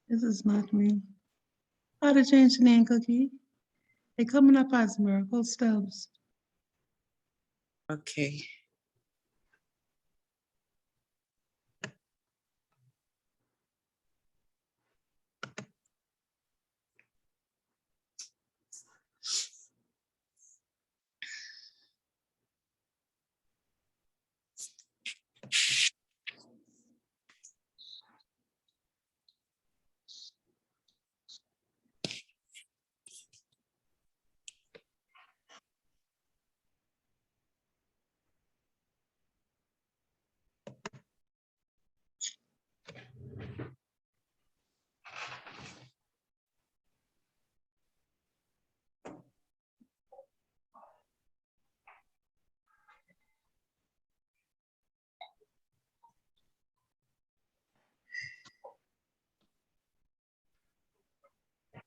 This is not me. How to change the name, Cookie? They coming up as Miracle Stubbs. Okay.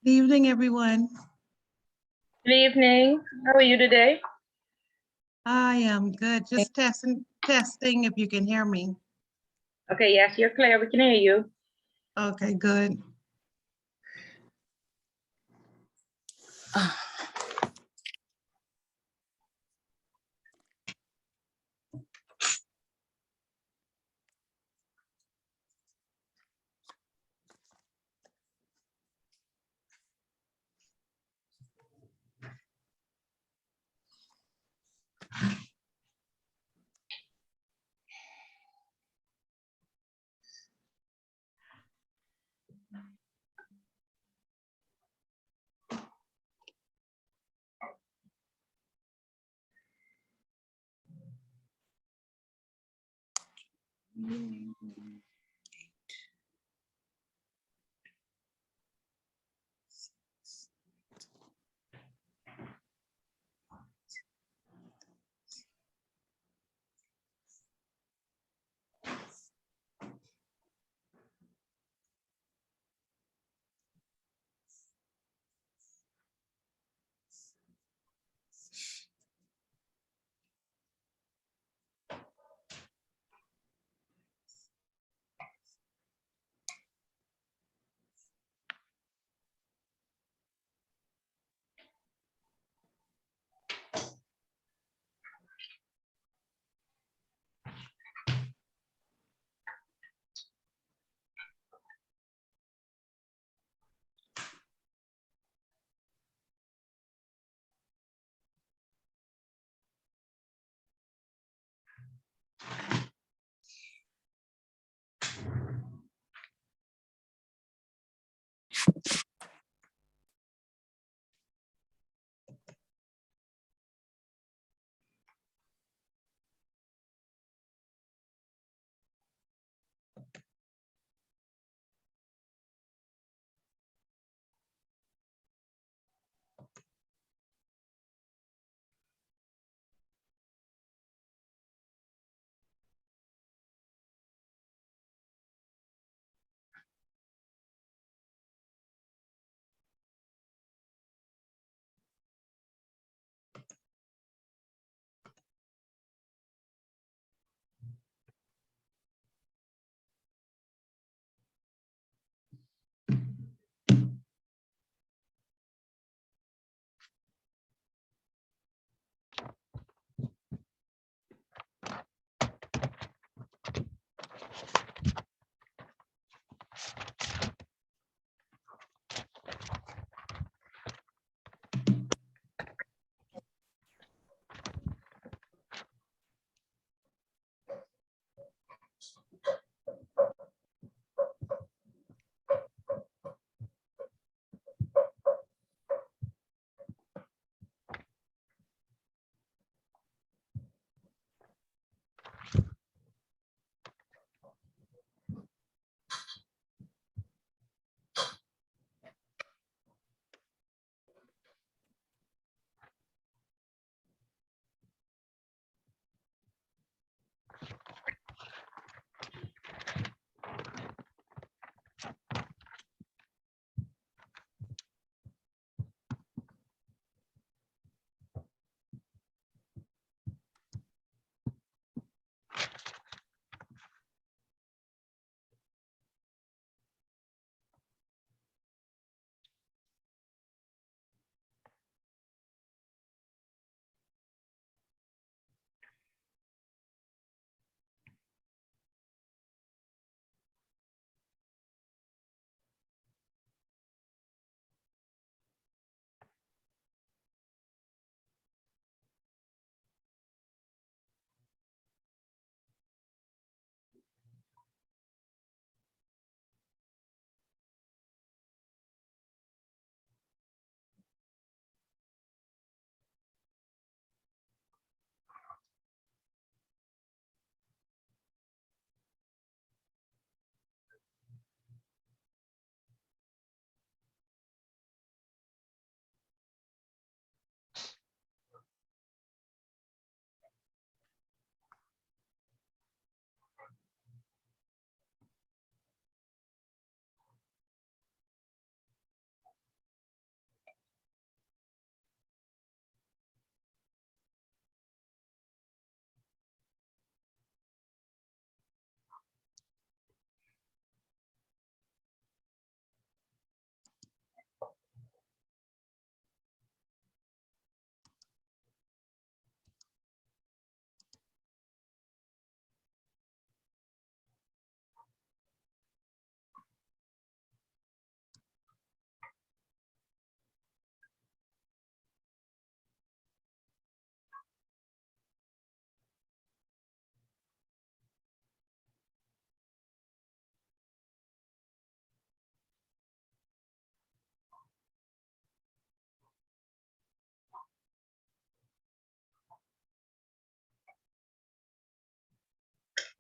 Good evening, everyone. Good evening. How are you today? I am good. Just testing if you can hear me. Okay, yes, you're clear. We can hear you. Okay, good.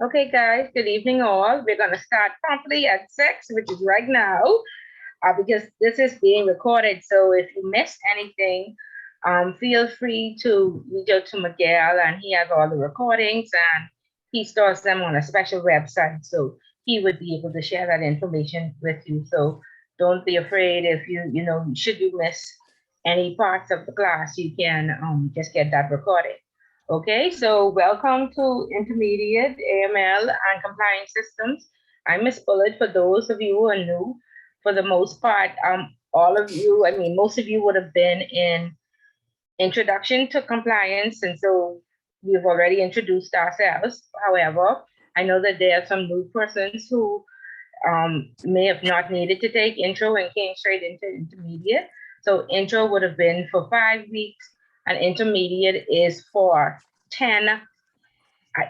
Okay, guys, good evening all. We're going to start promptly at 6, which is right now, because this is being recorded. So if you missed anything, feel free to reach out to Miguel, and he has all the recordings and he stores them on a special website. So he would be able to share that information with you. So don't be afraid if should you miss any parts of the class, you can just get that recorded. Okay, so welcome to Intermediate AML and Compliance Systems. I'm Miss Bullet. For those of you who are new, for the most part, most of you would have been in Introduction to Compliance, and so we've already introduced ourselves. However, I know that there are some new persons who may have not needed to take intro and came straight into intermediate. So intro would have been for 5 weeks, and intermediate is for 10.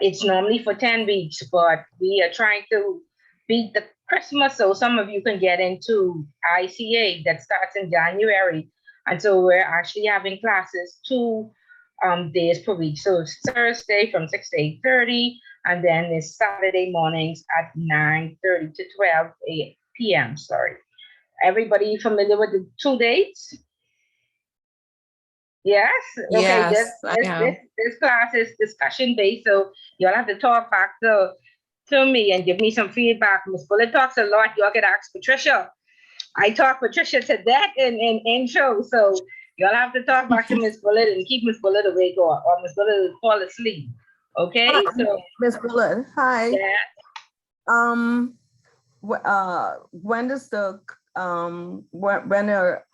It's normally for 10 weeks, but we are trying to beat the Christmas so some of you can get into ICA that starts in January. And so we're actually having classes 2 days per week. So it's Thursday from 6 to 8:30, and then it's Saturday mornings at 9:30 to 12 p.m. Sorry. Everybody familiar with the 2 dates? Yes. Okay. Yes, I am. This class is discussion based, so you'll have to talk back to me and give me some feedback. Miss Bullet talks a lot. Y'all can ask Patricia. I talk Patricia to death in intro, so you'll have to talk back to Miss Bullet and keep Miss Bullet awake, or Miss Bullet will fall asleep. Okay. Hi, So Miss Bullet. Hi. yeah, When does when are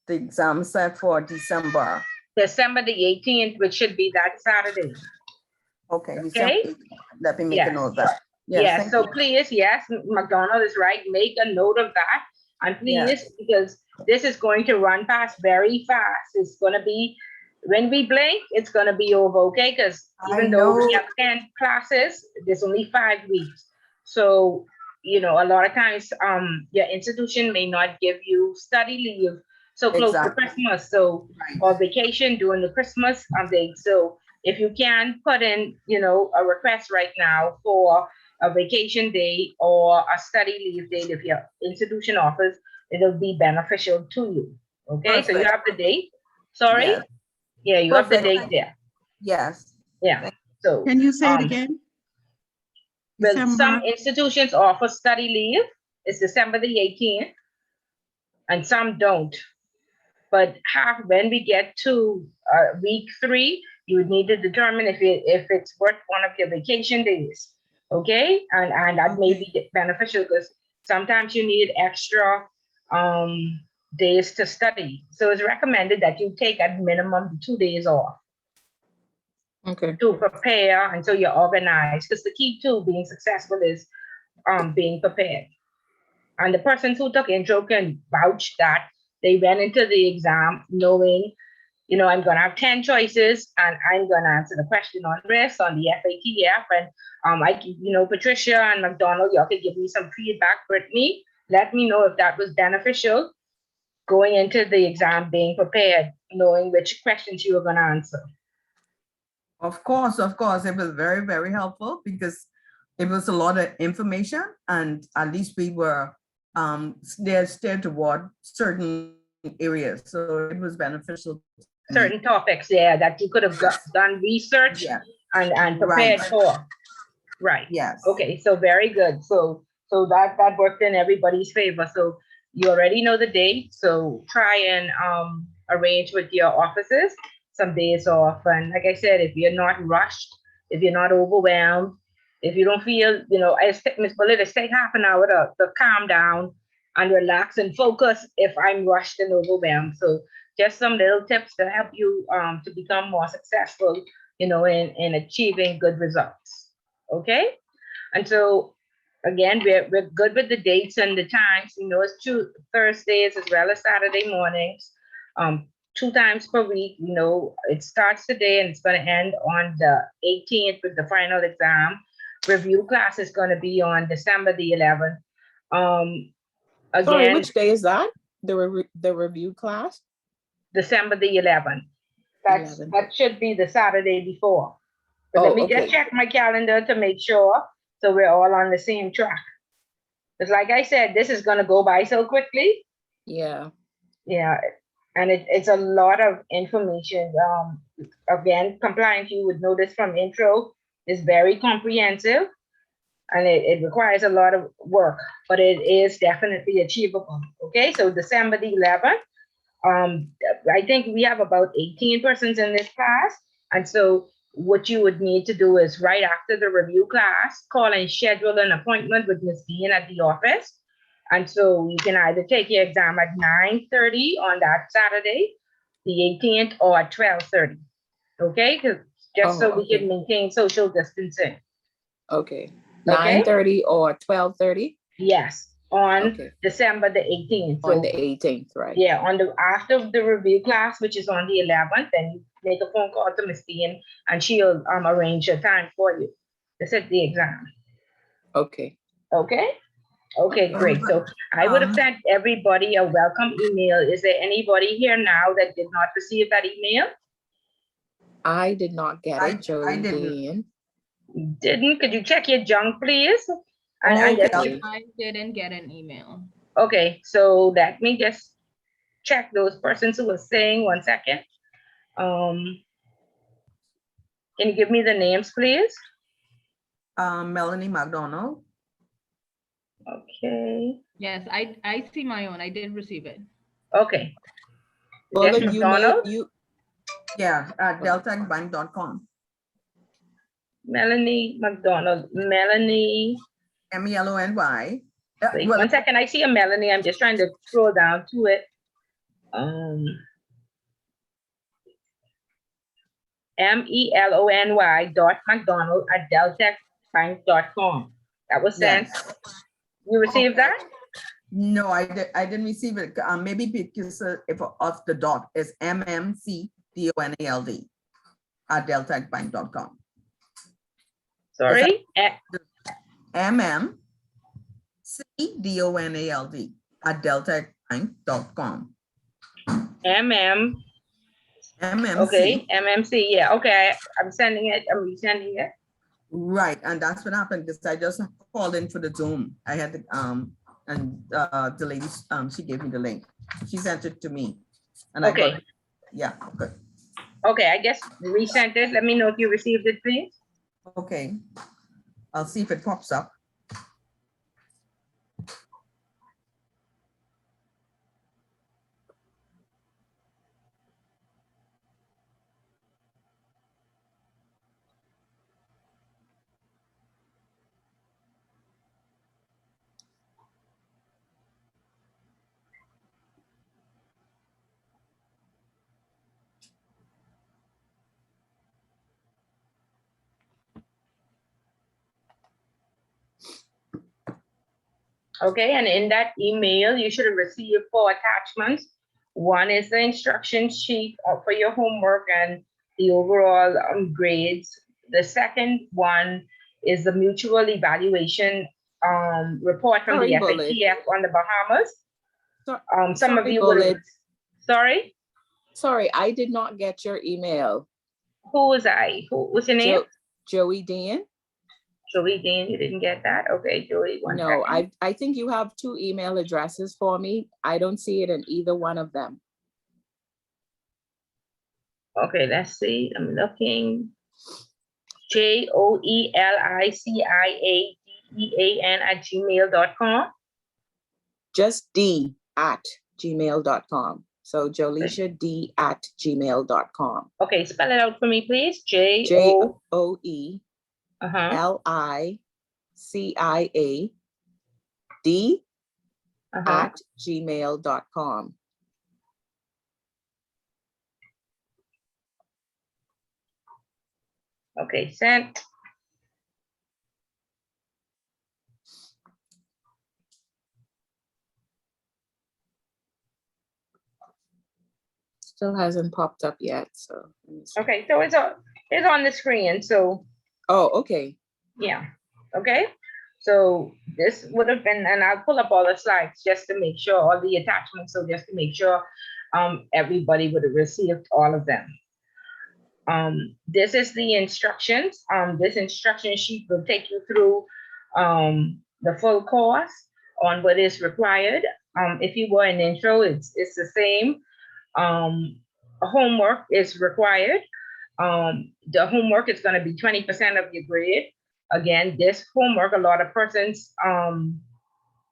the exams set for December? December the 18th, which should be that Saturday. Okay. Okay. December. Let me make Yes. a note of that. Yes, so you. please, yes, McDonald is right. Make a note of that. And please, Yes. because this is going to run past very fast. It's going to be, when we blink, it's going to be over, okay? Because even though we have 10 classes, there's only 5 weeks. So, a lot of times your institution may not give you study leave so close to Christmas. So, or vacation during the Christmas date. So if you can put in, a request right now for a vacation day or a study leave date, if your institution offers, it'll be beneficial to you. Okay, Perfect. so you have the date. Sorry? Yes. Yeah, you have the date there. Yes. Yeah. So Can you say it again? well, December. some institutions offer study leave. It's December the 18th, and some don't. But when we get to week 3, you would need to determine if it's worth one of your vacation days. Okay, and that may be beneficial because sometimes you need extra days to study. So it's recommended that you take at minimum 2 days off. Okay. To prepare until you're organized. Because the key to being successful is being prepared. And the persons who took intro can vouch that they went into the exam knowing, I'm going to have 10 choices and I'm going to answer the question on risk on the FATF. And Patricia and McDonald, y'all could give me some feedback. Brittany, let me know if that was beneficial going into the exam, being prepared, knowing which questions you were going to answer. Of course. It was very, very helpful because it was a lot of information, and at least we were steered toward certain areas. So it was beneficial. Certain topics there that you could have done research and prepared for. Right. Yes. Okay, so very good. So that worked in everybody's favor. So you already know the date. So try and arrange with your offices some days off. And like I said, if you're not rushed, if you're not overwhelmed, if you don't feel, Ms. Bullet, take half an hour to calm down and relax and focus if I'm rushed and overwhelmed. So just some little tips to help you to become more successful, in achieving good results. Okay. And so again, we're good with the dates and the times. It's 2 Thursdays as well as Saturday mornings, 2 times per week. It starts today and it's going to end on the 18th with the final exam. Review class is going to be on December the 11th. Again, sorry, which day is that? The review class? December the 11th. That should be the Saturday before. But Oh, let me okay. just check my calendar to make sure, so we're all on the same track. Because like I said, this is gonna go by so quickly. Yeah. Yeah, and it's a lot of information. Again, compliance, you would know this from intro, is very comprehensive, and it requires a lot of work, but it is definitely achievable. Okay, so December the 11th, I think we have about 18 persons in this class, and so what you would need to do is right after the review class, call and schedule an appointment with Ms. Dean at the office. And so you can either take your exam at 9:30 on that Saturday, the 18th, or at 12:30. Okay, just so we okay. can maintain social distancing. Okay. Okay. 9:30 or 12:30 Yes, on Okay. December the 18th. on So the 18th, right? yeah, on the after the review class, which is on the 11th, then you make a phone call to Miss Dean and she'll arrange a time for you to sit the exam. Okay. Okay. Okay, great. So I would have sent everybody a welcome email. Is there anybody here now that did not receive that email? I did not get I it, Joey didn't. Dean. Didn't? Could you check your junk, please? Okay. I didn't get an email. Okay, so let me just check those persons who were saying. 1 second. Can you give me the names, please? Melanie McDonald. Okay. Yes, I see my own. I did receive it. Okay. Bullet, Yes, you made McDonald? you Yeah, at deltagbank.com. Melanie McDonald. Melanie. MELONY. Wait, Well, 1 second. I see a Melanie. I'm just trying to scroll down to it. MELONY.McDonald@deltechbank.com. That was sent. yes. You received that? No, I didn't receive it. Maybe because if of the dot is MMCDONALD at deltagbank.com. Sorry. MMCDONALD at deltagbank.com. MM. MMC. Okay. MMC. Yeah. Okay. I'm sending it. I'm resending it. Right, and that's what happened because I just called in for the Zoom. I had the the lady she gave me the link. She sent it to me, and Okay. I got it. Yeah, good. Okay. I just resent it. Let me know if you received it, please. Okay, I'll see if it pops up. Okay, and in that email, you should have received 4 attachments. One is the instruction sheet for your homework and the overall grades. The second one is the mutual evaluation report from the Sorry, Bullet. FATF on the Bahamas. Some of sorry, you would have, Bullet. sorry, Sorry, I did not get your email. who was I? What's your name? Joey Dean? Joey Dean, you didn't get that? Okay, Joey, one No, second. I think you have 2 email addresses for me. I don't see it in either one of them. Okay, let's see. I'm looking. JOELICIADEAN@gmail.com. Just d@gmail.com. So Jolisha d@gmail.com. Okay, spell it out for me, please. JOELICIAD at gmail.com. Okay, sent. Still hasn't popped up yet. So let me see. Okay, so it's on the screen. So Oh, okay. yeah. Okay. So this would have been, and I'll pull up all the slides just to make sure, all the attachments, so just to make sure everybody would have received all of them. This is the instructions. This instruction sheet will take you through the full course on what is required. If you were in intro, it's the same. Homework is required. The homework is going to be 20% of your grade. Again, this homework, a lot of persons,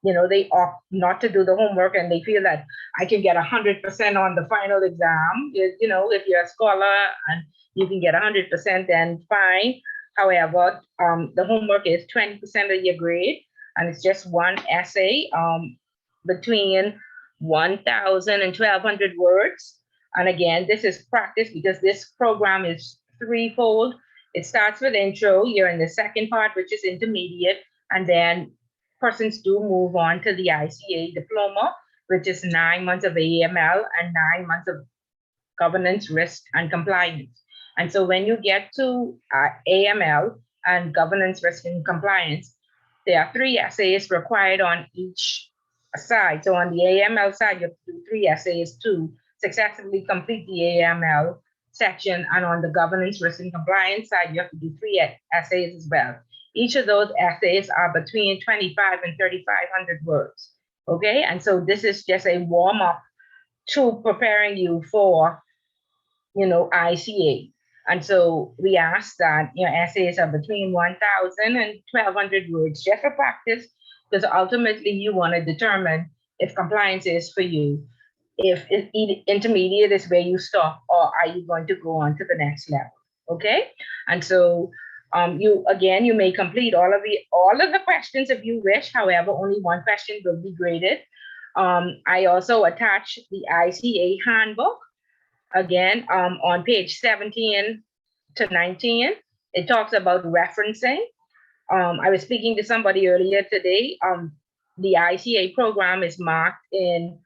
they opt not to do the homework and they feel that I can get 100% on the final exam. If you're a scholar and you can get 100%, then fine. However, the homework is 20% of your grade, and it's just one essay between 1,000 and 1,200 words. And again, this is practice because this program is threefold. It starts with intro. You're in the second part, which is intermediate, and then persons do move on to the ICA diploma, which is 9 months of AML and 9 months of governance, risk, and compliance. And so when you get to AML and governance, risk, and compliance, there are 3 essays required on each side. So on the AML side, you have to do 3 essays to successfully complete the AML section. And on the governance, risk, and compliance side, you have to do 3 essays as well. Each of those essays are between 25 and 3,500 words. Okay, and so this is just a warm up to preparing you for, ICA. And so we ask that your essays are between 1,000 and 1,200 words just for practice, because ultimately you want to determine if compliance is for you, if intermediate is where you stop, or are you going to go on to the next level. Okay, and so you may complete all of the questions if you wish. However, only one question will be graded. I also attach the ICA handbook. Again, on page 17 to 19, it talks about referencing. I was speaking to somebody earlier today. The ICA program is marked in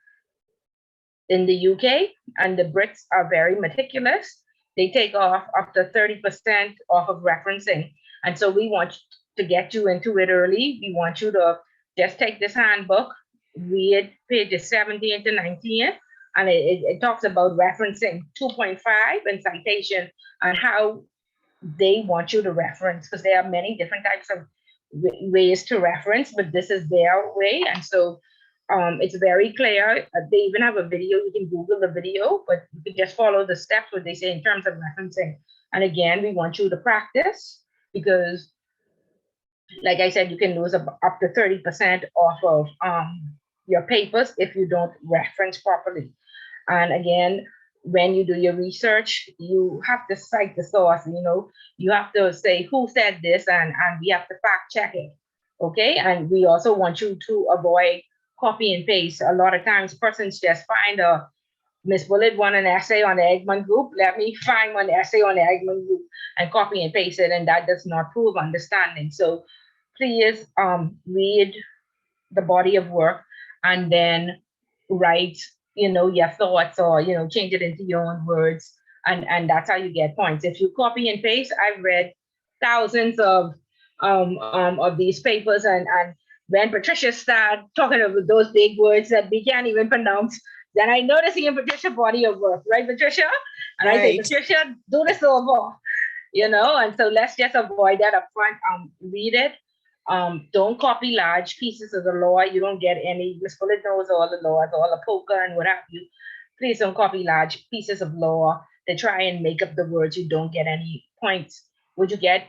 the UK, and the Brits are very meticulous. They take off up to 30% off of referencing. And so we want to get you into it early. We want you to just take this handbook, read pages 17 to 19, and it talks about referencing 2.5 and citation and how they want you to reference, because there are many different types of ways to reference, but this is their way. And so it's very clear. They even have a video. You can Google the video, but you can just follow the steps, what they say in terms of referencing. And again, we want you to practice because, like I said, you can lose up to 30% off of your papers if you don't reference properly. And again, when you do your research, you have to cite the source. You have to say who said this, and we have to fact check it. Okay, and we also want you to avoid copy and paste. A lot of times persons just find Miss Bullet won an essay on the Eggman Group. Let me find one essay on the Eggman Group and copy and paste it, and that does not prove understanding. So please read the body of work and then write, your thoughts, or, change it into your own words. And that's how you get points. If you copy and paste, I've read thousands of these papers, and when Patricia started talking about those big words that we can't even pronounce, then I notice in Patricia body of work, right, Patricia? And I say, Patricia, do this over, and so let's just avoid that up front. Read it. Don't copy large pieces of the law. You don't get any. Miss Bullet knows all the laws, all the poker and what have you. Please don't copy large pieces of law that try and make up the words. You don't get any points. What you get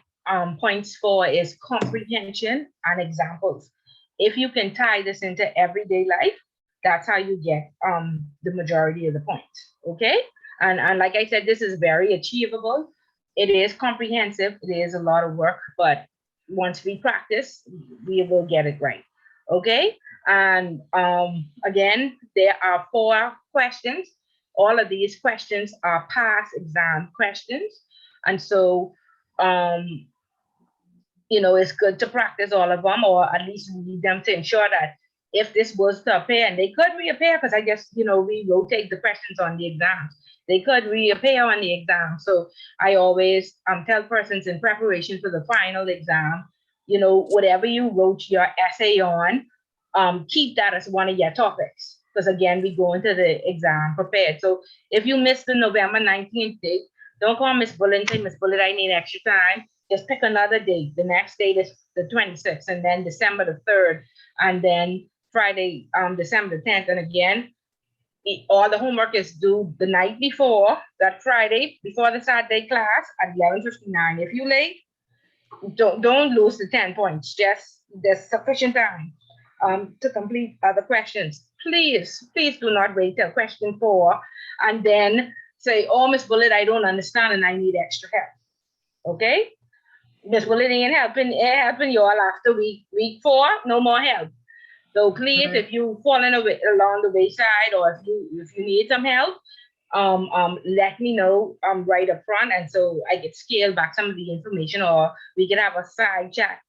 points for is comprehension and examples. If you can tie this into everyday life, that's how you get the majority of the points. Okay, and like I said, this is very achievable. It is comprehensive. It is a lot of work, but once we practice, we will get it right. Okay, and again, there are 4 questions. All of these questions are past exam questions, and so it's good to practice all of them, or at least read them to ensure that if this was to appear, and they could reappear, because I guess, we rotate the questions on the exams. They could reappear on the exam. So I always tell persons in preparation for the final exam, whatever you wrote your essay on, keep that as one of your topics. Because again, we go into the exam prepared. So if you missed the November 19th date, Don't call Miss Bullet and say, Miss Bullet, I need extra time. Just pick another date. The next date is the 26th, and then December the 3rd, and then Friday, December the 10th. And again, all the homework is due the night before, that Friday, before the Saturday class at 11:59. If you late, don't lose the 10 points. Just there's sufficient time to complete other questions. Please do not wait till question 4 and then say, oh, Miss Bullet, I don't understand and I need extra help. Okay? Miss Bullet ain't helping you all after week 4, no more help. So please, if you fallen away along the wayside or if you need some help, let me know right up front, and so I can scale back some of the information, or we can have a side chat.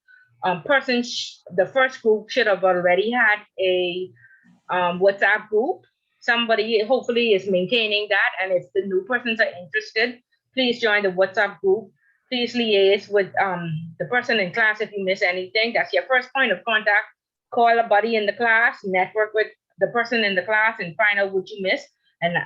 The first group should have already had a WhatsApp group. Somebody hopefully is maintaining that, and if the new persons are interested, please join the WhatsApp group. Please liaise with the person in class if you miss anything. That's your first point of contact. Call a buddy in the class, network with the person in the class, and find out what you missed, and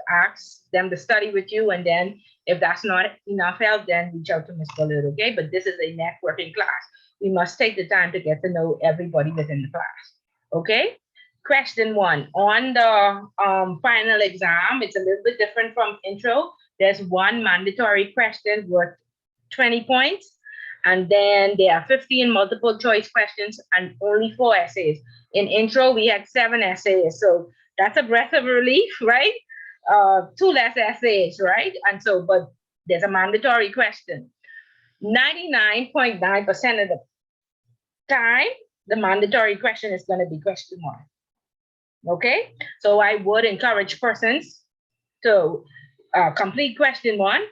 ask them to study with you. And then if that's not enough help, then reach out to Ms. Bullet, okay? But this is a networking class. We must take the time to get to know everybody within the class, okay? Question 1, on the final exam, it's a little bit different from intro. There's one mandatory question worth 20 points. And then there are 15 multiple choice questions and only 4 essays. In intro, we had 7 essays. So that's a breath of relief, right? 2 less essays, right? And so, but there's a mandatory question. 99.9% of the time, the mandatory question is going to be question 1. Okay? So I would encourage persons to complete question 1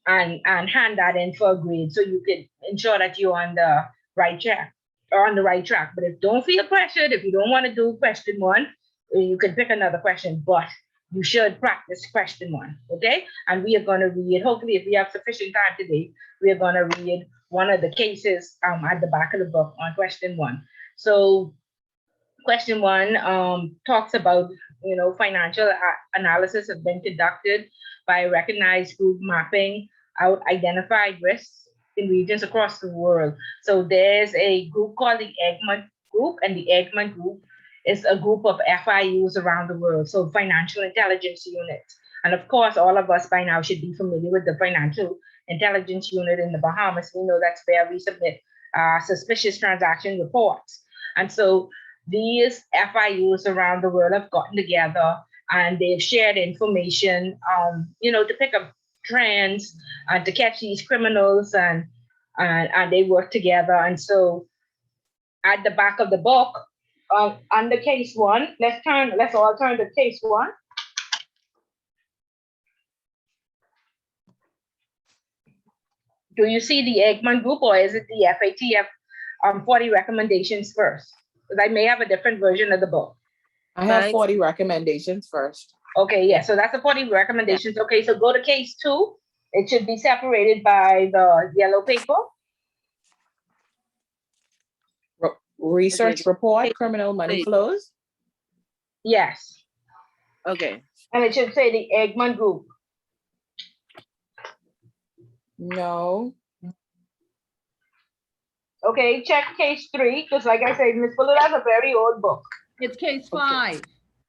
and hand that in for a grade, so you can ensure that you're on the right track or on the right track. But don't feel pressured. If you don't want to do question 1, you can pick another question, but you should practice question 1, okay? And we are going to read, hopefully if we have sufficient time today, we are going to read one of the cases at the back of the book on question 1. So question 1 talks about, financial analysis has been conducted by a recognized group mapping out identified risks in regions across the world. So there's a group called the Egmont Group, and the Egmont Group is a group of FIUs around the world, so financial intelligence units. And of course, all of us by now should be familiar with the financial intelligence unit in the Bahamas. We know that's where we submit suspicious transaction reports. And so these FIUs around the world have gotten together and they've shared information, to pick up trends and to catch these criminals, and they work together. And so at the back of the book, under case 1, let's all turn to case 1. Do you see the Egmont Group, or is it the FATF 40 recommendations first? Because I may have a different version of the book. I have 40 recommendations first. Okay, yeah, so that's the 40 recommendations. Yeah. Okay, so go to case 2. It should be separated by the yellow paper. Research report, criminal money flows. Yes. Okay. And it should say the Egmont Group. No. Okay, check case 3, because like I said, Ms. Fuller has a very old book. It's case 5.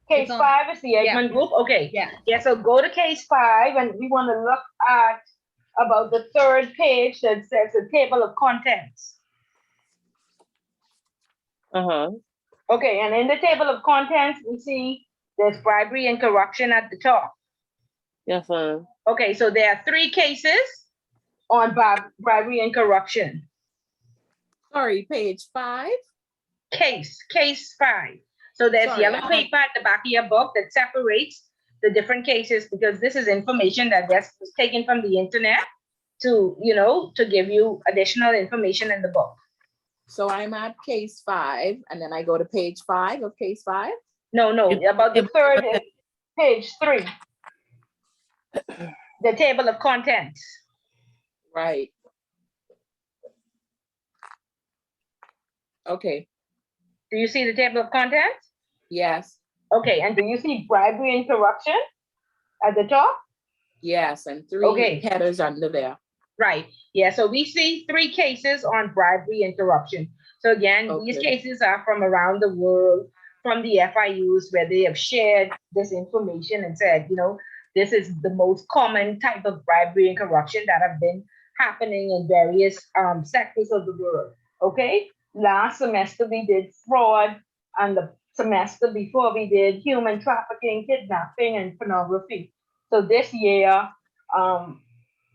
Case 5 is the Egmont Group. Okay. Yeah. So go to case 5, and we want to look at about the 3rd page that says the table of contents. Okay, and in the table of contents, we see there's bribery and corruption at the top. Yes, ma'am. Okay, so there are 3 cases on bribery and corruption. Sorry, page 5? Case 5. So there's yellow paper at the back of your book that separates the different cases, because this is information that was taken from the internet to, to give you additional information in the book. So I'm at case 5, and then I go to page 5 of case 5? No, about the 3rd is page 3. The table of contents. Right. Okay. Do you see the table of contents? Yes. Okay, and do you see bribery and corruption at the top? Yes, and 3 Okay. headers under there. Right. Yeah. So we see 3 cases on bribery and corruption. So again, these Okay. cases are from around the world, from the FIUs, where they have shared this information and said, this is the most common type of bribery and corruption that have been happening in various sectors of the world. Okay. Last semester we did fraud, and the semester before we did human trafficking, kidnapping, and pornography. So this year,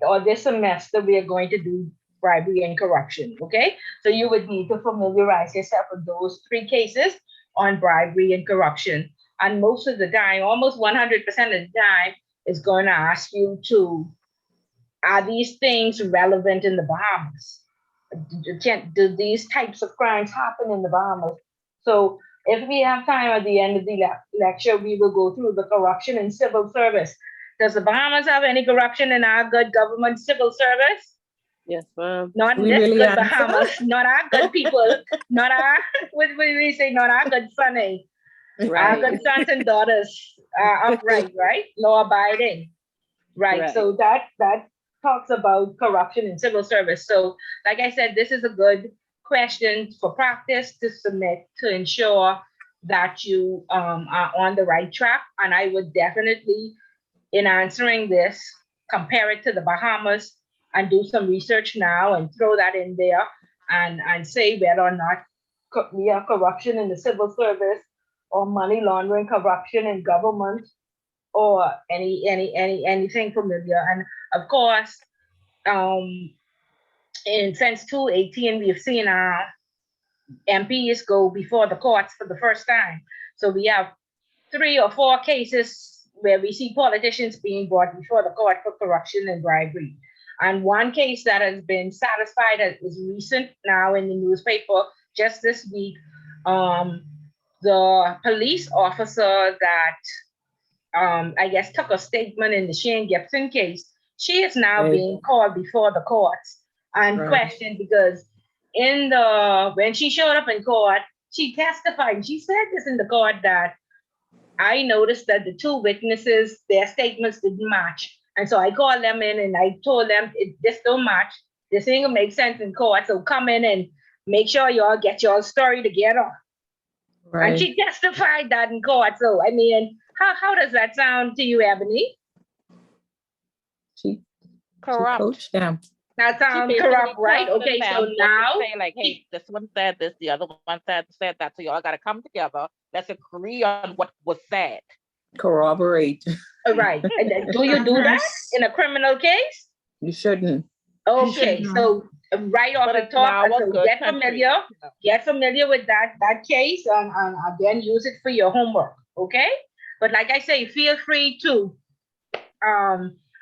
or this semester, we are going to do bribery and corruption. Okay. So you would need to familiarize yourself with those 3 cases on bribery and corruption. And most of the time, almost 100% of the time, is going to ask you to, are these things relevant in the Bahamas? Do these types of crimes happen in the Bahamas? So if we have time at the end of the lecture, we will go through the corruption in civil service. Does the Bahamas have any corruption in our good government civil service? Yes, ma'am. Not We this really good answer? Bahamas, not our good people, not our, what do we say, not our good Sunny. Our Right. good sons and daughters are upright, right? Law abiding. Right. Right. So that talks about corruption in civil service. So like I said, this is a good question for practice to submit to ensure that you are on the right track. And I would definitely, in answering this, compare it to the Bahamas and do some research now and throw that in there and say whether or not we have corruption in the civil service or money laundering corruption in government or anything familiar. And of course, in since 2018, we've seen our MPs go before the courts for the first time. So we have 3 or 4 cases where we see politicians being brought before the court for corruption and bribery. And one case that has been satisfied is recent now in the newspaper just this week. The police officer that I guess took a statement in the Shane Gibson case, she is now Right. being called before the courts and Right. questioned because when she showed up in court, she testified. She said this in the court that I noticed that the 2 witnesses, their statements didn't match. And so I called them in and I told them, this don't match. This ain't gonna make sense in court. So come in and make sure y'all get your story together. And Right. she testified that in court. So, I mean, how does that sound to you, Ebony? She Corrupt. coached them. That She sounds basically corrupt, right? telling Okay, them so just to now, say like, hey, this one said this, the other one said that, so y'all got to come together. Let's agree on what was said. Corroborate. right. And then do you do that in a criminal case? You shouldn't. Okay, should so right off But the in top, our so good get country, familiar. Get familiar with that case and then use it for your homework, okay? But like I say, feel free to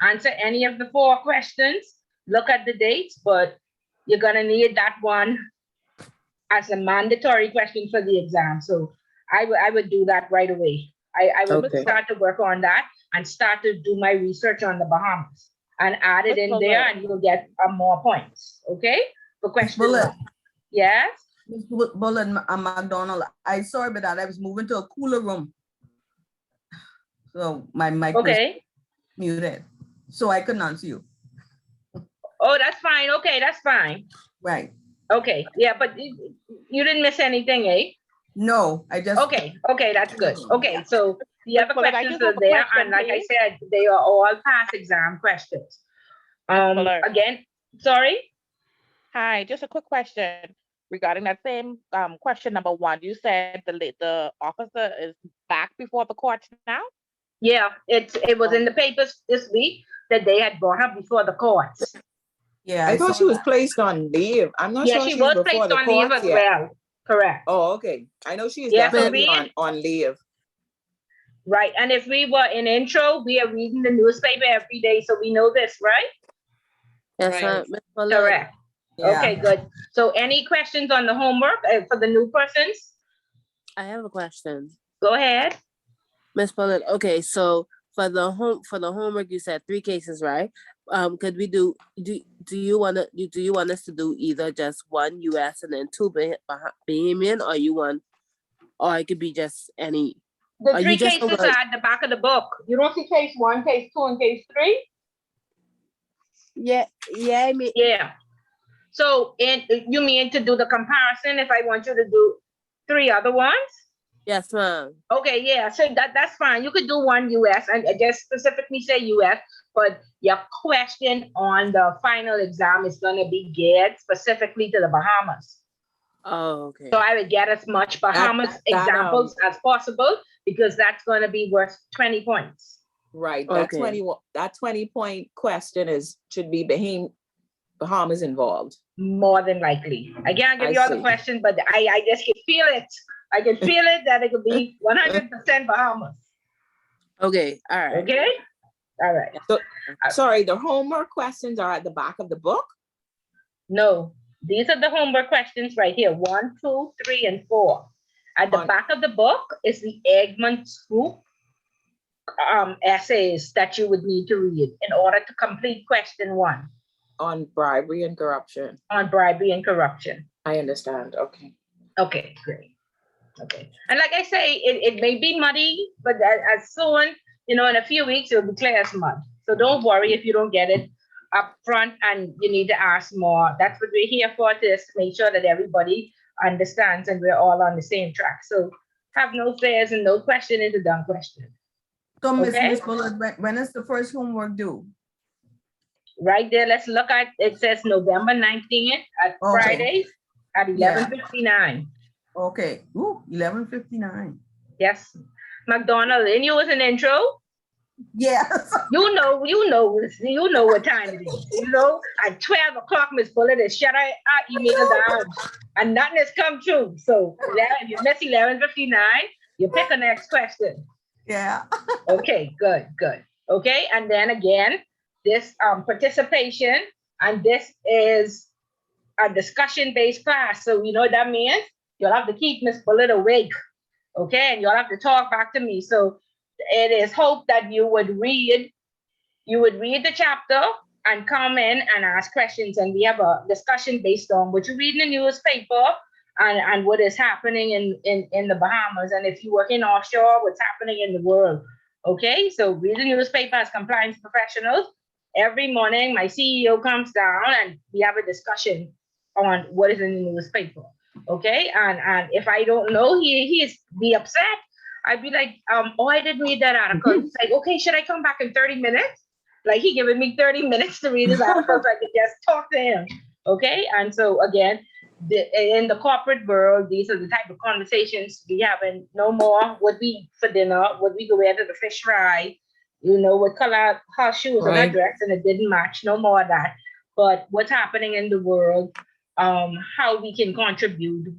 answer any of the 4 questions, look at the dates, but you're gonna need that one as a mandatory question for the exam. So I would do that right away. I would Okay. start to work on that and start to do my research on the Bahamas and add it in That's there okay. and you'll get more points, okay? For question Bullet. 1. Yes? Bullet and McDonald, I sorry about that. I was moving to a cooler room. So my mic was Okay. muted. So I couldn't answer you. Oh, that's fine. Okay, that's fine. Right. Okay, yeah, but you didn't miss anything, eh? No, I just. Okay, that's good. Okay, so the other Bullet, I questions just have are a there, question, and like I please. said, they are all past exam questions. Bullet. Again, sorry? Hi, just a quick question regarding that same question number 1. You said the officer is back before the courts now? Yeah, it was in the papers this week that they had brought her before the courts. Yeah, I thought saw she was that. placed on leave. I'm not Yeah, sure she she's was before placed the on leave courts as yet. well. Correct. Oh, okay. I know she is Yeah, so definitely we- on leave. Right, and if we were in intro, we are reading the newspaper every day, so we know this, right? Yes, Right. Miss Bullet. Correct. Yeah. Okay, good. So any questions on the homework for the new persons? I have a question. Go ahead. Miss Bullet, okay, so for the homework you said 3 cases, right? Could we do you want us to do either just 1 US and then 2 Bahamian, or it could be just any? The Are 3 you just cases gonna- are at the back of the book. You don't see case 1, case 2, and case 3? Yeah, I mean, Yeah. So you mean to do the comparison if I want you to do 3 other ones? yes, ma'am. Okay, yeah, so that's fine. You could do one US and just specifically say US, but your question on the final exam is gonna be geared specifically to the Bahamas. Oh, okay. So I would get as much Bahamas examples as possible because that's gonna be worth 20 points. Right, Okay. that 20-point question should be Bahamas involved. More than likely. I can't give I you all the see. questions, but I just can feel it. I can feel it that it could be 100% Bahamas. Okay, all right. Okay? All right. So, sorry, the homework questions are at the back of the book? No, these are the homework questions right here. 1, 2, 3, and 4. At the back of the book is the Egmont Group essays that you would need to read in order to complete question 1. On bribery and corruption. On bribery and corruption. I understand, okay. Okay, great. Okay. And like I say, it may be muddy, but as soon, in a few weeks, it'll be clear as mud. So don't worry if you don't get it up front and you need to ask more. That's what we're here for, to make sure that everybody understands and we're all on the same track. So have no fears and no question is a dumb question. So Okay. Miss Bullard, when is the first homework due? Right there, let's look at, it says November 19th at Okay. Friday at 11:59. Okay, ooh, 11:59. Yes. McDonald, and you was an intro? Yes. You know what time it is. At 12 o'clock, Miss Bullet is shut our email down. And nothing has come true. So if you miss 11:59, you pick the next question. Yeah. Okay, good. Okay, and then again, this participation, and this is a discussion-based class. So you know what that means? You'll have to keep Miss Bullet awake. Okay, and you'll have to talk back to me. So it is hoped that you would read the chapter and come in and ask questions, and we have a discussion based on what you read in the newspaper and what is happening in the Bahamas, and if you work in offshore, what's happening in the world. Okay, so read the newspaper as compliance professionals. Every morning, my CEO comes down and we have a discussion on what is in the newspaper. Okay, and if I don't know, he's be upset. I'd be like, oh, I didn't read that article. It's like, okay, should I come back in 30 minutes? Like he giving me 30 minutes to read his article so I could just talk to him. Okay, and so again, in the corporate world, these are the type of conversations we having. No more what we eat for dinner, what we go wear to the fish fry, what color her shoes and her dress, and it didn't match. No more of that. But what's happening in the world, how we can contribute,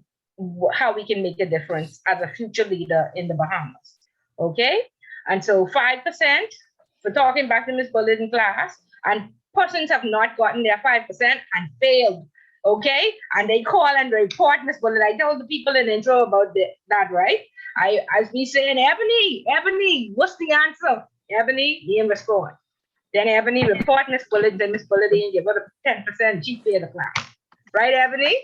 how we can make a difference as a future leader in the Bahamas. Okay? And so 5% for talking back to Ms. Bullet in class, and persons have not gotten their 5% and failed. Okay? And they call and report Ms. Bullet. I told the people in intro about that, right? I be saying, Ebony, what's the answer? Ebony didn't respond. Then Ebony report Ms. Bullet, then Ms. Bullet didn't give her the 10%, she failed the class. Right, Ebony?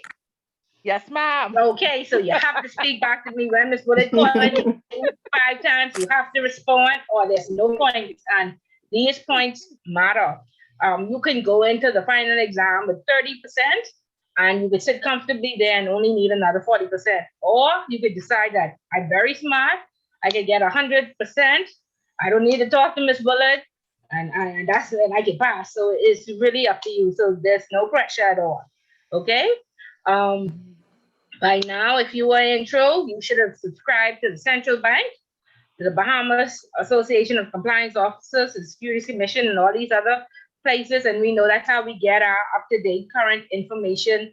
Yes, ma'am. Okay, so you have to speak back to me when Ms. Bullet calls you 5 times. You have to respond, or there's no points. And these points matter. You can go into the final exam with 30%, and you could sit comfortably there and only need another 40%. Or you could decide that I'm very smart. I could get 100%. I don't need to talk to Ms. Bullet, and I can pass. So it's really up to you. So there's no pressure at all. Okay. By now, if you were intro, you should have subscribed to the Central Bank, to the Bahamas Association of Compliance Officers, the Securities Commission, and all these other places. And we know that's how we get our up-to-date current information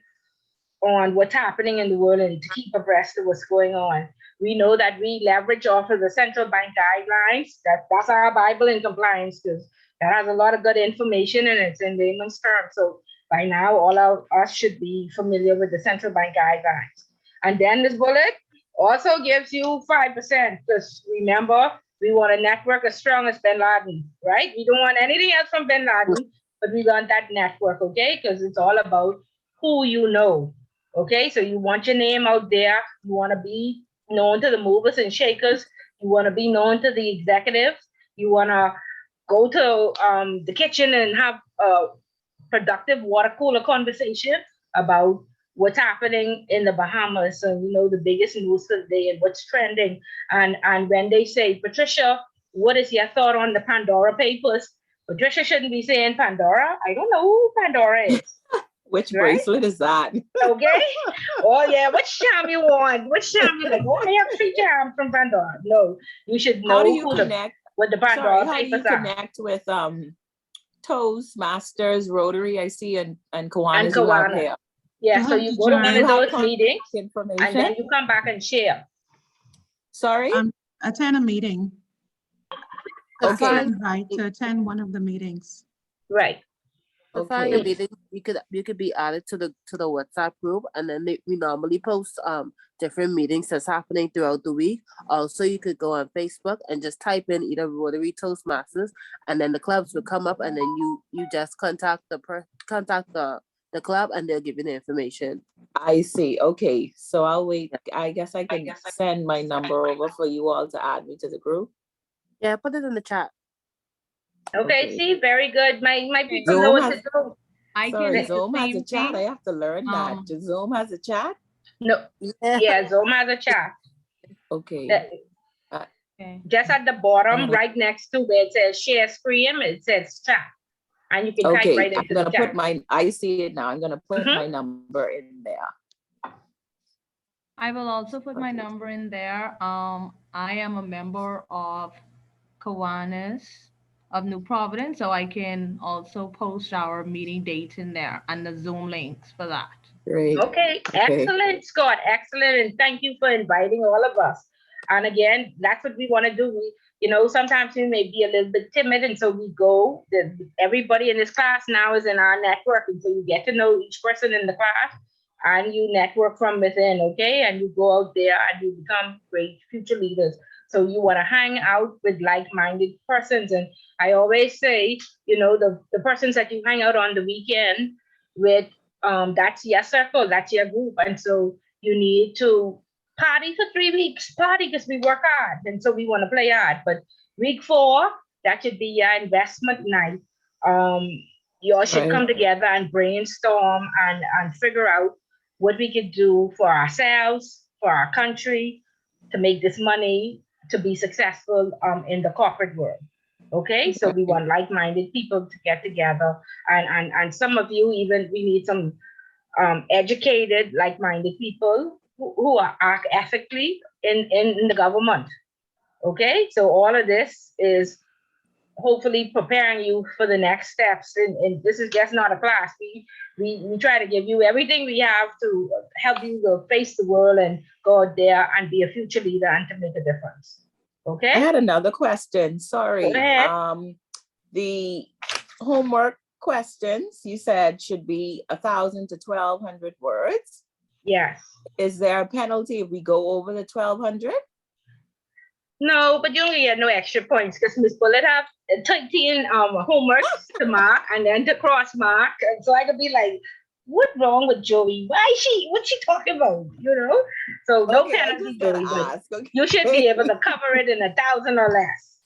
on what's happening in the world and to keep abreast of what's going on. We know that we leverage off of the central bank guidelines. That's our Bible in compliance, because that has a lot of good information and it's in layman's terms. So by now, all of us should be familiar with the central bank guidelines. And then this bullet also gives you 5%, because remember, we want a network as strong as Bin Laden, right? We don't want anything else from Bin Laden, but we want that network, okay? Because it's all about who you know, okay? So you want your name out there. You want to be known to the movers and shakers. You want to be known to the executives. You want to go to the kitchen and have productive water cooler conversation about what's happening in the Bahamas. So, the biggest news for the day and what's trending. And when they say, Patricia, what is your thought on the Pandora Papers? Patricia shouldn't be saying Pandora. I don't know who Pandora is. Which Right? bracelet is that? Okay. Oh yeah. Which charm you want? Which charm you like? Oh, I have 3 charms from Pandora. No, you should How know do you who connect? what the Sorry, Pandora how do you Papers are. connect with Toastmasters, Rotary? I see, and Kiwanis And you have Kiwanis. here. Yeah. You So have you to go to join- one Do you of have those contact meetings, and information? then you come back and share. Sorry. Attend a meeting. Okay. Invite to attend one of the meetings. Right. To find your Okay. meeting, you could be added to the WhatsApp group, and then we normally post different meetings that's happening throughout the week. Also, you could go on Facebook and just type in either Rotary Toastmasters, and then the clubs will come up, and then you just contact the club, and they'll give you the information. I see. Okay. So I'll wait. I guess I can send my number over for you all to add me to the group. Yeah, put it in the chat. Okay. Okay. See, very good. My people Zoom know what has- to do. I Sorry, can Zoom has a same chat. I thing. have to learn that. Zoom has a chat? No. Yeah. Yeah. Zoom has a chat. Okay. Okay. Just at the bottom, Uh-huh. right next to where it says share screen, it says chat. And you can type Okay. right I'm into the gonna chat. put I see it now. I'm gonna put Mhm. my number in there. I will also put my number in there. I am a member of Kiwanis of New Providence, so I can also post our meeting dates in there and the Zoom links for that. Great. Okay, Okay. excellent, Scott, excellent, and thank you for inviting all of us. And again, that's what we want to do. Sometimes we may be a little bit timid, and so we go. Everybody in this class now is in our network, and so you get to know each person in the class, and you network from within, okay? And you go out there and you become great future leaders. So you want to hang out with like-minded persons, and I always say, the persons that you hang out on the weekend with. That's your circle, that's your group. And so you need to party for 3 weeks, party because we work hard. And so we want to play hard. But week 4, that should be your investment night. You all should Right. come together and brainstorm and figure out what we could do for ourselves, for our country, to make this money, to be successful in the corporate world. Okay, so we want like-minded people to get together, and some of you even we need some educated, like-minded people who are act ethically in the government. Okay, so all of this is hopefully preparing you for the next steps. And this is just not a class. We try to give you everything we have to help you to face the world and go out there and be a future leader and to make a difference. Okay. I had another question. Sorry. Go ahead. The homework questions you said should be 1,000 to 1,200 words. Yes. Is there a penalty if we go over the 1,200? No, but you don't get no extra points because Miss Bullet have 13 homeworks to mark and then to cross mark. And so I could be like, what's wrong with Joey? What's she talking about? So no Okay, I penalty, just gotta Joey, but ask. Okay. you should be able to cover it in 1,000 or less.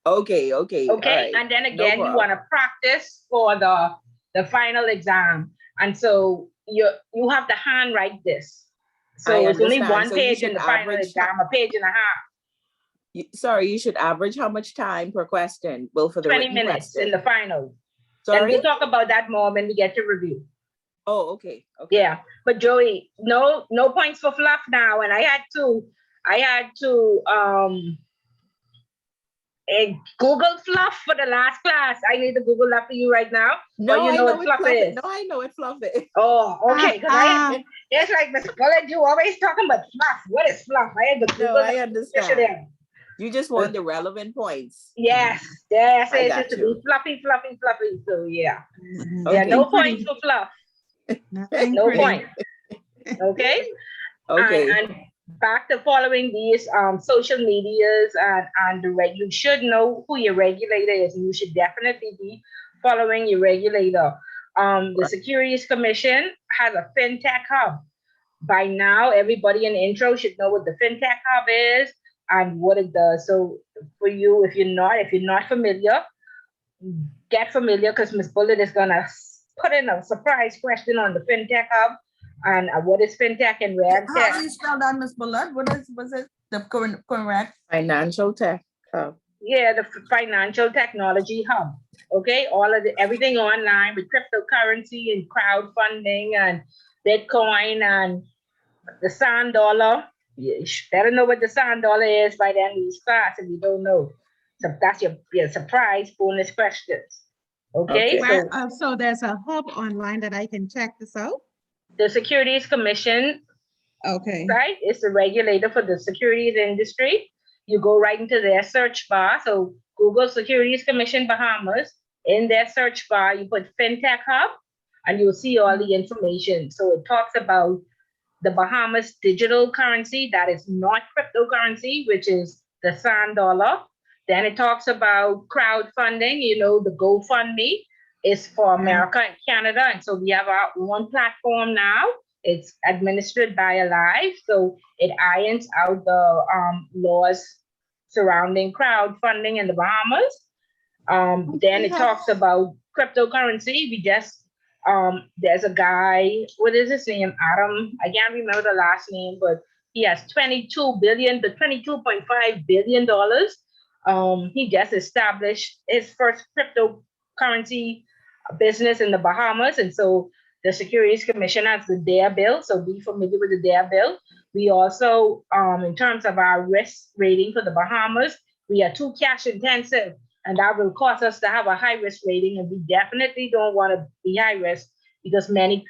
Okay. Okay. All right. And then No again, you problem. want to practice for the final exam. And so you have to handwrite this. So I it's only understand. one So you page in should the final average exam, a page and a half. Sorry, you should average how much time per question? Well, for the 20 written minutes question. in the final. And Sorry? we'll talk about that more when we get to review. Oh, okay. Yeah, but Joey, no points for fluff now. And I had to Google fluff for the last class. I need to Google that for you right now. No, you I know know what what fluff is. No, I know what fluff is. Oh, okay. Because it's like Miss Bullet, you always talking about fluff. What is fluff? I had to Google No, I the understand. definition. You just want the relevant points. Yes, I it got used to you. be fluffy. So yeah. Mhm. Yeah, Okay. no Nothing pretty. points for fluff. Nothing No pretty. point. Okay. Okay. And back to following these social medias and you should know who your regulator is, and you should definitely be following your regulator. The Securities Commission has a fintech hub. By now, everybody in the intro should know what the fintech hub is and what it does. So for you, if you're not familiar, get familiar because Miss Bullet is gonna put in a surprise question on the FinTech Hub and what is FinTech and How RegTech. do you spell that, Ms. Bullard? Was it the correct? Financial tech. Yeah, the financial technology hub. Okay, all of everything online with cryptocurrency and crowdfunding and Bitcoin and the sand dollar. You better know what the sand dollar is by the end of this class if you don't know. So that's your surprise bonus questions. Okay, Okay. so So there's a hub online that I can check this out? the Securities Commission, Okay. right, is the regulator for the securities industry. You go right into their search bar. So Google Securities Commission Bahamas. In their search bar, you put FinTech Hub and you'll see all the information. So it talks about the Bahamas digital currency that is not cryptocurrency, which is the sand dollar. Then it talks about crowdfunding, the GoFundMe is for America and Canada. And so we have our own platform now. It's administered by Alive. So it irons out the laws surrounding crowdfunding in the Bahamas. Then it talks about cryptocurrency. There's a guy, what is his name? Adam, I can't remember the last name, but he has $22.5 billion. He just established his first cryptocurrency business in the Bahamas. And so the Securities Commission has the DARE bill. So be familiar with the DARE bill. We also, in terms of our risk rating for the Bahamas, we are too cash intensive. And that will cause us to have a high risk rating. And we definitely don't want to be high risk because many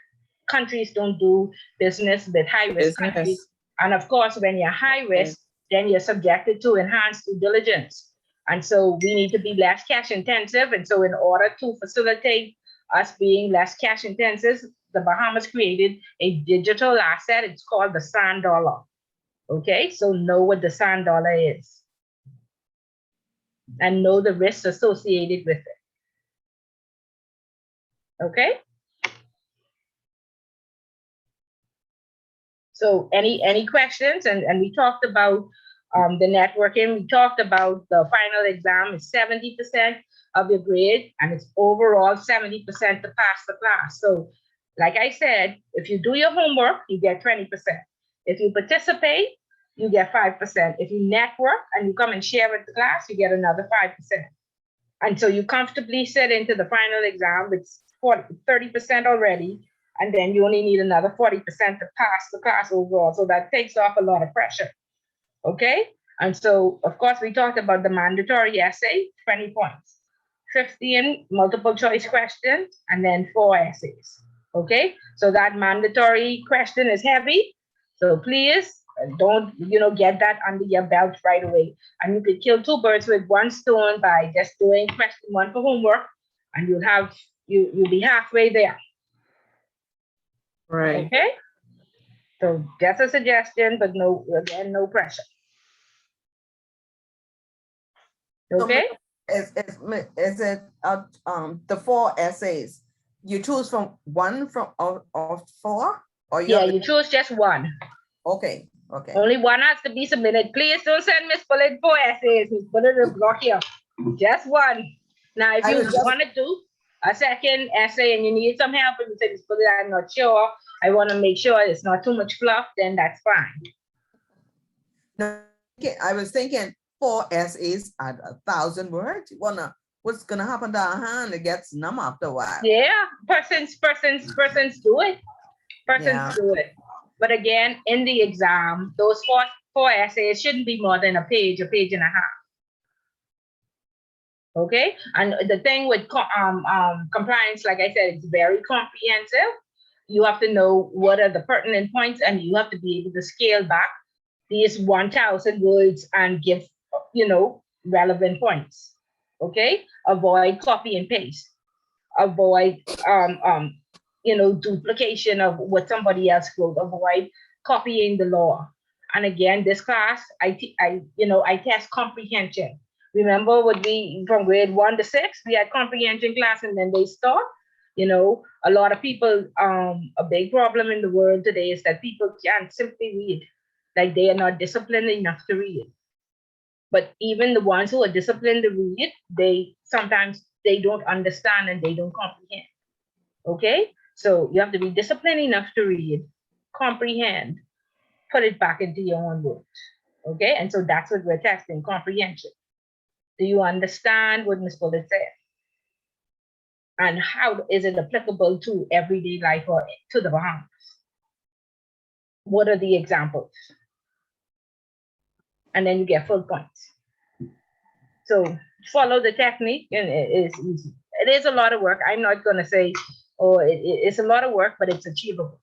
countries don't do business with high risk countries. And of course, when you're high risk, then you're subjected to enhanced due diligence. And so we need to be less cash intensive. And so in order to facilitate us being less cash intensive, the Bahamas created a digital asset. It's called the sand dollar. Okay, so know what the sand dollar is and know the risks associated with it. Okay. So any questions? And we talked about the networking. We talked about the final exam is 70% of your grade, and it's overall 70% to pass the class. So like I said, if you do your homework, you get 20%. If you participate, you get 5%. If you network and you come and share with the class, you get another 5%. And so you comfortably sit into the final exam with 30% already, and then you only need another 40% to pass the class overall. So that takes off a lot of pressure. Okay? And so, of course, we talked about the mandatory essay, 20 points, 15 multiple choice questions, and then 4 essays. Okay? So that mandatory question is heavy. So please don't, get that under your belt right away. And you could kill 2 birds with 1 stone by just doing question 1 for homework, and you'll be halfway there. Right. Okay? So just a suggestion, but no pressure. Okay? Is it the 4 essays? You choose from one of 4? Or You choose just 1. Okay. Only 1 has to be submitted. Please don't send Miss Bullet 4 essays. Miss Bullet will block you. Just 1. Now, if you want to do a second essay and you need some help and you say, Miss Bullet, I'm not sure, I want to make sure it's not too much fluff, then that's fine. No, I was thinking 4 essays at 1,000 words. What's gonna happen to our hand? It gets numb after a while. Yeah, persons do it. Persons do it. But again, in the exam, those 4 essays shouldn't be more than a page and a half. Okay, and the thing with compliance, like I said, it's very comprehensive. You have to know what are the pertinent points, and you have to be able to scale back these 1,000 words and give, relevant points. Okay, avoid copy and paste. Avoid duplication of what somebody else wrote. Avoid copying the law. And again, this class, I test comprehension. Remember what from grade 1 to 6, we had comprehension class and then they stop. A lot of people, a big problem in the world today is that people can't simply read. Like they are not disciplined enough to read. But even the ones who are disciplined to read, sometimes they don't understand and they don't comprehend. Okay, so you have to be disciplined enough to read, comprehend, put it back into your own words. Okay, and so that's what we're testing, comprehension. Do you understand what Ms. Bullitt said? And how is it applicable to everyday life or to the Bahamas? What are the examples? And then you get full points. So follow the technique, and it is easy. It is a lot of work. I'm not going to say, oh, it's a lot of work, but it's achievable.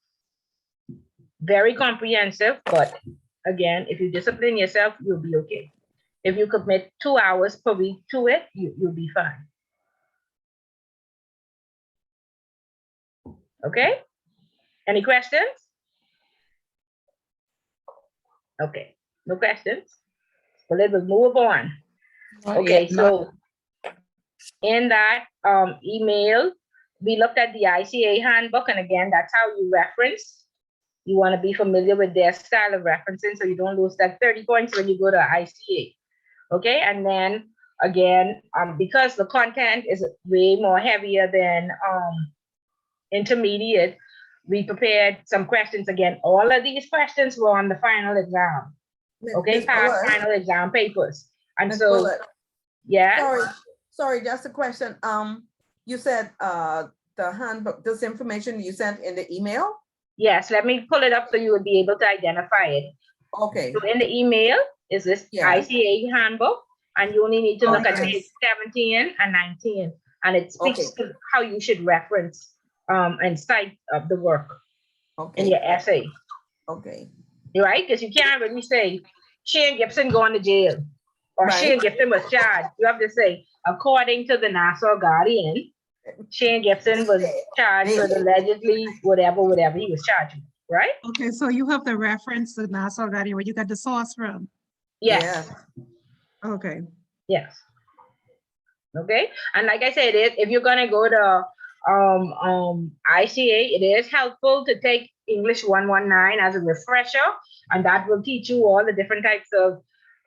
Very comprehensive, but again, if you discipline yourself, you'll be okay. If you commit 2 hours per week to it, you'll be fine. Okay? Any questions? Okay, no questions. Well, let us move on. Okay, so in that email, we looked at the ICA handbook, and again, that's how you reference. You want to be familiar with their style of referencing so you don't lose that 30 points when you go to ICA. Okay, and then again, because the content is way more heavier than intermediate, we prepared some questions. Again, all of these questions were on the final exam. Okay, Ms. past Bullitt, final exam papers. And Ms. so, Bullitt, yeah. sorry, just a question. You said the handbook, this information you sent in the email? Yes, let me pull it up so you would be able to identify it. Okay. So in the email is this Yes. ICA handbook, and you only need to look at Okay. page 17 and 19, and it speaks to how you should reference and cite the work in Okay. your essay, Okay. right? Because you can't really say Shane Gibson going to jail or Right. Shane Gibson was charged. You have to say, according to the Nassau Guardian, Shane Gibson was charged with allegedly whatever he was charged with, right? Okay, so you have the reference to Nassau Guardian where you got the source from. Yes. Okay. Yes. Okay. And like I said, if you're gonna go to ICA, it is helpful to take English 119 as a refresher, and that will teach you all the different types of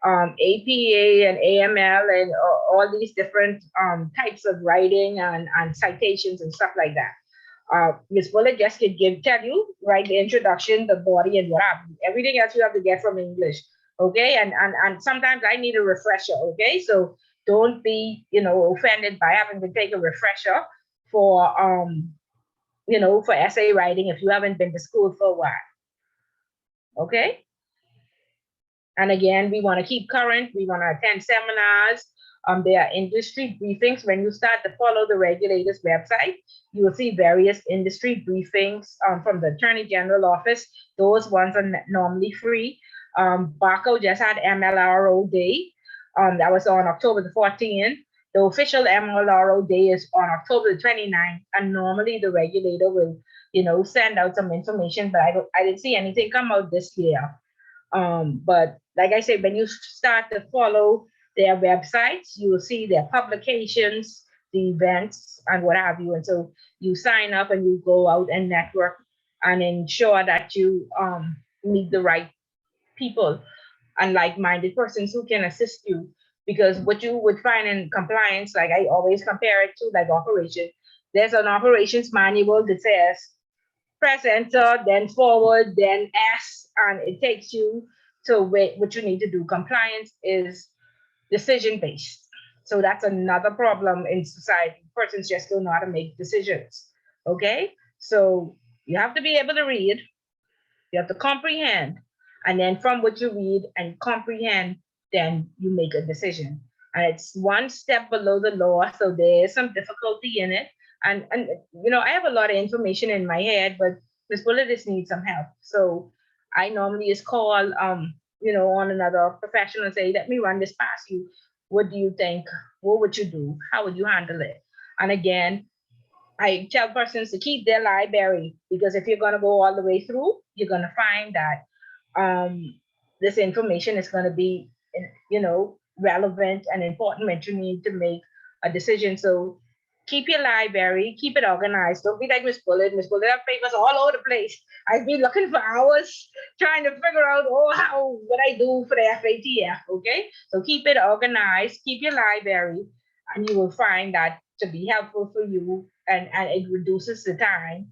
APA and AML and all these different types of writing and citations and stuff like that. Ms. Bullitt just could tell you, right, the introduction, the body, and what have you. Everything else you have to get from English. Okay, and sometimes I need a refresher. Okay, so don't be, offended by having to take a refresher for for essay writing if you haven't been to school for a while. Okay. And again, we want to keep current. We want to attend seminars. There are industry briefings. When you start to follow the regulator's website, you will see various industry briefings from the Attorney General office. Those ones are normally free. BACO just had MLRO Day. That was on October the 14th. The official MLRO Day is on October the 29th. And normally the regulator will, send out some information, but I didn't see anything come out this year. But like I said, when you start to follow their websites, you will see their publications, the events, and what have you. And so you sign up and you go out and network and ensure that you meet the right people and like-minded persons who can assist you. Because what you would find in compliance, like I always compare it to like operation, there's an operations manual that says press enter, then forward, then S, and it takes you to what you need to do. Compliance is decision-based. So that's another problem in society. Persons just don't know how to make decisions. Okay? So you have to be able to read, you have to comprehend, and then from what you read and comprehend, then you make a decision. And it's one step below the law, so there's some difficulty in it. And I have a lot of information in my head, but Ms. Bullitt just needs some help. So I normally just call on another professional and say, let me run this past you. What do you think? What would you do? How would you handle it? And again, I tell persons to keep their library, because if you're going to go all the way through, you're going to find that this information is going to be, relevant and important when you need to make a decision. So keep your library, keep it organized. Don't be like Ms. Bullitt. Ms. Bullitt have papers all over the place. I've been looking for hours trying to figure out, what I do for the FATF, okay? So keep it organized, keep your library, and you will find that to be helpful for you and it reduces the time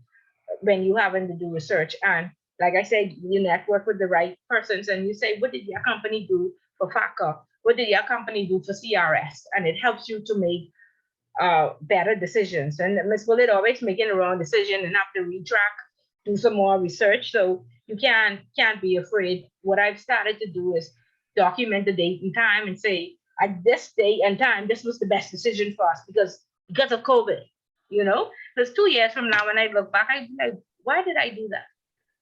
when you having to do research. And like I said, you network with the right persons and you say, what did your company do for FACA? What did your company do for CRS? And it helps you to make better decisions. And Ms. Bullitt always making the wrong decision and have to retrack, do some more research. So you can't be afraid. What I've started to do is document the date and time and say, at this date and time, this was the best decision for us because of COVID, you know? Because 2 years from now, when I look back, I be like, why did I do that?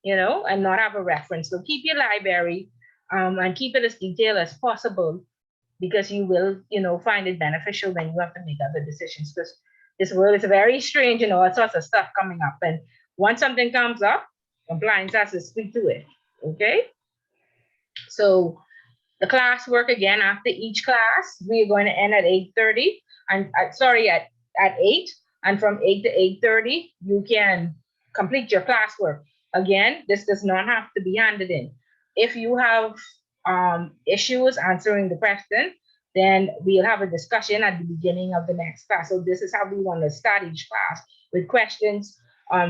You know, and not have a reference. So keep your library and keep it as detailed as possible, because you will, you know, find it beneficial when you have to make other decisions. Because this world is very strange and all sorts of stuff coming up. And once something comes up, compliance has to speak to it. Okay. So the classwork again, after each class, we're going to end at 8:30 and at 8. And from 8 to 8:30, you can complete your classwork. Again, this does not have to be handed in. If you have issues answering the question, then we'll have a discussion at the beginning of the next class. So this is how we want to start each class, with questions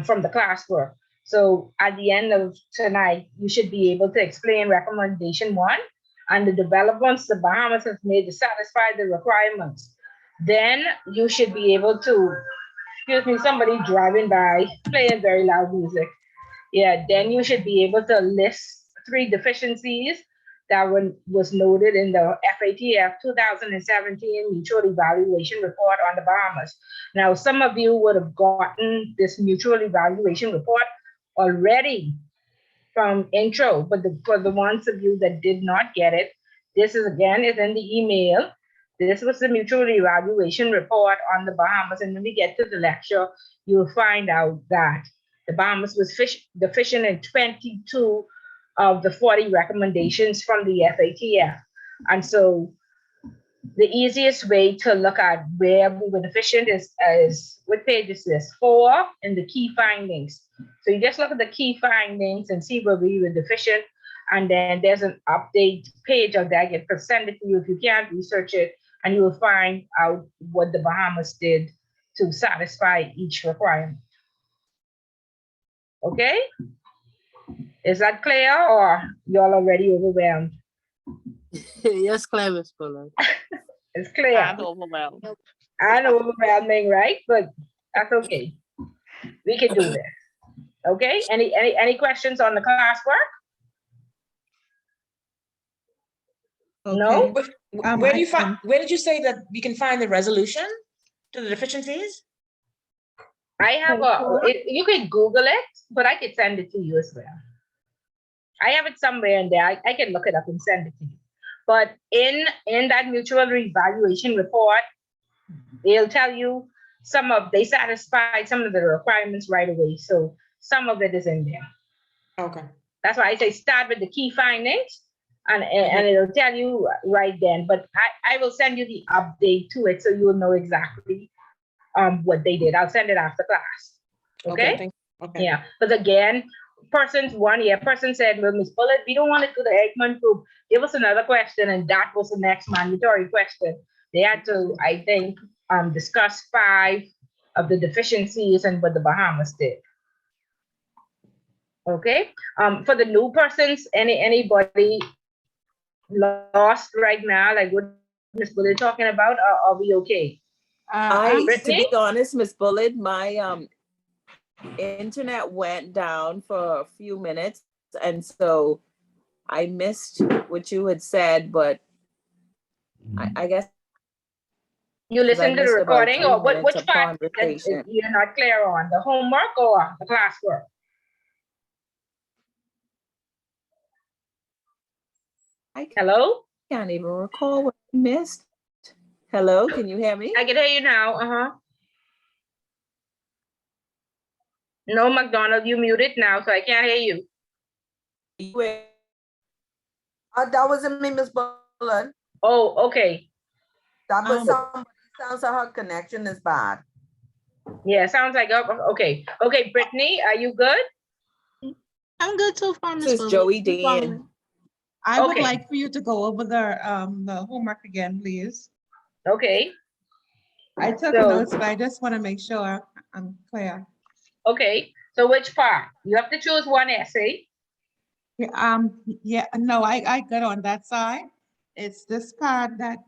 from the classwork. So at the end of tonight, you should be able to explain recommendation 1 and the developments the Bahamas has made to satisfy the requirements. Then you should be able to, excuse me, somebody driving by playing very loud music. Yeah, then you should be able to list 3 deficiencies that was noted in the FATF 2017 Mutual Evaluation Report on the Bahamas. Now, some of you would have gotten this Mutual Evaluation Report already from intro, but for the ones of you that did not get it, this is again is in the email. This was the Mutual Evaluation Report on the Bahamas. And when we get to the lecture, you'll find out that the Bahamas was deficient in 22 of the 40 recommendations from the FATF. And so the easiest way to look at where we were deficient is what page is this? 4 in the key findings. So you just look at the key findings and see where we were deficient. And then there's an update page of that. Get presented to you if you can't research it, and you will find out what the Bahamas did to satisfy each requirement. Okay? Is that clear, or y'all already overwhelmed? Yes, Claire, Miss Bullard. It's clear. I'm overwhelmed. And overwhelming, right? But that's okay. We can do this. Okay? Any questions on the classwork? No? Where do you find? Where did you say that you can find the resolution to the deficiencies? I have you can Google it, but I could send it to you as well. I have it somewhere in there. I can look it up and send it to you. But in that mutual evaluation report, they'll tell you they satisfied some of the requirements right away. So some of it is in there. Okay. That's why I say start with the key findings, and it'll tell you right then. But I will send you the update to it so you will know exactly what they did. I'll send it after class. Okay? Okay. Yeah. Because again, person said, well, Ms. Bullitt, we don't want to do the Egmont group. Give us another question, and that was the next mandatory question. They had to, I think, discuss 5 of the deficiencies and what the Bahamas did. Okay. For the new persons, anybody lost right now, like what Ms. Bullitt talking about, are we okay? To be honest, Miss Bullard, my internet went down for a few minutes, and so I missed what you had said, but I guess you listened to the recording, or which part conversation you're not clear on, the homework or the classwork? Hello? Can't even recall what I missed. Hello, can you hear me? I can hear you now. No, McDonald, you muted now, so I can't hear you. That wasn't me, Miss Bullard. Oh, okay. That was somebody. Sounds like her connection is bad. Yeah, sounds like okay. Okay, Brittany, are you good? I'm good so far, Miss This is Joey Dean. I would like for you to go over the homework again, please. Okay. I took So- notes, but I just want to make sure I'm clear. Okay, so which part? You have to choose one essay. Yeah, no, I got on that side. It's this part that,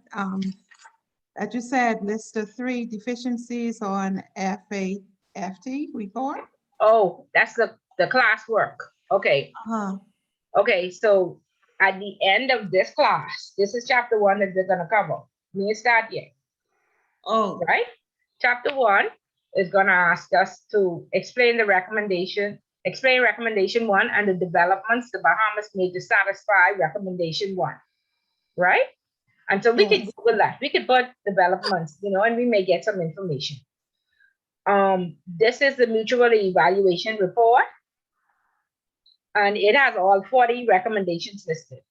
that you said, list the 3 deficiencies on FAFT report. Oh, that's the classwork. Okay, Uh-huh. okay, so at the end of this class, this is chapter 1 that we're gonna cover. We ain't start yet, Oh, right? Chapter 1 is gonna ask us to explain recommendation 1 and the developments the Bahamas made to satisfy recommendation 1, right? And so we could Yes. Google that. We could put developments, and we may get some information. This is the mutual evaluation report, and it has all 40 recommendations listed,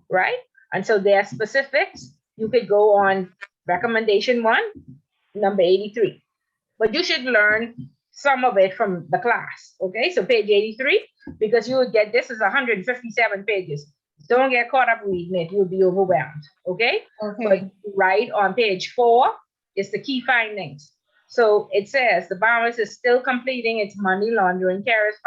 right? And so there are specifics. You could go on recommendation 1, number 83, but you should learn some of it from the class. Okay, so page 83, because you would get, this is 157 pages. Don't get caught up reading it, you'll be overwhelmed. Okay, Okay. but right on page 4 is the key findings. So it says the Bahamas is still completing its money laundering, terrorist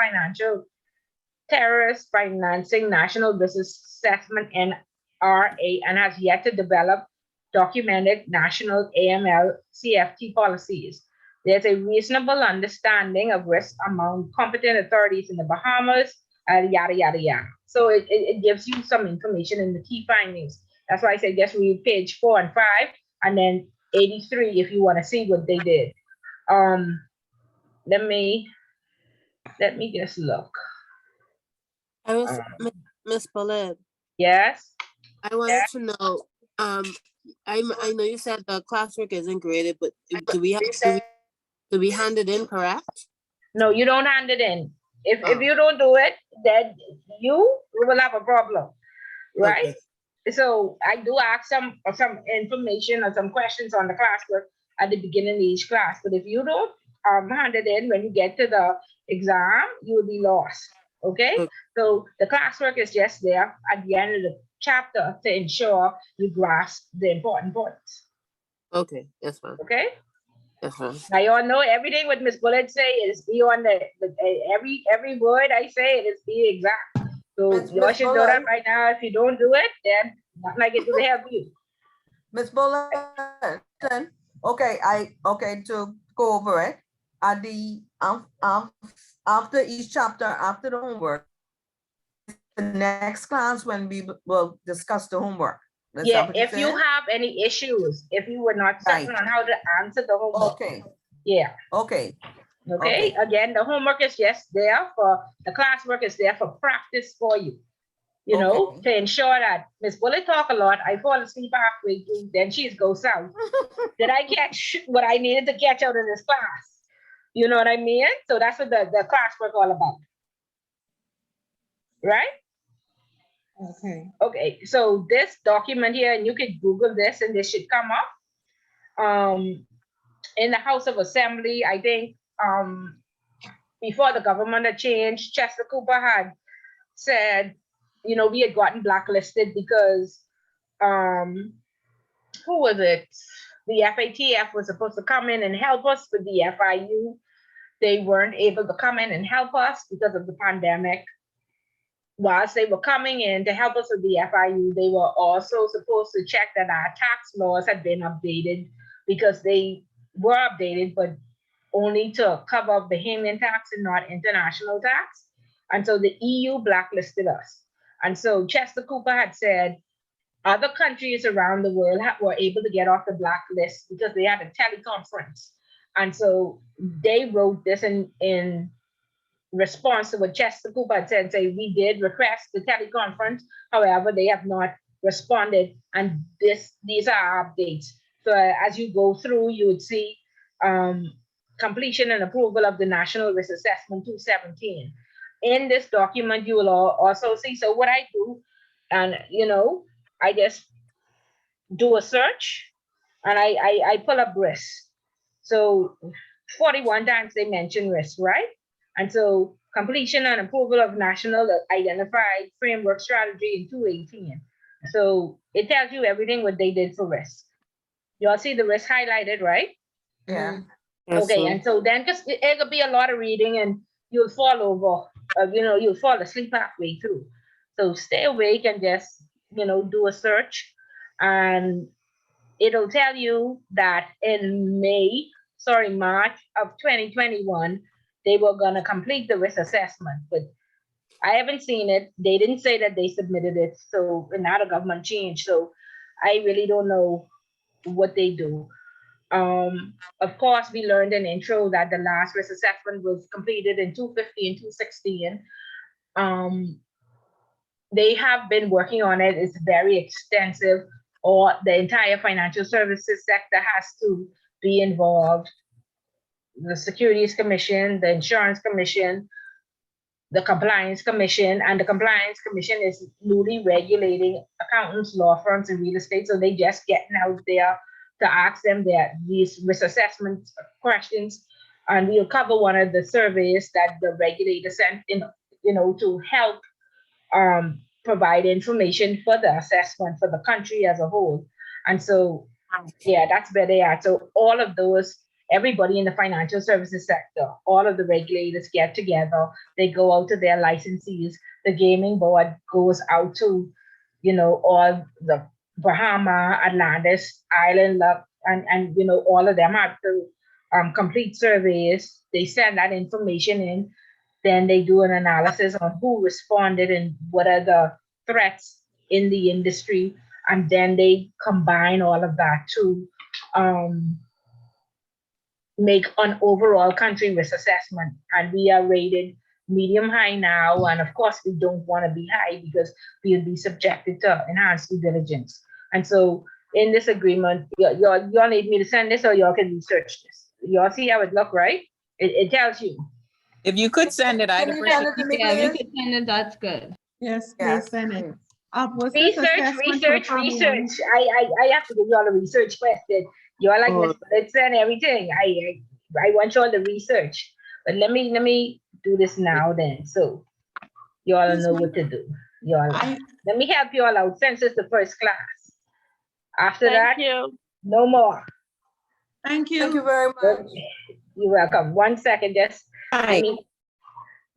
financing national business assessment NRA, and has yet to develop documented national AML CFT policies. There's a reasonable understanding of risk among competent authorities in the Bahamas, yada, yada, yada. So it gives you some information in the key findings. That's why I say just read page 4 and 5, and then 83 if you want to see what they did. Let me just look. I was, Miss Bullet, Yes. I wanted to know, I know you said the classwork isn't graded, but do we hand it in correct? No, you don't hand it in. If Oh. you don't do it, then you will have a problem, right? Okay. So I do ask some information or some questions on the classwork at the beginning of each class. But if you don't hand it in when you get to the exam, you will be lost. Okay? Okay. So the classwork is just there at the end of the chapter to ensure you grasp the important points. Okay, that's fine. Okay? That's fine. Now you all know everything what Miss Bullet say is be on the every word I say it is be exact. So Miss y'all should know that Bullet. right now. If you don't do it, then nothing I can do to help you. Ms. Bullen, okay, to go over it, at the, after each chapter, after the homework, the next class when we will discuss the homework. Is that Yeah, what you're if you saying? have any issues, if you were not certain on how to answer the homework. Okay, Yeah, okay, okay. Okay. Again, the homework is just there for, the classwork is there for practice for you. You know, Okay. to ensure that Miss Bullet talk a lot, I fall asleep halfway through, then she's go south. Did I catch what I needed to catch out of this class? You know what I mean? So that's what the classwork all about. Right? Okay. Okay, so this document here, and you could Google this and this should come up. In the House of Assembly, I think before the government had changed, Chester Cooper had said, you know, we had gotten blacklisted because who was it? The FATF was supposed to come in and help us with the FIU. They weren't able to come in and help us because of the pandemic. Whilst they were coming in to help us with the FIU, they were also supposed to check that our tax laws had been updated, because they were updated, but only to cover Bahamian tax and not international tax. And so the EU blacklisted us. And so Chester Cooper had said other countries around the world were able to get off the blacklist because they had a teleconference. And so they wrote this in response to what Chester Cooper had said, say we did request the teleconference, however, they have not responded, and these are updates. So as you go through, you would see completion and approval of the National Risk Assessment 217. In this document, you will also see, so what I do, and you know, I just do a search and I pull up risk. So 41 times they mention risk, right? And so completion and approval of national identified framework strategy in 218. So it tells you everything what they did for risk. You all see the risk highlighted, right? Yeah. Okay, and so then just it'll be a lot of reading and you'll fall over, you'll fall asleep halfway through. So stay awake and just, do a search, and it'll tell you that in March of 2021, they were gonna complete the risk assessment, but I haven't seen it. They didn't say that they submitted it, so not a government change. So I really don't know what they do. Of course, we learned in intro that the last risk assessment was completed in 250 and 216. They have been working on it. It's very extensive, or the entire financial services sector has to be involved. The Securities Commission, the Insurance Commission, the Compliance Commission, and the Compliance Commission is newly regulating accountants, law firms, and real estate. So they just getting out there to ask them these risk assessment questions. And we'll cover one of the surveys that the regulator sent in, to help provide information for the assessment for the country as a whole. And so, yeah, that's where they are. So all of those, everybody in the financial services sector, all of the regulators get together. They go out to their licensees. The gaming board goes out to, all the Bahama, Atlantis, Island, and all of them have to complete surveys. They send that information in. Then they do an analysis on who responded and what are the threats in the industry. And then they combine all of that to make an overall country risk assessment. And we are rated medium high now. And of course, we don't want to be high because we'll be subjected to enhanced due diligence. And so in this agreement, y'all need me to send this, or y'all can research this. Y'all see how it look, right? It tells you. If you could send it, I'd Can you appreciate send it to me, Yeah, you please? can send it, that's good. Yes, Yes, please send it. please. Was this assessment for Research. everyone? I have to give y'all a research question. Y'all like Miss Bullets and everything. I want y'all to research. But let me do this now then. So y'all know what to do. Let me help y'all out since it's the first class. After that, Thank you. no more. Thank Thank you you. very much. You're welcome. 1 second, just Hi.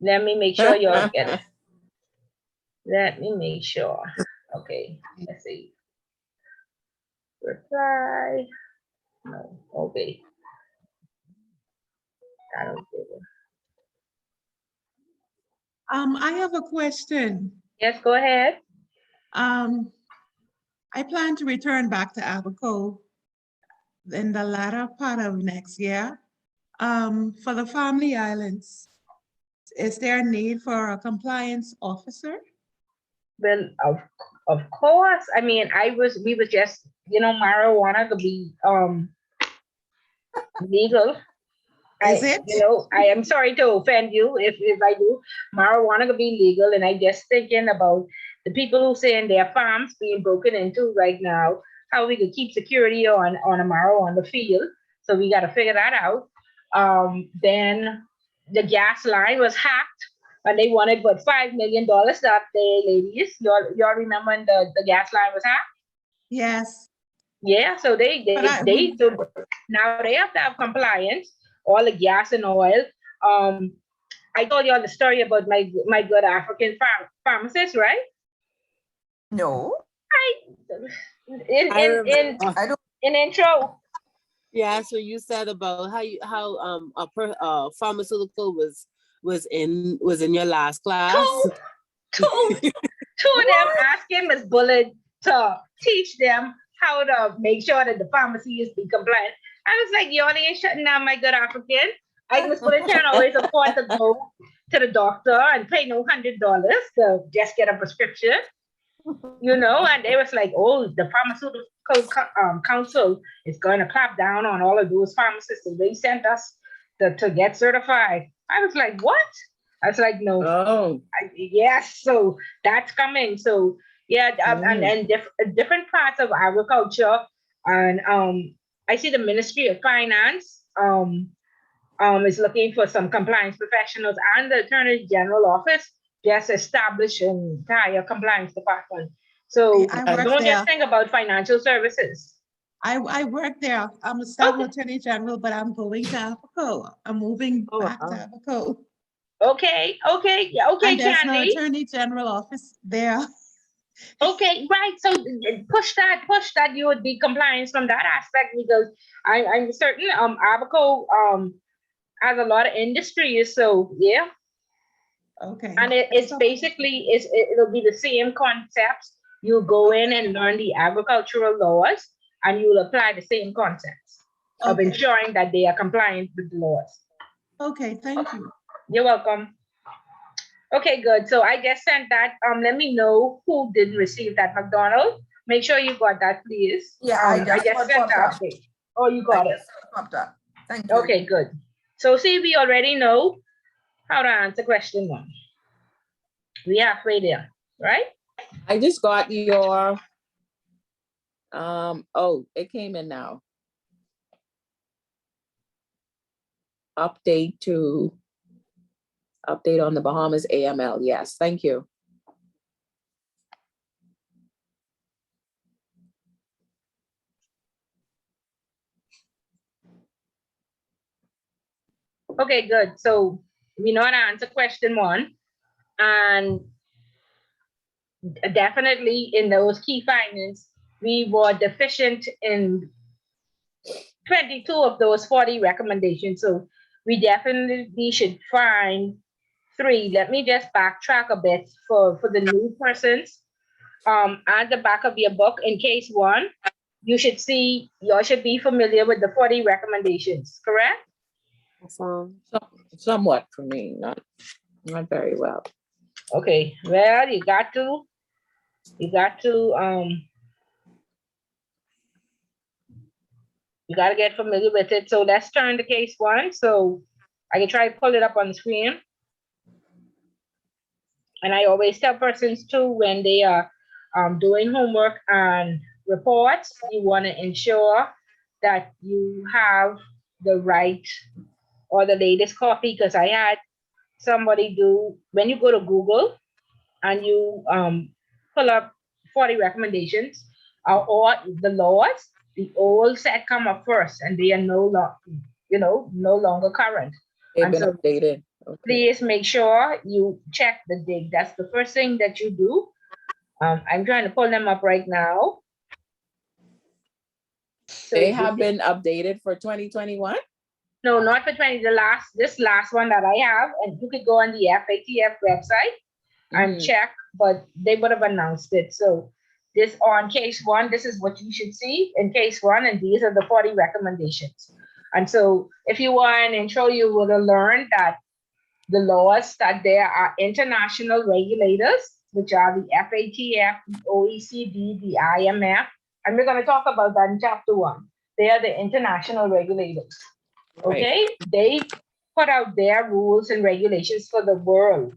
let me make sure y'all get it. Let me make sure. Okay, let's see. Reply. No, okay. I don't give it. I have a question. Yes, go ahead. I plan to return back to Abaco in the latter part of next year. For the family islands, is there a need for a compliance officer? Well, of course. I mean, we was just, marijuana could be legal. Is it? I am sorry to offend you if I do. Marijuana could be legal, and I just thinking about the people who saying their farms being broken into right now, how we could keep security on a marijuana field. So we got to figure that out. Then the gas line was hacked, and they wanted $5 million that day, ladies. Y'all remember when the gas line was hacked? Yes. Yeah. So so now they have to have compliance. All the gas and oil. I told y'all the story about my good African pharmacist, right? No, In intro. Yeah, so you said about how pharmaceutical was in your last class. Two of them asking Miss Bullet to teach them how to make sure that the pharmacy is be compliant. I was like, y'all ain't shutting down my good African. Miss Bullet can't always afford to go to the doctor and pay no $100 to just get a prescription. And they was like, oh, the pharmaceutical council is going to clap down on all of those pharmacists. And they sent us to get certified. I was like, what? I was like, no. Oh. Yes, so that's coming. So yeah, and different parts of agriculture, and I see the Ministry of Finance is looking for some compliance professionals, and the Attorney General Office just established an entire compliance department. So I work don't there. just think about financial services. I work there. I'm a staff Okay. attorney general, but I'm going to Abaco. I'm moving Oh, back to wow. Abaco. Okay, okay, yeah, okay, And there's no Candy. attorney general office there. Okay, right. So push that. You would be compliance from that aspect because I'm certain Abaco has a lot of industries. So yeah, Okay. and it's So- basically it'll be the same concepts. You go in and learn the agricultural laws, and you'll apply the same concepts of Okay. ensuring that they are compliant with the laws. Okay, thank you. You're welcome. Okay, good. So I just sent that. Let me know who didn't receive that, McDonald. Make sure you got that, please. Yeah, I just sent popped the up. update. Oh, you I got it. just popped up. Thank you. Okay, good. So see, we already know how to answer question 1. We halfway there, right? I just got your, oh, it came in now. Update on the Bahamas AML. Yes, thank you. Okay, good. So we know how to answer question 1. And definitely in those key findings, we were deficient in 22 of those 40 recommendations. So we definitely should find 3. Let me just backtrack a bit for the new persons. At the back of your book, in case 1, you should be familiar with the 40 recommendations, correct? Somewhat for me, not very well. Okay, well, you got to you got to get familiar with it. So let's turn to case 1. So I can try to pull it up on the screen. And I always tell persons too, when they are doing homework and reports, you want to ensure that you have the right or the latest copy, because I had somebody do, when you go to Google and you pull up 40 recommendations or the laws, the old set come up first and they are no longer current. They've And been so updated. Okay. please make sure you check the dig. That's the first thing that you do. I'm trying to pull them up right now. So They have been updated for 2021? No, not for 20. This last one that I have, and you could go on the FATF website and check, but they would have announced it. So this on case 1, this is what you should see in case 1, and these are the 40 recommendations. And so if you want an intro, you would have learned that the laws that there are international regulators, which are the FATF, the OECD, the IMF, and we're going to talk about that in chapter 1. They are the international regulators. Okay, they put out their rules and regulations for the world.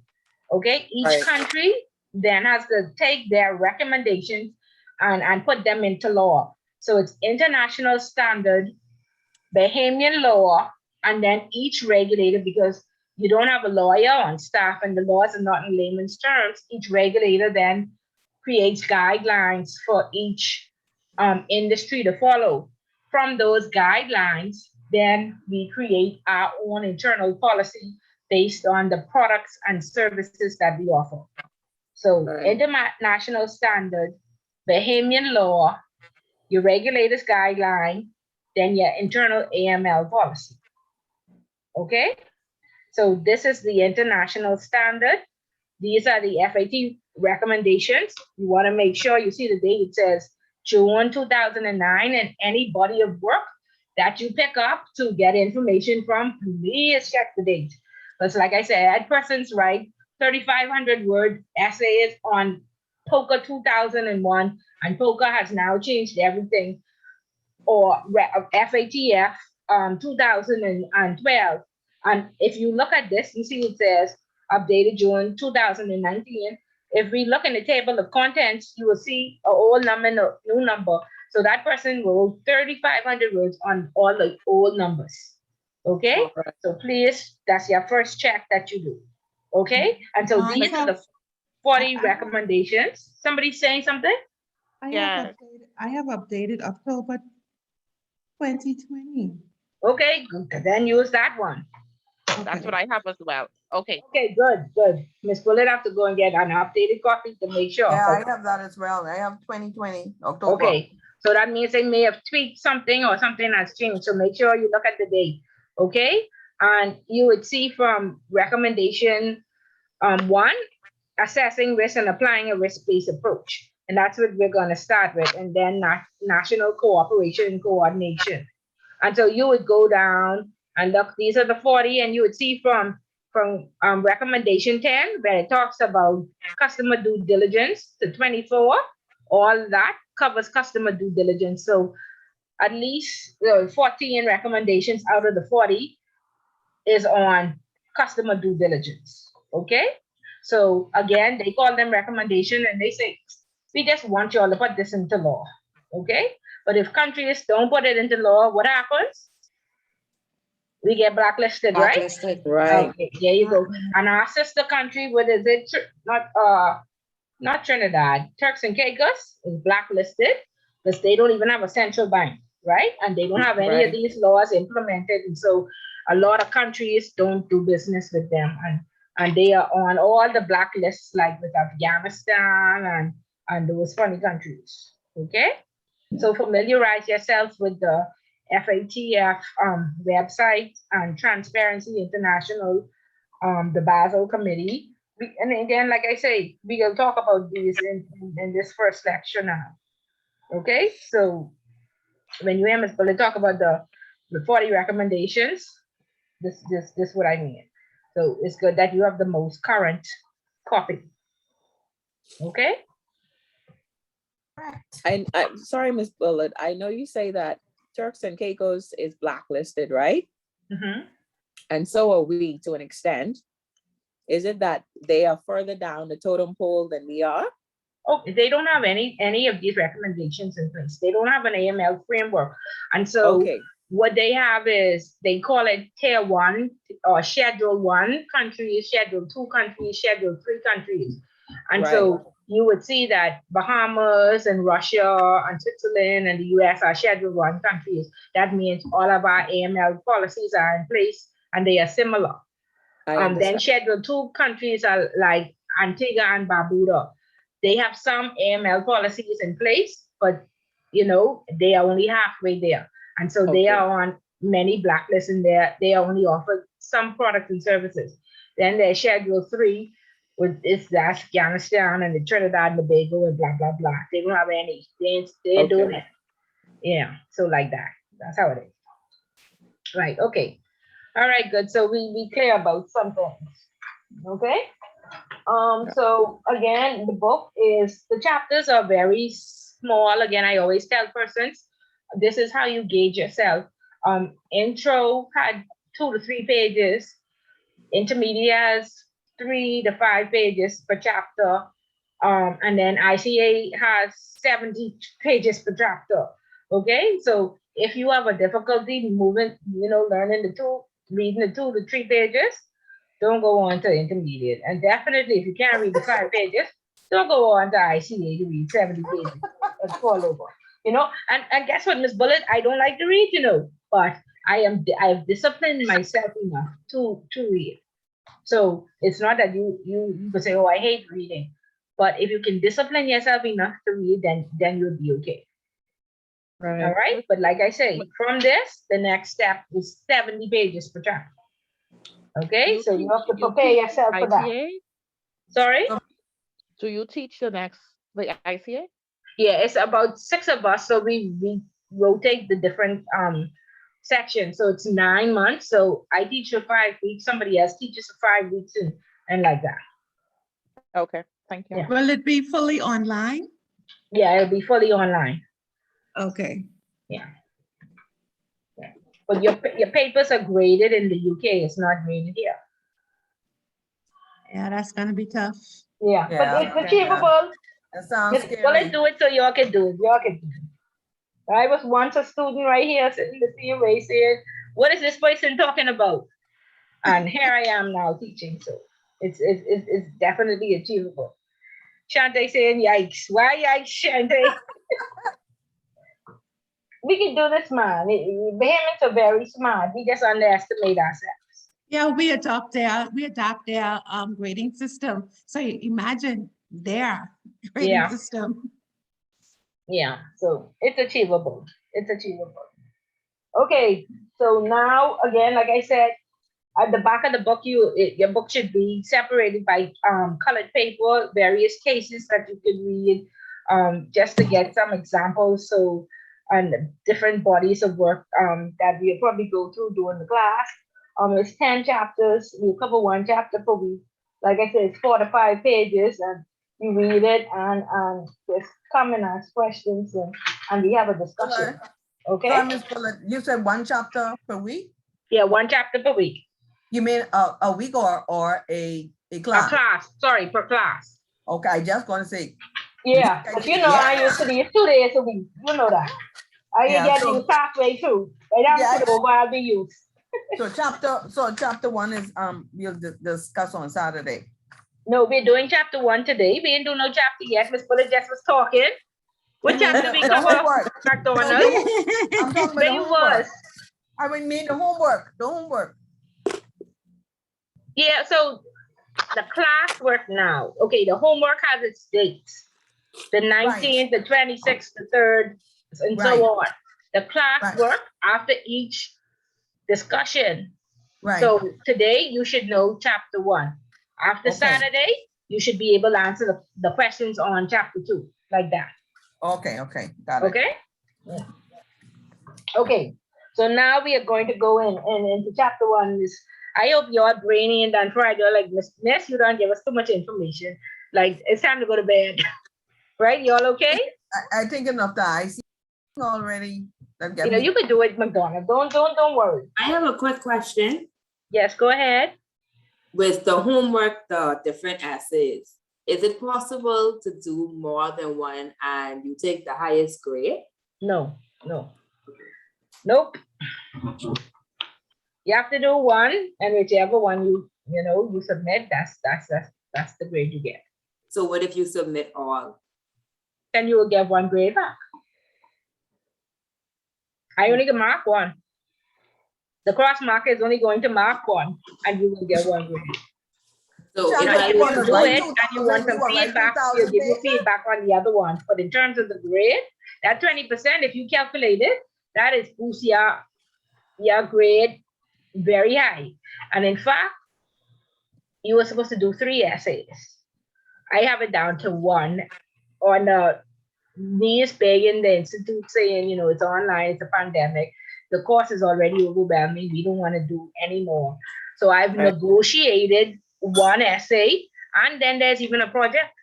Okay, each country then has to take their recommendations and put them into law. So it's international standard, Bahamian law, and then each regulator, because you don't have a lawyer on staff and the laws are not in layman's terms, each regulator then creates guidelines for each industry to follow. From those guidelines, then we create our own internal policy based on the products and services that we offer. So international standard, Bahamian law, your regulators guideline, then your internal AML policy. Okay, so this is the international standard. These are the FAT recommendations. You want to make sure you see the date. It says June 2009, and any body of work that you pick up to get information from, please check the date. Because like I said, persons write 3,500 word essays on POCA 2001, and POCA has now changed everything, or FATF 2012. And if you look at this, you see it says updated June 2019. If we look in the table of contents, you will see an old number and a new number. So that person wrote 3,500 words on all the old numbers. Okay, so please, that's your first check that you do. Okay, and so these are the 40 recommendations. Somebody saying something? I have updated October 2020. Okay, good. Then use that one. That's what I have as well. Okay. Okay, good, good. Miss Bullet have to go and get an updated copy to make sure. Yeah, I 'cause- have that as well. I have 2020, October. Okay, so that means they may have tweaked something or something has changed. So make sure you look at the date. Okay, and you would see from recommendation 1, assessing risk and applying a risk-based approach. And that's what we're going to start with. And then national cooperation and coordination. And so you would go down and look, these are the 40, and you would see from recommendation 10, where it talks about customer due diligence, to 24, all that covers customer due diligence. So at least 14 recommendations out of the 40 is on customer due diligence. Okay? So again, they call them recommendation and they say, we just want you all to put this into law. Okay? But if countries don't put it into law, what happens? We get blacklisted, right? Blacklisted. Right. Okay, there you go. And our sister country, what is it? Not Trinidad, Turks and Caicos is blacklisted because they don't even have a central bank, right? And they don't have any Right. of these laws implemented. And so a lot of countries don't do business with them. And they are on all the blacklists, like with Afghanistan and those funny countries. Okay? So familiarize yourself with the FATF website and Transparency International, the Basel Committee. And again, like I say, we will talk about these in this first lecture now. Okay, so when you hear Ms. Bullet talk about the 40 recommendations, this what I mean. So it's good that you have the most current copy. Okay? I'm sorry, Miss Bullet. I know you say that Turks and Caicos is blacklisted, right? Mm-hmm. And so are we to an extent. Is it that they are further down the totem pole than we are? Oh, they don't have any of these recommendations in place. They don't have an AML framework. And so Okay. what they have is, they call it tier 1 or schedule 1 countries, schedule 2 countries, schedule 3 countries. And Right. so you would see that Bahamas and Russia and Switzerland and the US are schedule 1 countries. That means all of our AML policies are in place and they are similar. I Then understand. schedule 2 countries are like Antigua and Barbuda. They have some AML policies in place, but they are only halfway there. And so they Okay. are on many blacklists in there. They only offer some products and services. Then there's schedule 3, with it's the Afghanistan and the Trinidad and Tobago and blah, blah, blah. They don't have any. They ain't doing Okay. it. Yeah, so like that. That's how it is. Right, okay. All right, good. So we clear about some things. Okay? So again, the book is, the chapters are very small. Again, I always tell persons, this is how you gauge yourself. Intro had 2 to 3 pages. Intermediate has 3 to 5 pages per chapter. And then ICA has 70 pages per chapter. Okay, so if you have a difficulty moving, learning reading the 2 to 3 pages, don't go on to intermediate. And definitely, if you can't read the 5 pages, don't go on to ICA to read 70 pages and fall over. And guess what, Miss Bullet? I don't like to read, but I've disciplined myself enough to read. So it's not that you could say, oh, I hate reading. But if you can discipline yourself enough to read, then you'll be okay. Right. All right. But like I say, from this, the next step is 70 pages per chapter. Okay, so you have to prepare yourself for that. ICA? Sorry? Do you teach the ICA? Yeah, it's about 6 of us, so we rotate the different sections. So it's 9 months. So I teach for 5 weeks, somebody else teaches for 5 weeks, and like that. Okay, thank you. Yeah. Will it be fully online? Yeah, it'll be fully online. Okay. But your papers are graded in the UK. It's not graded here. Yeah, that's gonna be tough. Yeah, Yeah, but it's okay, achievable. That sounds Let's scary. do it so y'all can do it. Y'all can do it. I was once a student right here sitting in the CUA saying, what is this person talking about? And here I am now teaching. So it's definitely achievable. Shante saying, yikes. Why yikes, Shante? We can do this, man. Bahamians are very smart. We just underestimate ourselves. Yeah, we adopt their grading system. So you imagine their grading Yeah. system. Yeah, so it's achievable. It's achievable. Okay, so now again, like I said, at the back of the book, your book should be separated by colored paper, various cases that you could read, just to get some examples. So, and different bodies of work that we'll probably go through during the class. It's 10 chapters. We cover one chapter per week. Like I said, it's 4 to 5 pages, and you read it and just come and ask questions, and we have a discussion. Okay? Sorry, Ms. Bullitt, you said one chapter per week? Yeah, one chapter per week. You mean a week or a class? A class, sorry, per class. Okay, I just want to say. Yeah, but you know, I used to be 2 days a week. You know that. I Yeah, get so- you halfway through. Right down Yeah, to the over, I'll be used. So chapter 1 is we'll discuss on Saturday. No, we're doing chapter 1 today. We ain't doing no chapter yet. Miss Bullitt just was talking. What chapter we The cover? homework. McDonald. I'm talking about There the you homework. was. I mean the homework. The homework. Yeah, so the class work now. Okay, the homework has its dates. The 19th, the 26th, the 3rd, and Right. so on. The class Right. work after each discussion. Right. So today you should know chapter 1. After Okay. Saturday, you should be able to answer the questions on chapter 2, like that. Okay. Got it. Okay? Yeah. Okay. So now we are going to go into chapter 1. I hope you're brainy and done Friday. You're like, Miss, you don't give us too much information. Like, it's time to go to bed. Right? Y'all okay? I think enough that I see already. That get You know, me. you could do it, McDonald. Don't worry. I have a quick question. Yes, go ahead. With the homework, the different essays, is it possible to do more than one and you take the highest grade? No. Nope. You have to do one, and whichever one you submit, that's the grade you get. So what if you submit all? Then you will get 1 grade back. I only can mark 1. The cross marker is only going to mark 1, and you will get 1 grade. So Yeah, if You know, but I if you you want do to do write it 2,000, and you want some you want to write feedback, 2,000 we'll give you pages? feedback on the other ones. But in terms of the grade, that 20%, if you calculate it, that is boost your grade very high. And in fact, you were supposed to do 3 essays. I have it down to 1 on the knees begging the institute saying, it's online, it's a pandemic. The course is already overwhelming. We don't want to do any more. So I've Right. negotiated 1 essay, and then there's even a project.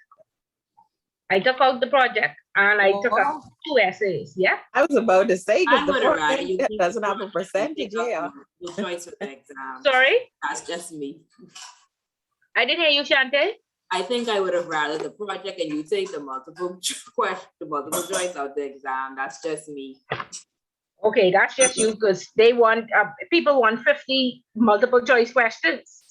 I took out the project and I took out 2 essays. Yeah. I was about to say, I because the would have rather first you keep doesn't have a one and percentage take out here. multiple choice with the exam. Sorry, That's just me. I didn't hear you, Shante. I think I would have rather the project and you take the multiple choice of the exam. That's just me. Okay, that's just you because they want people want 50 multiple choice questions.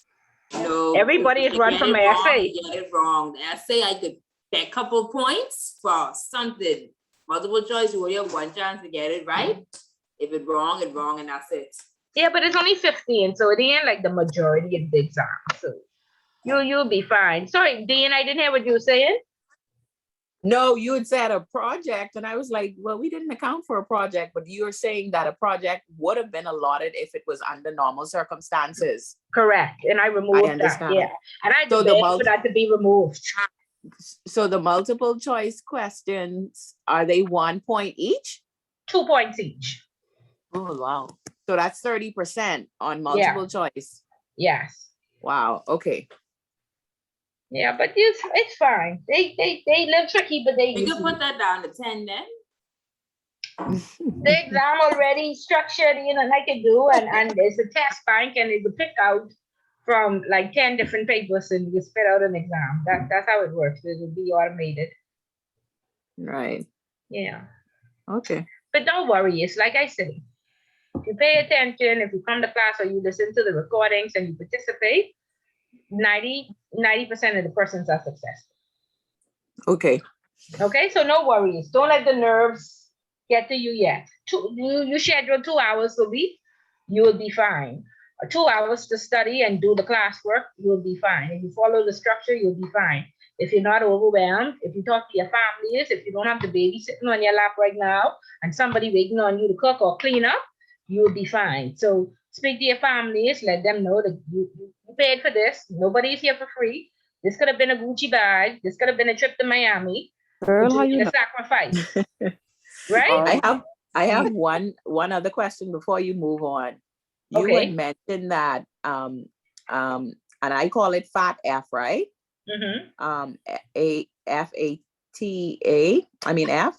No. Everybody if is you run get from it wrong, essay. you get it wrong. The essay, I could get a couple points for something. Multiple choice, you only have 1 chance to get it right. If it's wrong, and that's it. Yeah, but it's only 15, so it ain't like the majority of the exam. So you'll be fine. Sorry, Dean, I didn't hear what you were saying. No, you had said a project, and I was like, well, we didn't account for a project, but you're saying that a project would have been allotted if it was under normal circumstances. Correct, and I removed that. understand. Yeah, and I So the begged for that to be removed. So the multiple choice questions, are they 1 point each? 2 points each. Oh, wow. So that's 30% on multiple choice. Yes. Wow, okay. Yeah, but it's fine. They live tricky, but they You used can to put that down to 10 then. the exam already structured, like you do, and there's a test bank, and you pick out from like 10 different papers, and you spit out an exam. That's how it works. It will be automated. Right, Yeah, okay. but don't worry. It's like I say, if you pay attention, if you come to class or you listen to the recordings and you participate, 90% of the persons are successful. Okay, Okay, so no worries. Don't let the nerves get to you yet. You schedule 2 hours a week, you will be fine. 2 hours to study and do the classwork, you'll be fine. If you follow the structure, you'll be fine. If you're not overwhelmed, if you talk to your families, if you don't have the baby sitting on your lap right now and somebody waiting on you to cook or clean up, you'll be fine. So speak to your families, let them know that you paid for this. Nobody's here for free. This could have been a Gucci bag. This could have been a trip to Miami. Girl, But how you you made know? a sacrifice, right? I have one other question before you move on. You had Okay. mentioned that and I call it FAT-F, right? Mm-hmm. FATA, I mean F.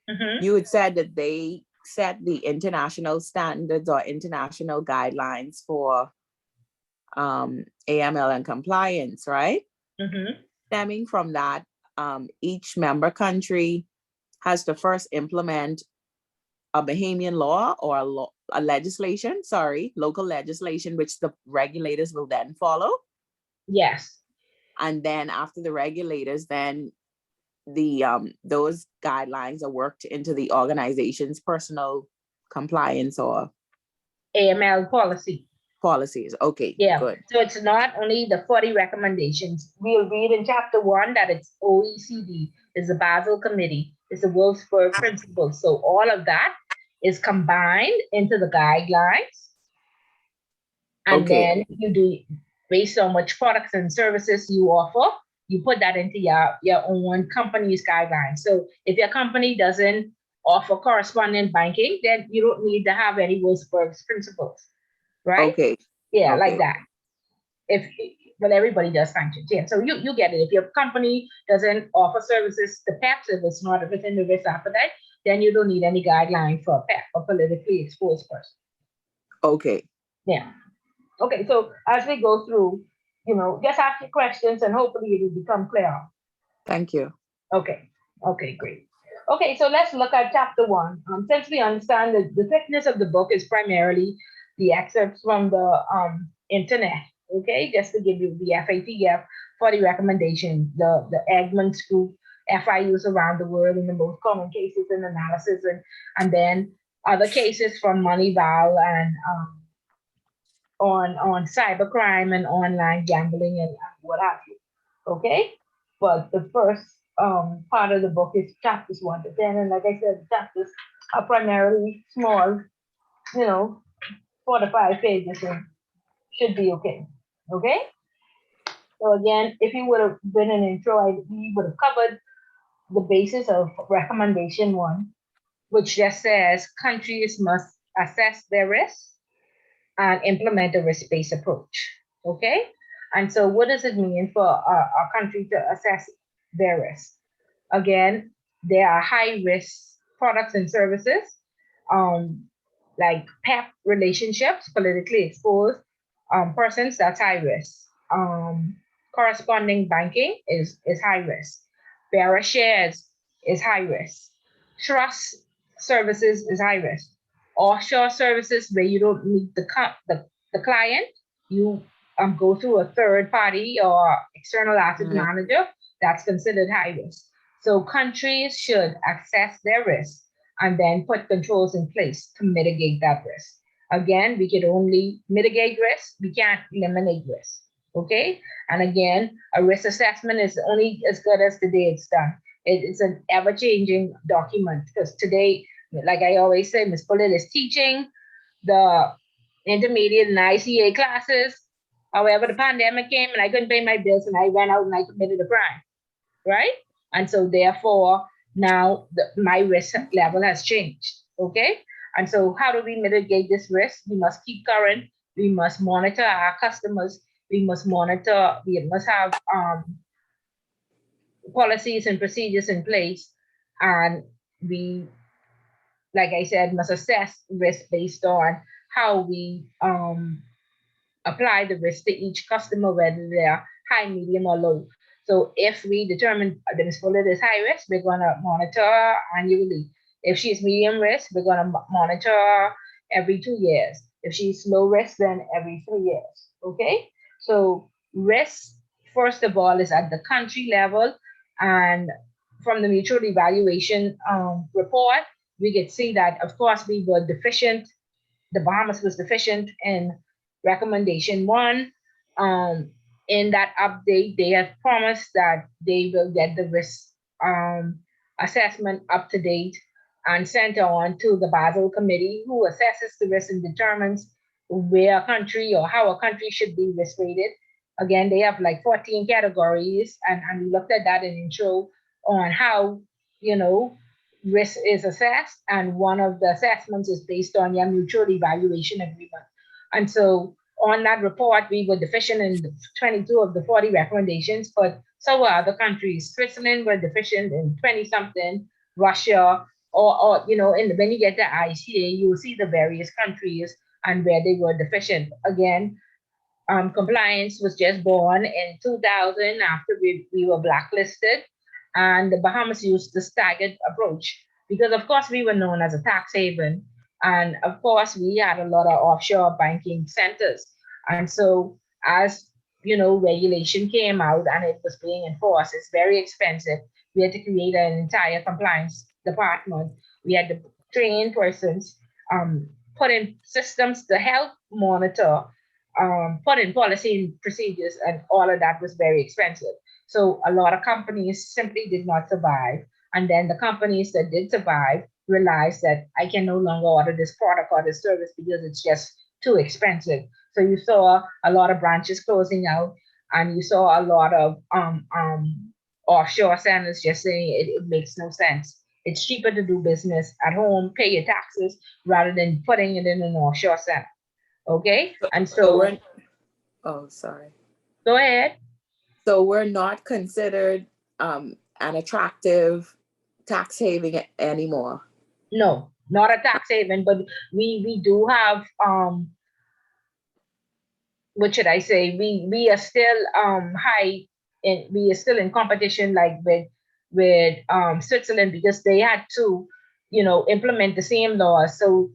Mm-hmm. You had said that they set the international standards or international guidelines for AML and compliance, right? Mm-hmm. Stemming from that, each member country has to first implement a Bahamian law or a legislation, local legislation, which the regulators will then follow. Yes. And then after the regulators, then the those guidelines are worked into the organization's personal compliance or AML policy. policies. Okay, Yeah. good. So it's not only the 40 recommendations. We'll read in chapter 1 that it's OECD, is the Basel Committee, is the Wolfsburg Principles. So all of that is combined into the guidelines. And Okay. then you do, based on which products and services you offer, you put that into your own company's guidelines. So if your company doesn't offer correspondent banking, then you don't need to have any Wolfsburg's principles, right? Okay. Yeah, Okay. like that. But everybody does sanctions. Yeah, so you get it. If your company doesn't offer services to PEPs, if it's in the risk appetite, then you don't need any guideline for a PEP, a politically exposed person. Okay. Yeah. Okay, so as we go through, just ask your questions and hopefully it will become clear. Thank you. Okay, great. Okay, so let's look at chapter 1. Since we understand that the thickness of the book is primarily the excerpts from the internet, okay, just to give you the FATF for the recommendation, the Egmonts group, FIUs around the world in the most common cases and analysis, and then other cases from Moneyval and on cybercrime and online gambling and what have you. Okay, but the first part of the book is chapters 1 to 10, and like I said, the chapters are primarily small, 4 to 5 pages, and should be okay. Okay. So again, if you would have been an intro, we would have covered the basis of recommendation 1, which just says countries must assess their risks and implement a risk-based approach. Okay? And so what does it mean for a country to assess their risk? Again, there are high-risk products and services, like PEP relationships, politically exposed persons, that's high risk. Corresponding banking is high risk. Bearer shares is high risk. Trust services is high risk. Offshore services where you don't meet the client, you go through a third party or external asset manager, that's considered high risk. So countries should assess their risk and then put controls in place to mitigate that risk. Again, we can only mitigate risk, we can't eliminate risk. Okay? And again, a risk assessment is only as good as the day it's done. It's an ever-changing document because today, like I always say, Ms. Bullitt is teaching the intermediate and ICA classes. However, the pandemic came and I couldn't pay my bills and I went out and I committed a crime, right? And so therefore, now my risk level has changed, okay? And so how do we mitigate this risk? We must keep current. We must monitor our customers. We must have policies and procedures in place. And we, like I said, must assess risk based on how we apply the risk to each customer, whether they are high, medium, or low. So if we determine that Ms. Bullitt is high risk, we're going to monitor annually. If she's medium risk, we're going to monitor every 2 years. If she's low risk, then every 3 years. Okay? So risk, first of all, is at the country level. And from the mutual evaluation report, we could see that, of course, we were deficient. The Bahamas was deficient in recommendation one. In that update, they have promised that they will get the risk assessment up to date and sent on to the Basel Committee, who assesses the risk and determines where a country or how a country should be risk rated. Again, they have like 14 categories, and we looked at that in intro on how, you know, risk is assessed, and one of the assessments is based on your mutual evaluation agreement. And so on that report, we were deficient in 22 of the 40 recommendations, but so were other countries. Switzerland were deficient in 20 something, Russia, or you know, when you get the ICA, you will see the various countries and where they were deficient. Again, compliance was just born in 2000 after we were blacklisted, and the Bahamas used the staggered approach because, of course, we were known as a tax haven, and of course, we had a lot of offshore banking centers. And so, as you know, regulation came out and it was being enforced, it's very expensive. We had to create an entire compliance department. We had to train persons, put in systems to help monitor, put in policy and procedures, and all of that was very expensive. So a lot of companies simply did not survive. And then the companies that did survive realized that I can no longer order this product or this service because it's just too expensive. So you saw a lot of branches closing out, and you saw a lot of offshore centers just saying it makes no sense. It's cheaper to do business at home, pay your taxes, rather than putting it in an offshore center. Okay, and so we're, oh, sorry. Go ahead. So we're not considered an attractive tax haven anymore. No, not a tax haven, but we do have what should I say? We are still high, and we are still in competition like with Switzerland, because they had to, you know, implement the same laws. So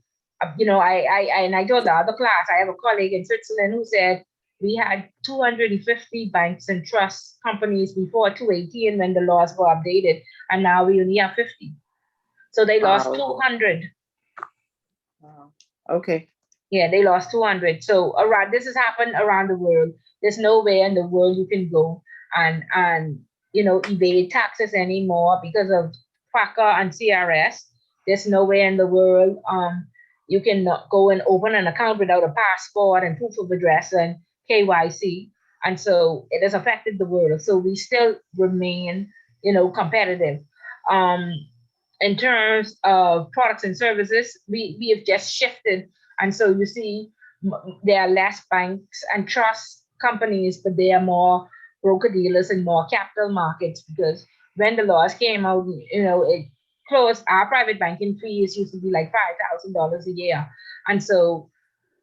you know, I told the other class, I have a colleague in Switzerland who said we had 250 banks and trust companies before 2018 when the laws were updated, and now we only have 50. So they lost 200. Wow. Okay. Yeah, they lost 200. So around, this has happened around the world. There's nowhere in the world you can go and you know, evade taxes anymore because of FACA and CRS. There's nowhere in the world you can go and open an account without a passport and proof of address and KYC. And so it has affected the world. So we still remain, you know, competitive. In terms of products and services, we have just shifted. And so you see, there are less banks and trust companies, but there are more broker dealers and more capital markets, because when the laws came out, you know, it closed. Our private banking fees used to be like $5,000 a year. And so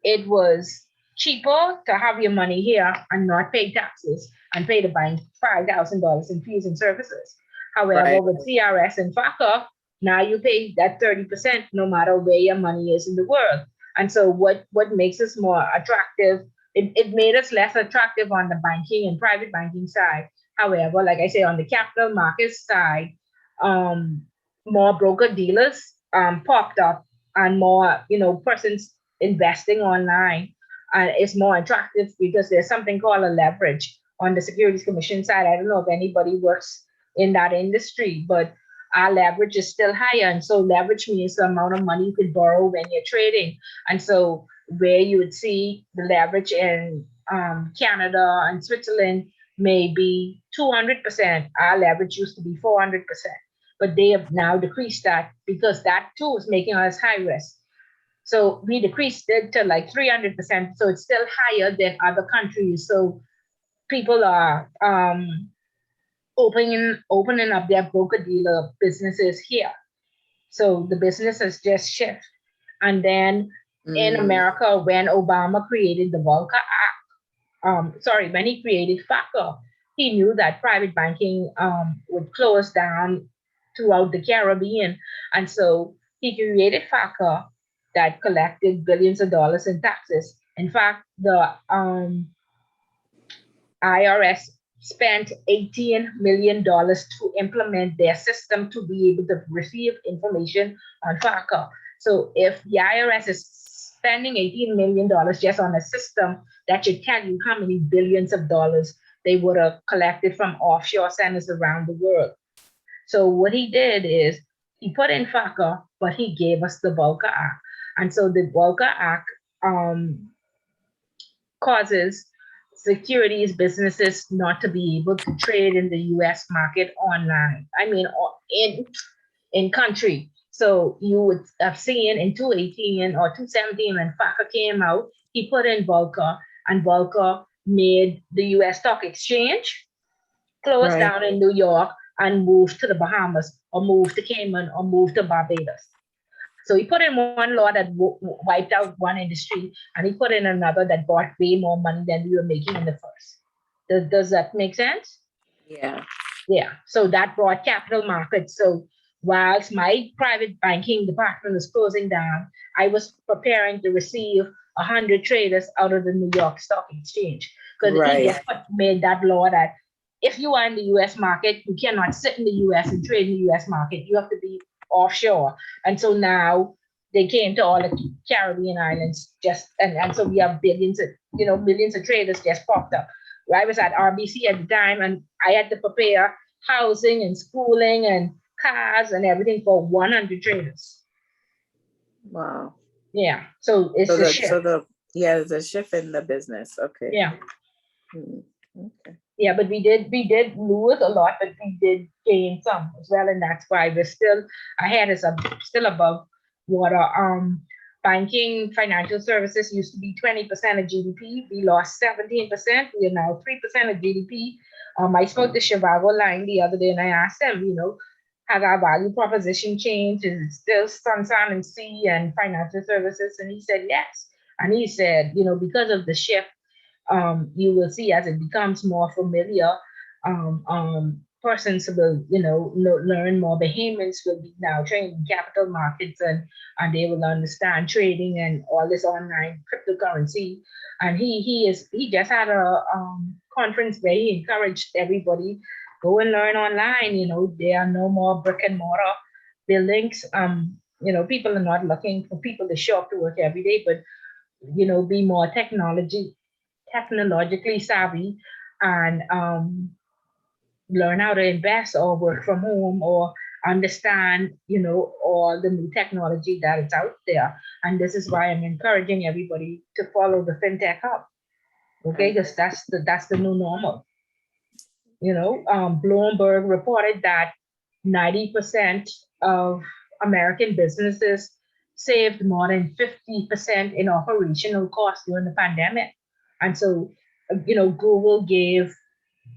it was cheaper to have your money here and not pay taxes and pay the bank $5,000 in fees and services. However, with CRS and FACA, now you pay that 30% no matter where your money is in the world. And so what makes us more attractive, it made us less attractive on the banking and private banking side. However, like I say, on the capital markets side, more broker dealers popped up, and more, you know, persons investing online. And it's more attractive because there's something called a leverage on the Securities Commission side. I don't know if anybody works in that industry, but our leverage is still higher. And so leverage means the amount of money you could borrow when you're trading. And so where you would see the leverage in Canada and Switzerland may be 200%, our leverage used to be 400%. But they have now decreased that because that too is making us high risk. So we decreased it to like 300%. So it's still higher than other countries. So people are opening up their broker-dealer businesses here. So the business has just shifted. And then in America, when Obama created the Volcker Act, when he created FACA, he knew that private banking would close down throughout the Caribbean. And so he created FACA that collected billions of dollars in taxes. In fact, the IRS spent $18 million to implement their system to be able to receive information on FACA. So if the IRS is spending $18 million just on a system, that should tell you how many billions of dollars they would have collected from offshore centers around the world. So what he did is he put in FACA, but he gave us the VOCA Act. And so the VOCA Act causes securities businesses not to be able to trade in the US market online. I mean, in country. So you would have seen in 2018 or 2017 when FACA came out, he put in VOCA, and VOCA made the US Stock Exchange close Right. down in New York and move to the Bahamas or move to Cayman or move to Barbados. So he put in one law that wiped out one industry, and he put in another that brought way more money than we were making in the first. Does that make sense? Yeah. Yeah. So that brought capital markets. So whilst my private banking department was closing down, I was preparing to receive 100 traders out of the New York Stock Exchange, because he just made that law that if you are in the US market, you cannot sit in the US and trade in the US market. You have to be offshore. And so now they came to all the Caribbean islands and so we have billions of, millions of traders just popped up. I was at RBC at the time, and I had to prepare housing and schooling and cars and everything for 100 traders. Wow. Yeah. So it's a shift. There's a shift in the business. Okay. Yeah. Okay. Yeah, but we did lose a lot, but we did gain some as well, and that's why we're still ahead. Is still above water. Banking, financial services used to be 20% of GDP. We lost 17%. We are now 3% of GDP. I spoke to Chicago Line the other day, and I asked them, has our value proposition changed? Is it still sunshine and sea and financial services? And he said yes. And he said, because of the shift, you will see as it becomes more familiar, persons will, learn more. Bahamians will be now trained in capital markets, and they will understand trading and all this online cryptocurrency. And he just had a conference where he encouraged everybody, go and learn online. There are no more brick and mortar buildings. People are not looking for people to show up to work every day, but be more technologically savvy and learn how to invest or work from home or understand, all the new technology that is out there. And this is why I'm encouraging everybody to follow the FinTech Hub. Okay, because that's the new normal. Bloomberg reported that 90% of American businesses saved more than 50% in operational costs during the pandemic. And so, Google gave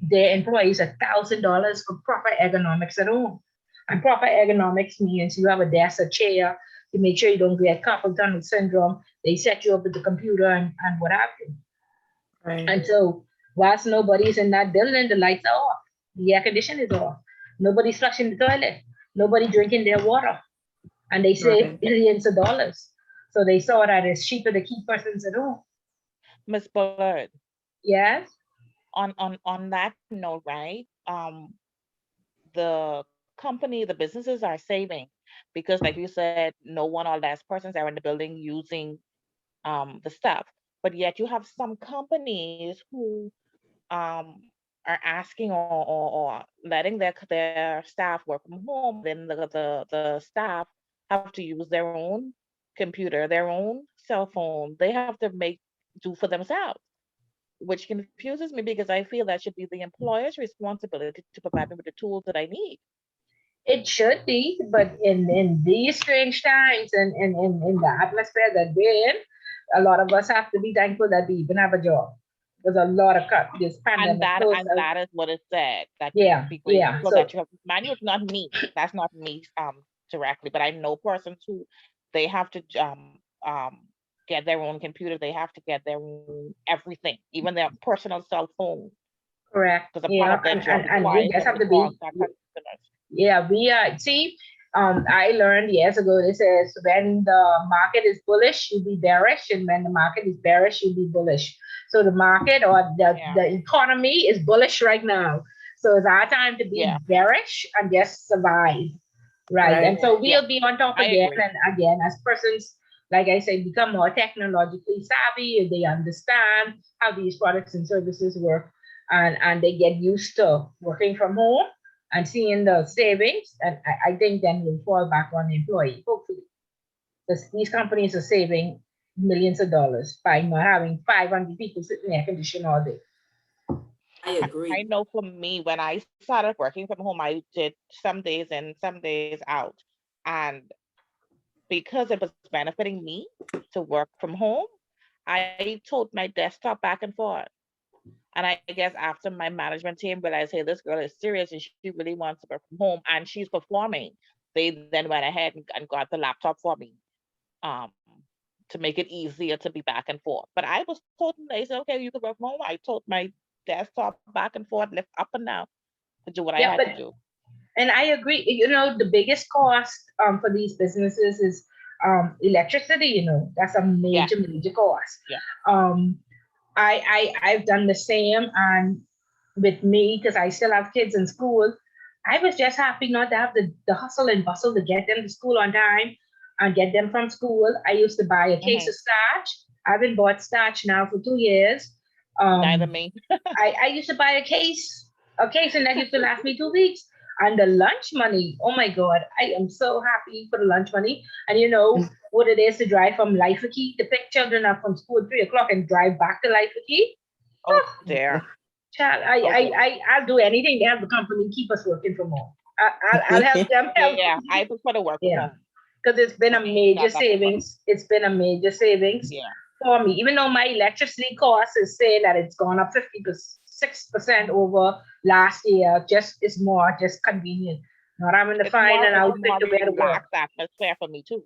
their employees $1,000 for proper ergonomics at home. And proper ergonomics means you have a desk, a chair, you make sure you don't get carpal tunnel syndrome. They set you up with the computer and what have you. Right. And so, whilst nobody's in that building, the lights are off, the air conditioning is off, nobody's flushing the toilet, nobody drinking their water, and they save billions of dollars. So they saw that it's cheaper to keep persons at home. Ms. Bullard. Yes. On that note, right? The businesses are saving because, like you said, no one or less persons are in the building using the stuff. But yet you have some companies who are asking or letting their staff work from home. Then the staff have to use their own computer, their own cell phone. They have to do for themselves, which confuses me because I feel that should be the employer's responsibility to provide me with the tools that I need. It should be, but in these strange times and in the atmosphere that we're in, a lot of us have to be thankful that we even have a job. There's a lot of this pandemic. And that is what it said. That yeah, be yeah. So that you have manuals, not me. That's not me directly, but I know persons who they have to get their own computer. They have to get their own everything, even their personal cell phone. Correct. Because a part of their job and we just have to be. Yeah, we are. See, I learned years ago, it says when the market is bullish, you be bearish, and when the market is bearish, you be bullish. So the market or the economy is bullish right now. So it's our time to be bearish and just survive. Right. And so we'll be on top again and again as persons, like I say, become more technologically savvy, if they understand how these products and services work, and they get used to working from home and seeing the savings, and I think then we'll fall back on the employee, hopefully. Because these companies are saving millions of dollars by not having 500 people sitting in air conditioning all day. I agree. I know for me, when I started working from home, I did some days in, some days out. And because it was benefiting me to work from home, I told my desktop back and forth. And I guess after my management team realized, hey, this girl is serious and she really wants to work from home and she's performing, they then went ahead and got the laptop for me to make it easier to be back and forth. But I was told, they said, okay, you can work from home. I told my desktop back and forth, lift up and down to do what I had to do. And I agree, you know, the biggest cost for these businesses is electricity, you know, that's a major, major cost. I've done the same, and with me, because I still have kids in school, I was just happy not to have the hustle and bustle to get them to school on time and get them from school. I used to buy a case of starch. I haven't bought starch now for 2 years. Neither me. I used to buy a case, and that used to last me 2 weeks. And the lunch money, oh my God, I am so happy for the lunch money. And you know what it is to drive from Laifaki, to pick children up from school at 3 o'clock and drive back to Laifaki. Oh, dear. Child, I'll do anything to have the company keep us working from home. I'll help them help. Yeah, I prefer to work from home. Because it's been a major savings. It's been a major savings for me. Even though my electricity cost is saying that it's gone up 56% over last year, it's more convenient. Not having to find an outfit to wear to work. Atmosphere for me too.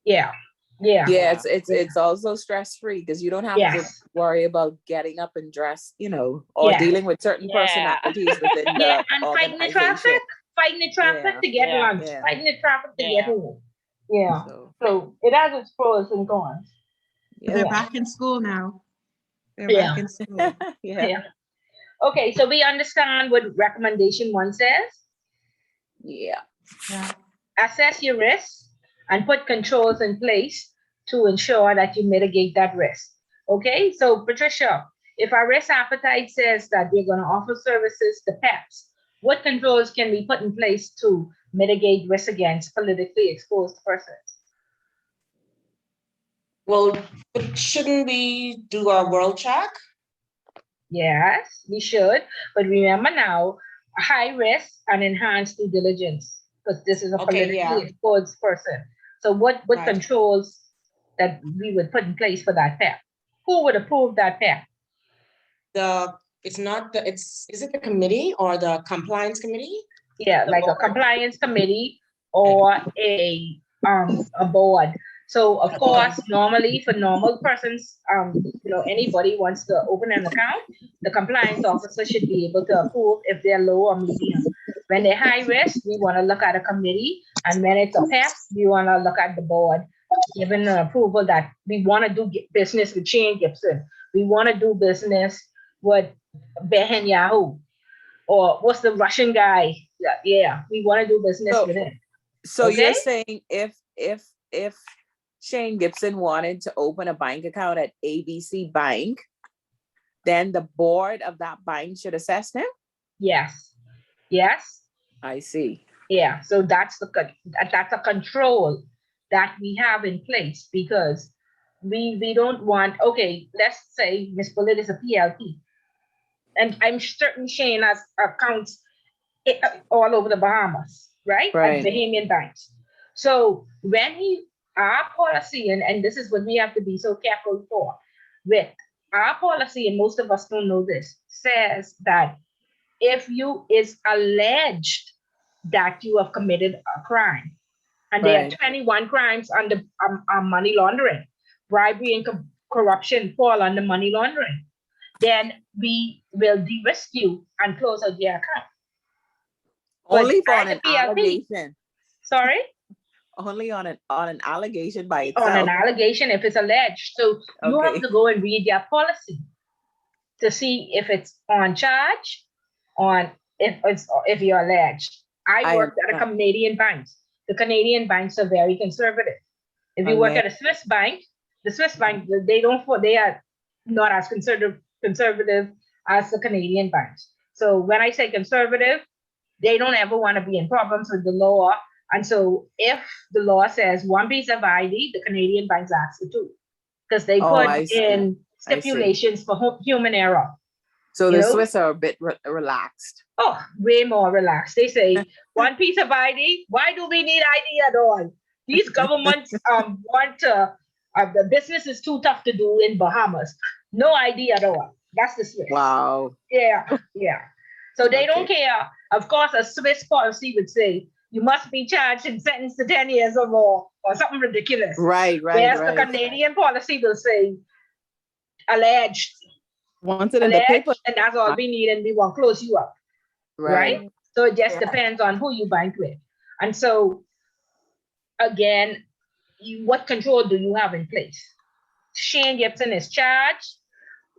Yeah. It's also stress-free because you don't have to worry about getting up and dress, you know, or dealing with certain personalities within the and organization. fighting the traffic to get lunch, fighting the traffic to get home. Yeah. So it has its pros and cons. They're back in school now. They're back in school. Okay, so we understand what recommendation 1 says. Assess your risks and put controls in place to ensure that you mitigate that risk. Okay, so Patricia, if our risk appetite says that we're going to offer services to PEPs, what controls can we put in place to mitigate risk against politically exposed persons? Well, shouldn't we do our world check? Yes, we should. But remember now, high risk and enhanced due diligence, because this is a politically exposed person. So what controls that we would put in place for that PEP? Who would approve that PEP? Is it the committee or the compliance committee? Yeah, like a compliance committee or a board. So of course, normally for normal persons, you know, anybody wants to open an account, the compliance officer should be able to approve if they're low or medium. When they're high risk, we want to look at a committee, and when it's a PEP, we want to look at the board, giving an approval that we want to do business with Shane Gibson. We want to do business with Behen Yahoo, or what's the Russian guy? Yeah, we want to do business with him. So you're saying if Shane Gibson wanted to open a bank account at ABC Bank, then the board of that bank should assess him? Yes. I see. Yeah, so that's a control that we have in place, because we don't want, okay, let's say Miss Bullitt is a PLP, and I'm certain Shane has accounts all over the Bahamas, right? At Bahamian banks. So when our policy, and this is what we have to be so careful for, with our policy, and most of us don't know this, says that if is alleged that you have committed a crime, and there are 21 crimes under money laundering, bribery and corruption fall under money laundering, then we will de-risk you and close out your account. Only for an allegation. Sorry? Only on an allegation by On an itself. allegation if it's alleged. So you have Okay. to go and read their policy to see if it's on charge, if you're alleged. I I worked at a understand. Canadian bank. The Canadian banks are very conservative. If you work at a Swiss bank, the Swiss bank, they are not as conservative as the Canadian banks. So when I say conservative, they don't ever want to be in problems with the law. And so if the law says one piece of ID, the Canadian banks ask for two, because they Oh, put I see. in I see. stipulations for human error. So You the know? Swiss are a bit relaxed. Oh, way more relaxed. They say one piece of ID. Why do we need ID at all? These governments want the business is too tough to do in Bahamas. No ID at all. That's the Swiss. Wow. Yeah, yeah. So they don't Okay. care. Of course, a Swiss policy would say you must be charged and sentenced to 10 years or more, or something ridiculous. Right, Whereas the Canadian policy will say alleged, Once it in the paper. and that's all we need, and we won't close you up. Right? So it just Yeah. depends on who you bank with. And so, again, what control do you have in place? Shane Gibson is charged.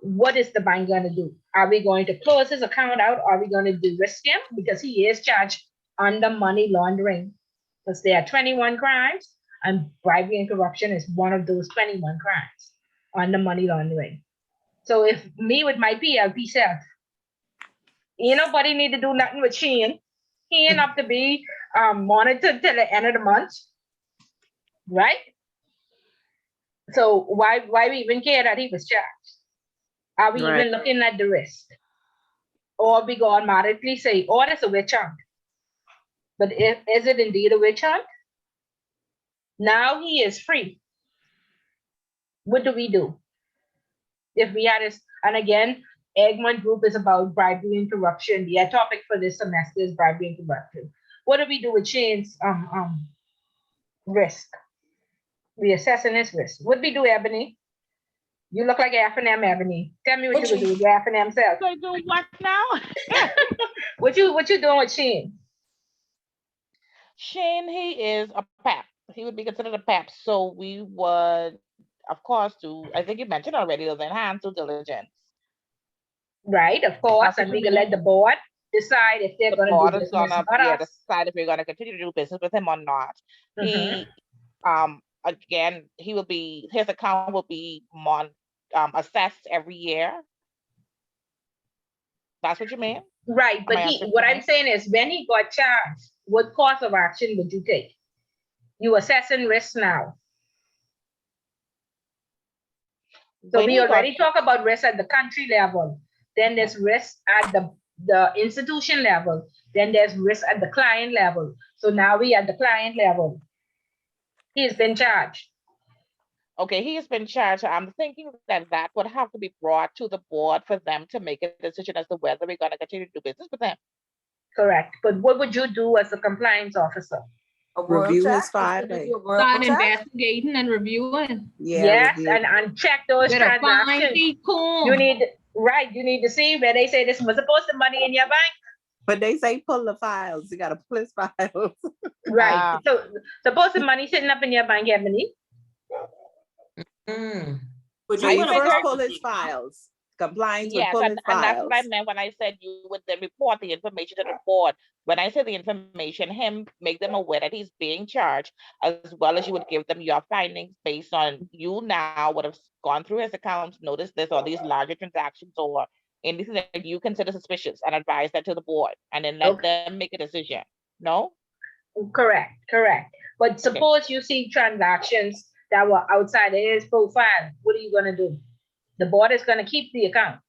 What is the bank going to do? Are we going to close his account out? Are we going to de-risk him? Because he is charged under money laundering. Because there are 21 crimes, and bribery and corruption is one of those 21 crimes under money laundering. So if me with my PLP self, ain't nobody need to do nothing with Shane. He ain't up to be monitored till the end of the month, right? So why we even care that he was charged? Are we Right. even looking at the risk? Or we go automatically say, oh, that's a witch hunt. But is it indeed a witch hunt? Now he is free. What do we do? If we had this, and again, Egmont Group is about bribery and corruption. The topic for this semester is bribery and corruption. What do we do with Shane's risk? We assessing his risk. What we do, Ebony? You look like F&M, Ebony. Tell me what you would do with your F&M self. So do what now? What you doing with Shane? Shane, he is a PAP. He would be considered a PAP. So we would, of course, do, I think you mentioned already, those enhanced due diligence. Right, of course, That's what and we we can do. let the board decide if they're The going board to do is business, gonna not us. decide if we're gonna continue to do business with him or not. Mhm. He, again, his account will be assessed every year. That's what you mean? Right, but Am I answering what your I'm question? saying is when he got charged, what course of action would you take? You assessing risk now. So When we he got already talk about risk at the country level. Then there's risk at the institution level. Then there's risk at the client level. So now we at the client level. He's been charged. Okay, he has been charged. I'm thinking that would have to be brought to the board for them to make a decision as to whether we're gonna continue to do business with them. Correct. But what would you do as a compliance officer? A world Review check? his file. Just do a world Start check? investigating and reviewing. Yeah. Yes, review. and check those With a fine transactions. teeth comb. You need to see where they say this was supposed to money in your bank. But they say pull the files. You gotta pull his files. Right. So supposed the money sitting up in your bank, Ebony. Mm. But So I you wanna first figured- pull his files. Compliance would Yes, pull his and that's what I files. meant when I said you would then report the information to the board. When I say the information, make them aware that he's being charged, as well as you would give them your findings based on you now would have gone through his accounts, noticed this or these larger transactions or anything that you consider suspicious and advise that to the board and then let them make a decision. No? Correct. But suppose you see transactions that were outside of his profile. What are you gonna do? The board is gonna keep the account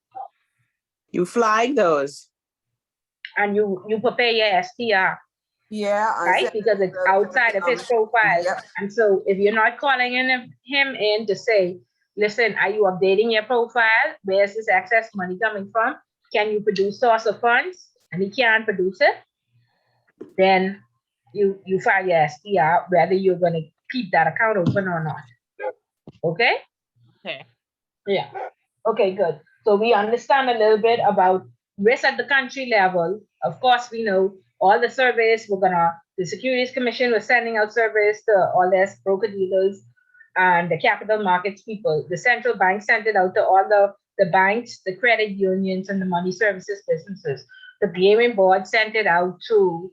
You flag those. and you prepare your STR, Yeah. I right? said Because it's the- outside of his profile. Yep. And so if you're not calling him in to say, listen, are you updating your profile? Where's this excess money coming from? Can you produce source of funds? And he can't produce it, then you file your STR, whether you're gonna keep that account open or not. Okay? Okay. Yeah. Okay, good. So we understand a little bit about risk at the country level. Of course, we know all the surveys, we're gonna The Securities Commission was sending out surveys to all their broker dealers and the capital markets people. The central bank sent it out to all the banks, the credit unions, and the money services businesses. The gaming board sent it out to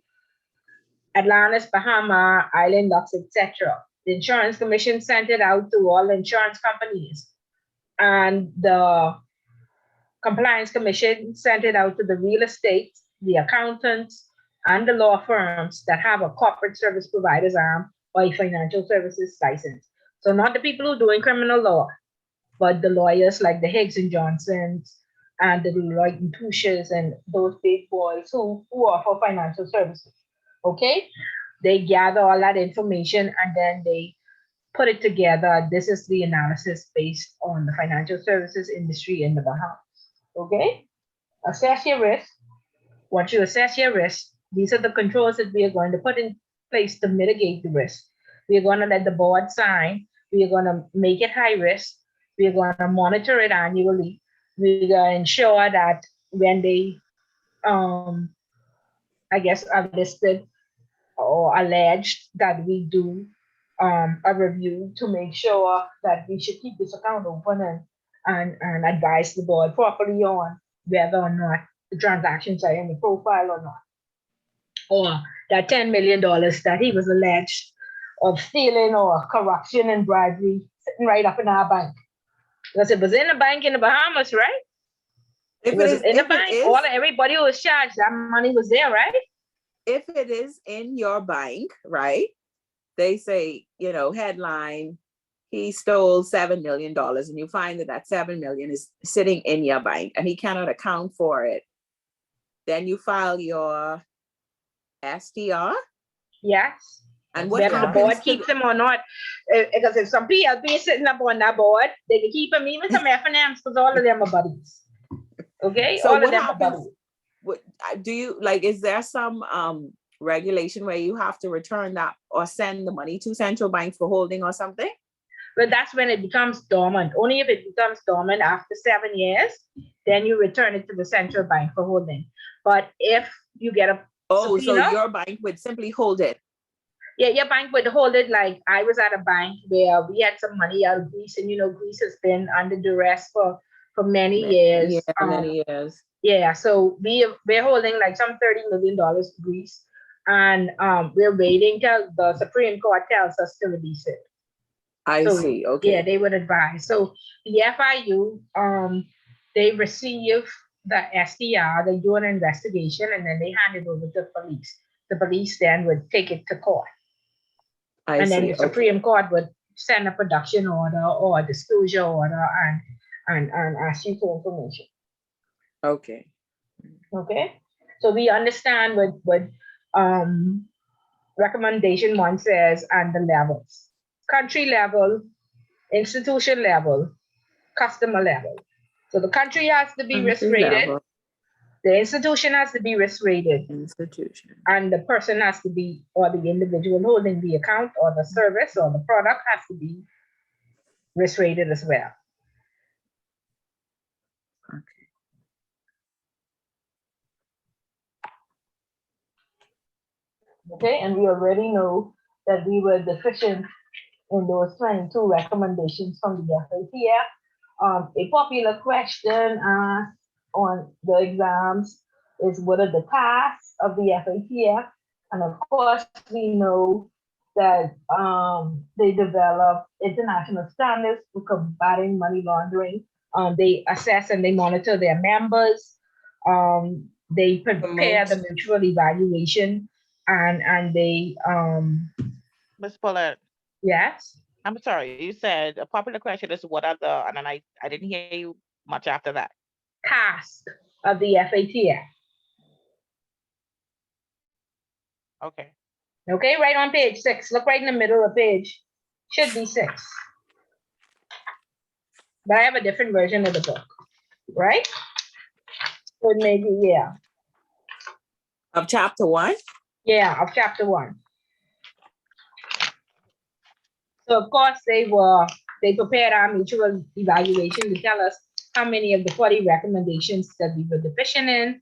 Atlantis, Bahama, Island Lux, etc. The Insurance Commission sent it out to all the insurance companies. And the Compliance Commission sent it out to the real estate, the accountants, and the law firms that have a corporate service provider's arm or a financial services license. So not the people who are doing criminal law, but the lawyers like the Higgs and Johnsons and the Deloitte and Touches and those big boys who offer financial services. Okay? They gather all that information and then they put it together. This is the analysis based on the financial services industry in the Bahamas. Okay? Assess your risk. Once you assess your risk, these are the controls that we are going to put in place to mitigate the risk. We are going to let the board sign. We are going to make it high risk. We are going to monitor it annually. We're going to ensure that when they, I guess, are listed or alleged, that we do a review to make sure that we should keep this account open and advise the board properly on whether or not the transactions are in the profile or not. Or that $10 million that he was alleged of stealing or corruption and bribery sitting right up in our bank. Because it was in the bank in the Bahamas, right? If It was it is, in the if it bank. is, Everybody who was charged, that money was there, right? if it is in your bank, right? They say, you know, headline, he stole $7 million, and you find that that 7 million is sitting in your bank and he cannot account for it. Then you file your STR. Yes. And what Whether the happens board to keeps him or not, because if some PLP sitting up on that board, they can keep him, even some F&Ms, because all of them are buddies. Okay, So all of what them are happens? buddies. What do you like? Is there some regulation where you have to return that or send the money to central bank for holding or something? But that's when it becomes dormant. Only if it becomes dormant after 7 years, then you return it to the central bank for holding. But if you get a so subpoena, your bank would simply hold it. yeah, your bank would hold it. Like I was at a bank where we had some money out of Greece, and you know, Greece has been under duress for many years. Yeah, many years. Yeah, so we're holding like some $30 million to Greece, and we're waiting till the Supreme Court tells us to release it. I So, see. Okay. yeah, they would advise. So the FIU, they receive the SDR, they do an investigation, and then they hand it over to the police. The police then would take it to court. I And see. then the Supreme Court would send a production order or a disclosure order and ask you for information. Okay. Okay. So we understand what recommendation 1 says and the levels. Country level, institution level, customer level. So the country has to be risk Country rated. level. The institution has to be risk rated. Institution. And the person has to be, or the individual holding the account or the service or the product has to be risk rated as well. Okay. Okay, and we already know that we were deficient in those 22 recommendations from the FATF. A popular question on the exams is what are the tasks of the FATF? And of course, we know that they develop international standards for combating money laundering. They assess and they monitor their members. They prepare the mutual evaluation and they Ms. Paulette, yes. I'm sorry, you said a popular question is what are the, and then I didn't hear you much after that. Task of the FATF. Okay. Okay, right on page 6. Look right in the middle of the page. Should be 6. But I have a different version of the book, right? So maybe, yeah. Of chapter 1? Yeah, of chapter 1. So of course they prepared our mutual evaluation to tell us how many of the 40 recommendations that we were deficient in.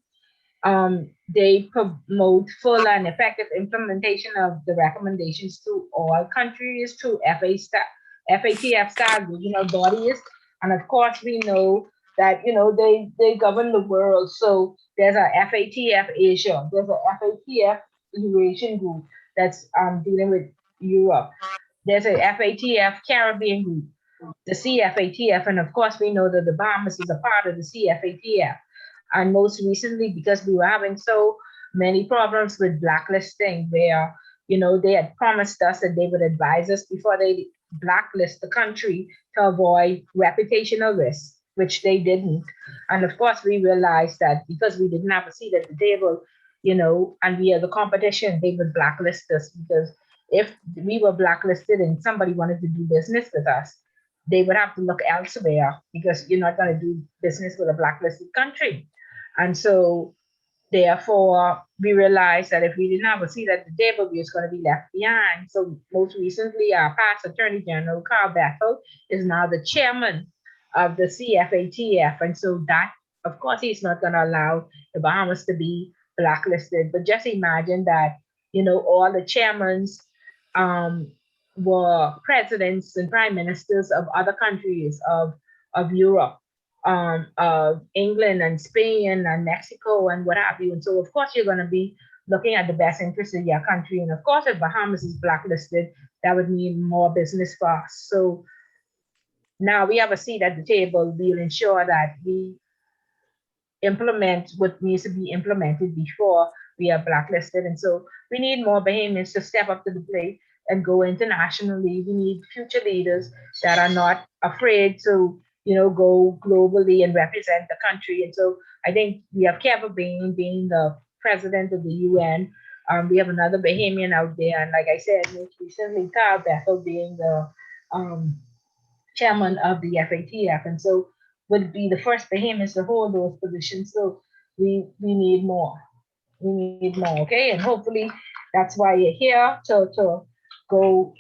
They promote full and effective implementation of the recommendations to all countries through FATF style regional bodies. And of course, we know that, they govern the world. So there's a FATF Asia, there's a FATF Eurasian group that's dealing with Europe. There's a FATF Caribbean group, the CFATF, and of course we know that the Bahamas is a part of the CFATF. And most recently, because we were having so many problems with blacklisting, where they had promised us that they would advise us before they blacklist the country to avoid reputational risks, which they didn't. And of course, we realized that because we didn't have a seat at the table, and we are the competition, they would blacklist us, because if we were blacklisted and somebody wanted to do business with us, they would have to look elsewhere, because you're not going to do business with a blacklisted country. And so therefore, we realized that if we didn't have a seat at the table, we was going to be left behind. So most recently, our past Attorney General, Carl Bethel, is now the chairman of the CFATF. And so that, of course, he's not going to allow the Bahamas to be blacklisted. But just imagine that, all the chairmen were presidents and prime ministers of other countries of Europe, of England and Spain and Mexico and what have you. And so, of course, you're going to be looking at the best interests of your country. And of course, if Bahamas is blacklisted, that would mean more business for us. So now we have a seat at the table. We'll ensure that we implement what needs to be implemented before we are blacklisted. And so we need more Bahamians to step up to the plate and go internationally. We need future leaders that are not afraid to, go globally and represent the country. And so I think we have Kevin Bain being the president of the UN. We have another Bahamian out there. And like I said, most recently, Carl Bethel being the chairman of the FATF. And so would be the first Bahamians to hold those positions. So we need more. We need more, okay? And hopefully that's why you're here to go,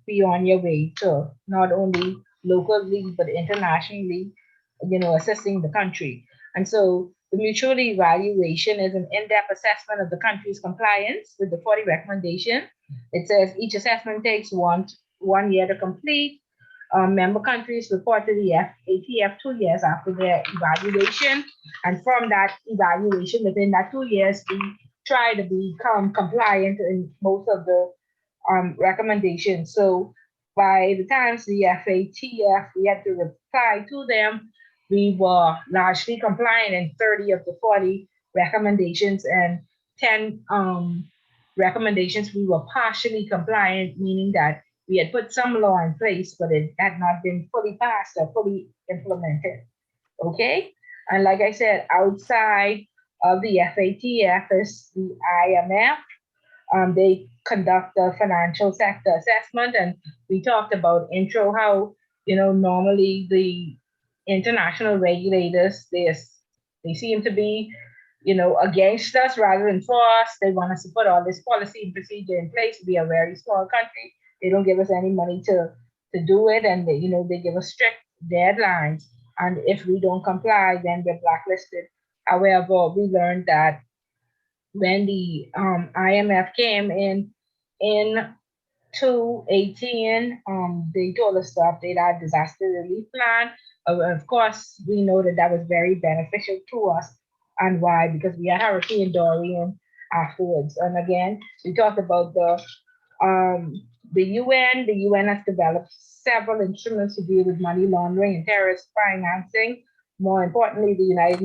be on your way to not only locally, but internationally, assisting the country. And so the mutual evaluation is an in-depth assessment of the country's compliance with the 40 recommendation. It says each assessment takes one year to complete. Member countries report to the FATF 2 years after their evaluation. And from that evaluation, within that 2 years, we try to become compliant in most of the recommendations. So by the time the FATF, we had to reply to them, we were largely compliant in 30 of the 40 recommendations, and 10 recommendations we were partially compliant, meaning that we had put some law in place, but it had not been fully passed or fully implemented. Okay? And like I said, outside of the FATF is the IMF. They conduct a financial sector assessment, and we talked about intro how, normally the international regulators, they seem to be, against us rather than for us. They want us to put all this policy and procedure in place. We are a very small country. They don't give us any money to do it, and they give us strict deadlines. And if we don't comply, then we're blacklisted. However, we learned that when the IMF came in 2018, they told us to update our disaster relief plan. Of course, we know that was very beneficial to us. And why? Because we had Hurricane Dorian afterwards. And again, we talked about the UN. The UN has developed several instruments to deal with money laundering and terrorist financing. More importantly, the United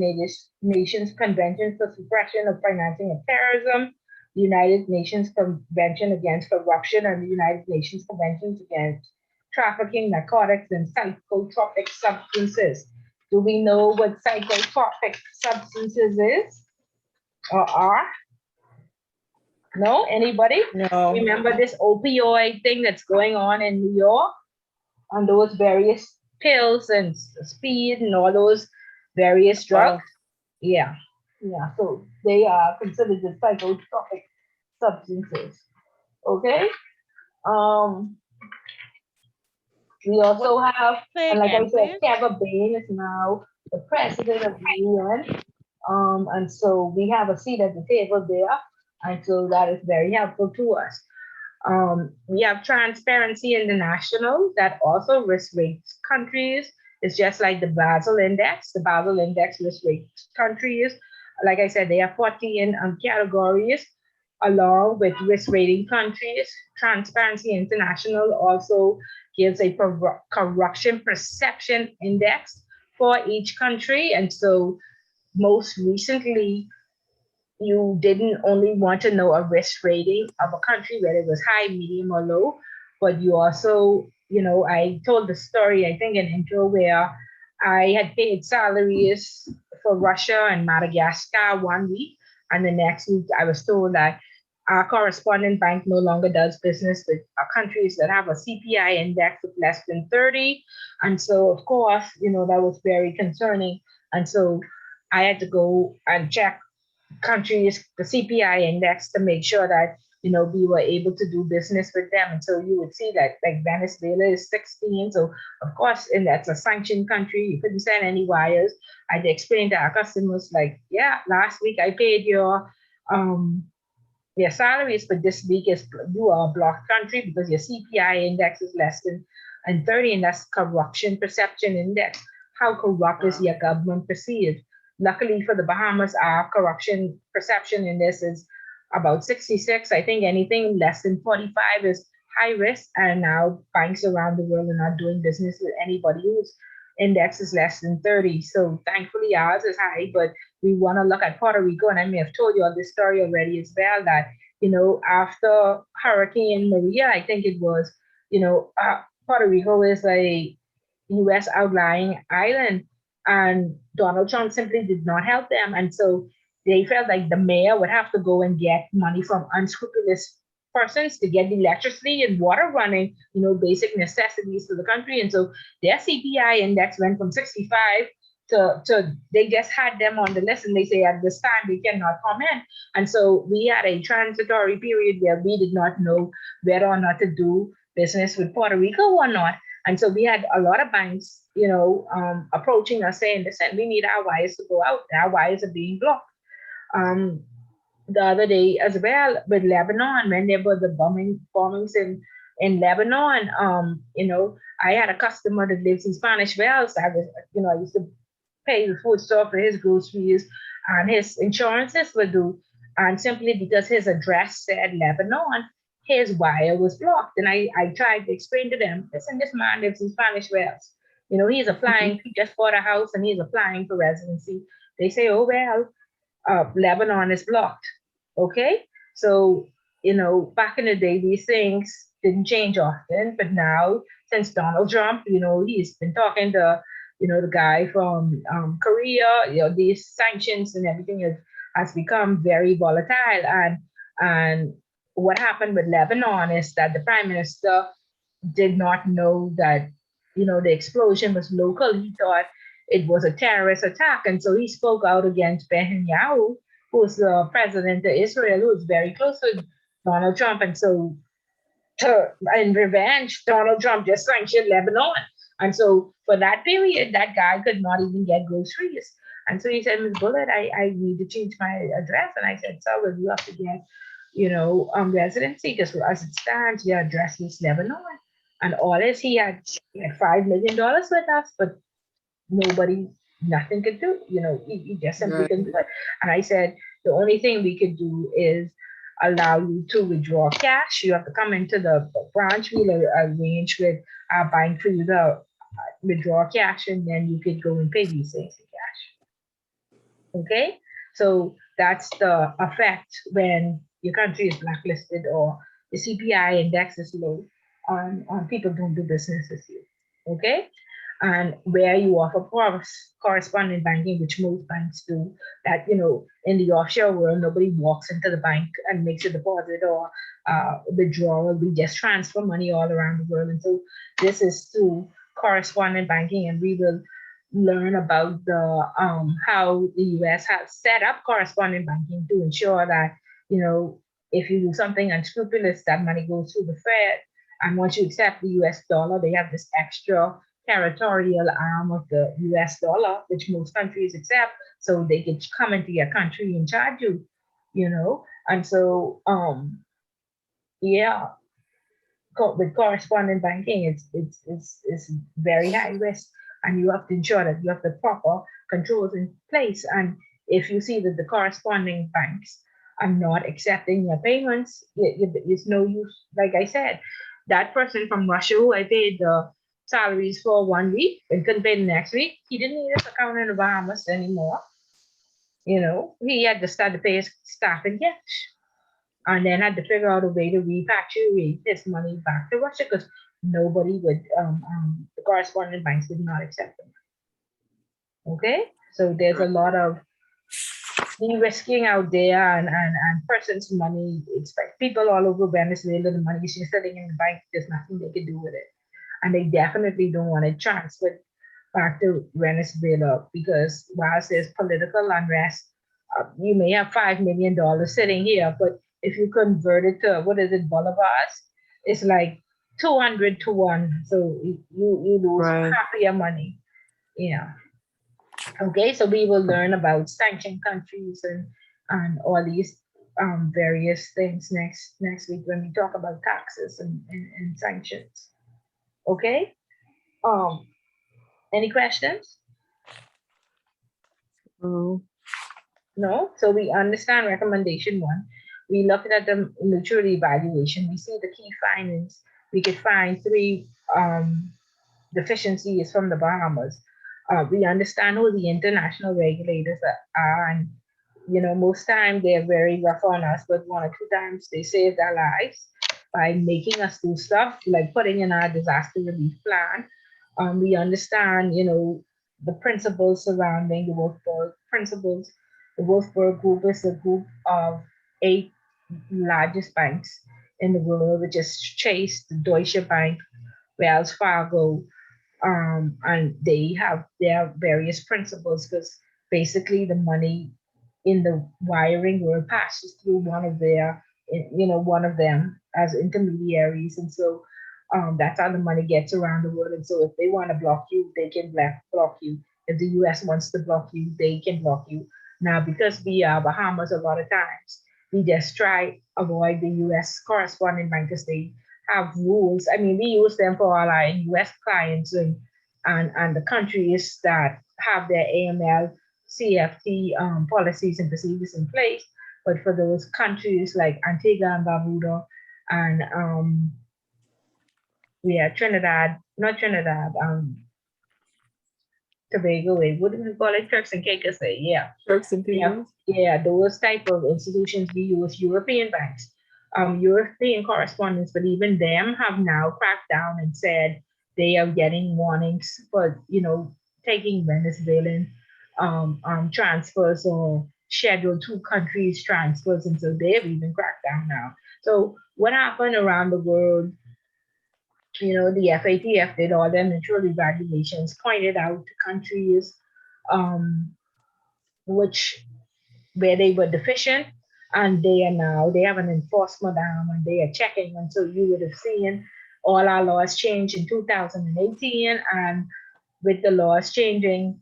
Nations Convention for Suppression of Financing of Terrorism, the United Nations Convention Against Corruption, and the United Nations Conventions Against Trafficking, Narcotics, and Psychotropic Substances. Do we know what psychotropic substances is or are? No? Anybody? No. Remember this opioid thing that's going on in New York? On those various pills and speed and all those various drugs. Yeah. So they are considered the psychotropic substances. Okay. We also have, and like I said, Kevin Bain is now the president of the UN. And so we have a seat at the table there. And so that is very helpful to us. We have Transparency International that also risk rates countries. It's just like the Basel Index. The Basel Index risk rates countries. Like I said, they have 14 categories along with risk rating countries. Transparency International also gives a corruption perception index for each country. And so most recently, you didn't only want to know a risk rating of a country, whether it was high, medium, or low, but you also, I told the story, I think, in intro where I had paid salaries for Russia and Madagascar 1 week, and the next week I was told that our correspondent bank no longer does business with countries that have a CPI index of less than 30. And so, of course, that was very concerning. And so I had to go and check countries, the CPI index, to make sure that we were able to do business with them. And so you would see that like Venezuela is 16. So of course, and that's a sanctioned country. You couldn't send any wires. I had to explain to our customers, like, yeah, last week I paid your salaries, but this week you are a blocked country because your CPI index is less than 30, and that's corruption perception index. How corrupt is your government perceived? Luckily for the Bahamas, our corruption perception in this is about 66. I think anything less than 45 is high risk. And now banks around the world are not doing business with anybody whose index is less than 30. So thankfully ours is high, but we want to look at Puerto Rico. And I may have told you all this story already as well, that, after Hurricane Maria, I think it was, Puerto Rico is a U.S. outlying island, and Donald Trump simply did not help them. And so they felt like the mayor would have to go and get money from unscrupulous persons to get the electricity and water running, basic necessities for the country. And so their CPI index went from 65 to they just had them on the list, and they say at this time they cannot comment. And so we had a transitory period where we did not know whether or not to do business with Puerto Rico or not. And so we had a lot of banks, approaching us saying, listen, we need our wires to go out. Our wires are being blocked. The other day as well with Lebanon, when there were the bombings in Lebanon, I had a customer that lives in Spanish Wells. I used to pay the food store for his groceries, and his insurances were due. And simply because his address said Lebanon, his wire was blocked. And I tried to explain to them, listen, this man lives in Spanish Wells. He's applying, he just bought a house and he's applying for residency. They say, oh, well, Lebanon is blocked. Okay. So, back in the day, these things didn't change often, but now since Donald Trump, he's been talking to, the guy from Korea, these sanctions and everything has become very volatile. And what happened with Lebanon is that the prime minister did not know that, the explosion was local. He thought it was a terrorist attack. And so he spoke out against Netanyahu, who's the president of Israel, who is very close to Donald Trump. And so in revenge, Donald Trump just sanctioned Lebanon. And so for that period, that guy could not even get groceries. And so he said, Ms. Bullitt, I need to change my address. And I said, sir, well, you have to get, residency, because as it stands, your address is Lebanon. And all this, he had $5 million with us, but nothing could do. He just simply couldn't do it. And I said, the only thing we could do is allow you to withdraw cash. You have to come into the branch. We'll arrange with our bank for you to withdraw cash, and then you could go and pay these things in cash. Okay? So that's the effect when your country is blacklisted or the CPI index is low on people don't do business with you. Okay? And where you offer correspondent banking, which most banks do, that, in the offshore world, nobody walks into the bank and makes a deposit or withdrawal. We just transfer money all around the world. And so this is through correspondent banking, and we will learn about the how the US has set up correspondent banking to ensure that, if you do something unscrupulous, that money goes through the Fed. And once you accept the US dollar, they have this extra territorial arm of the US dollar, which most countries accept, so they could come into your country and charge you, you know? And so, yeah, with correspondent banking, it's very high risk, and you have to ensure that you have the proper controls in place. And if you see that the corresponding banks are not accepting your payments, it's no use. Like I said, that person from Russia who I paid the salaries for 1 week and couldn't pay the next week, he didn't need his account in the Bahamas anymore. You know, he had to start to pay his staff in cash, and then had to figure out a way to repatriate this money back to Russia because nobody would, the correspondent banks would not accept them. Okay, so there's a lot of de-risking out there, and persons' money. Expect people all over Venezuela, the money is just sitting in the bank. There's nothing they can do with it, and they definitely don't want to transfer back to Venezuela because whilst there's political unrest, you may have $5 million sitting here, but if you convert it to what is it, bolivars, it's like 200 to 1. So you lose Right. half of your money. Yeah. Okay, so we will learn about sanctioned countries and all these various things next week when we talk about taxes and sanctions. Okay. Any questions? Mhm. No? So we understand recommendation 1. We looked at the mutual evaluation. We see the key findings. We could find 3 deficiencies from the Bahamas. We understand who the international regulators are, and most time they're very rough on us, but 1 or 2 times they saved our lives by making us do stuff like putting in our disaster relief plan. We understand, the principles surrounding the Wolfberg principles. The Wolfberg Group is a group of 8 largest banks in the world, which is Chase, Deutsche Bank, Wells Fargo, and they have their various principles because basically the money in the wiring world passes through one of them as intermediaries, and so that's how the money gets around the world. And so if they want to block you, they can block you. If the US wants to block you, they can block you. Now, because we are Bahamas, a lot of times we just try avoid the US correspondent bank because they have rules. I mean, we use them for all our US clients and the countries that have their AML, CFT policies and procedures in place. But for those countries like Antigua and Barbuda and Trinidad, not Trinidad, Tobago, what do we call it? Turks and Caicos, yeah. Turks and Yeah, Caicos. yeah, those type of institutions we use, European banks, European correspondents, but even them have now cracked down and said they are getting warnings for, taking Venezuelan transfers or scheduled 2 countries transfers, and so they've even cracked down now. So what happened around the world? The FATF did all their mutual evaluations, pointed out countries um, which where they were deficient, and they have an enforcement arm and they are checking. And so you would have seen all our laws change in 2018, and with the laws changing,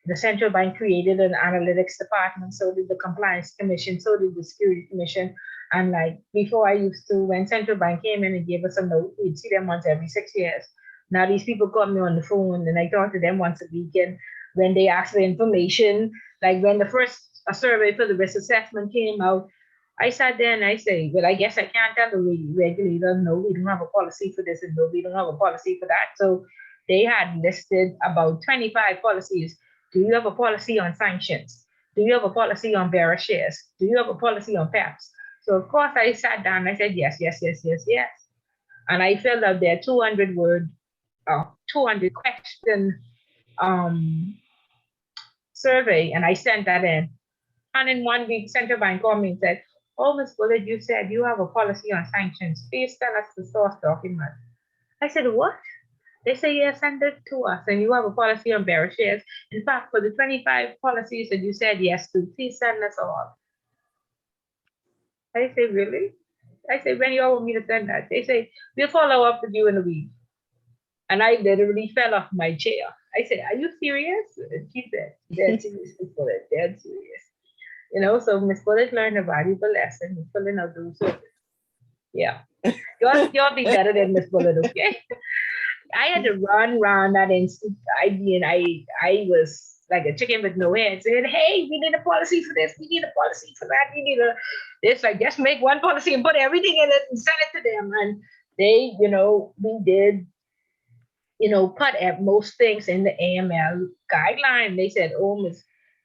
the central bank created an analytics department, so did the compliance commission, so did the security commission. And like before, I used to, when central bank came in and gave us a note, we'd see them once every 6 years. Now these people call me on the phone and I talk to them once a week. And when they ask for information, like when the first survey for the risk assessment came out, I sat there and I say, well, I guess I can't tell the regulator, no, we don't have a policy for this, and no, we don't have a policy for that. So they had listed about 25 policies. Do you have a policy on sanctions? Do you have a policy on bearer shares? Do you have a policy on PEPs? So of course I sat down and I said, yes, yes, yes, yes, yes. And I filled out their 200 question survey, and I sent that in. And in 1 week, central bank called me and said, oh, Ms. Bullitt, you said you have a policy on sanctions. Please tell us the source document. I said, what? They say, yeah, send it to us. And you have a policy on bearer shares. In fact, for the 25 policies that you said yes to, please send us all. I say, really? I say, when you all want me to send that? They say, we'll follow up with you in a week. And I literally fell off my chair. I said, "Are you serious?" And she said, "Dead serious, Miss Bullet, dead serious." You know, so Miss Bullet learned a valuable lesson in filling out those surveys. Yeah. You'll be better than Miss Bullet, okay? I had to run that instant. I was like a chicken with no head, saying, "Hey, we need a policy for this, we need a policy for that, we need a this." Like, just make one policy and put everything in it and send it to them. And they, we did, put at most things in the AML guideline. They said, "Oh, Miss,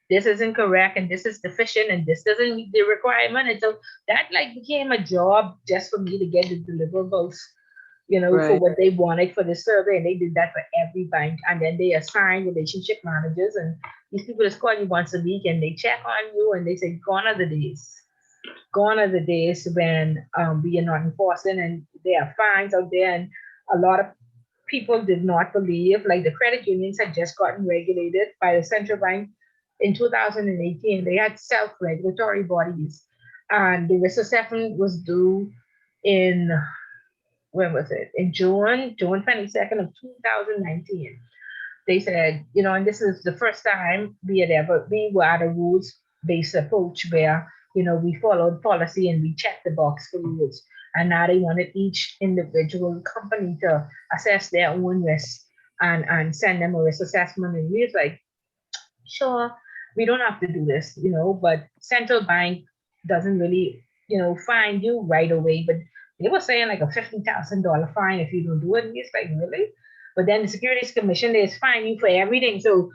this is incorrect and this is deficient and this doesn't meet the requirement." And so that like became a job just for me to get the deliverables, for Right. what they wanted for the survey. And they did that for every bank. And then they assigned relationship managers, and these people just call you once a week and they check on you and they say, "Gone are the days. Gone are the days when we are not enforcing, and there are fines out there." And a lot of people did not believe, like the credit unions had just gotten regulated by the central bank in 2018. They had self-regulatory bodies, and the risk assessment was due in, when was it? In June 22nd of 2019. They said, and this is the first time we were at a rules-based approach where, we followed policy and we checked the box for rules. And now they wanted each individual company to assess their own risk and send them a risk assessment. And we was like, sure, we don't have to do this, but central bank doesn't really, fine you right away. But they were saying like a $50,000 fine if you don't do it. And it's like, really? But then the Securities Commission, they fine you for everything. So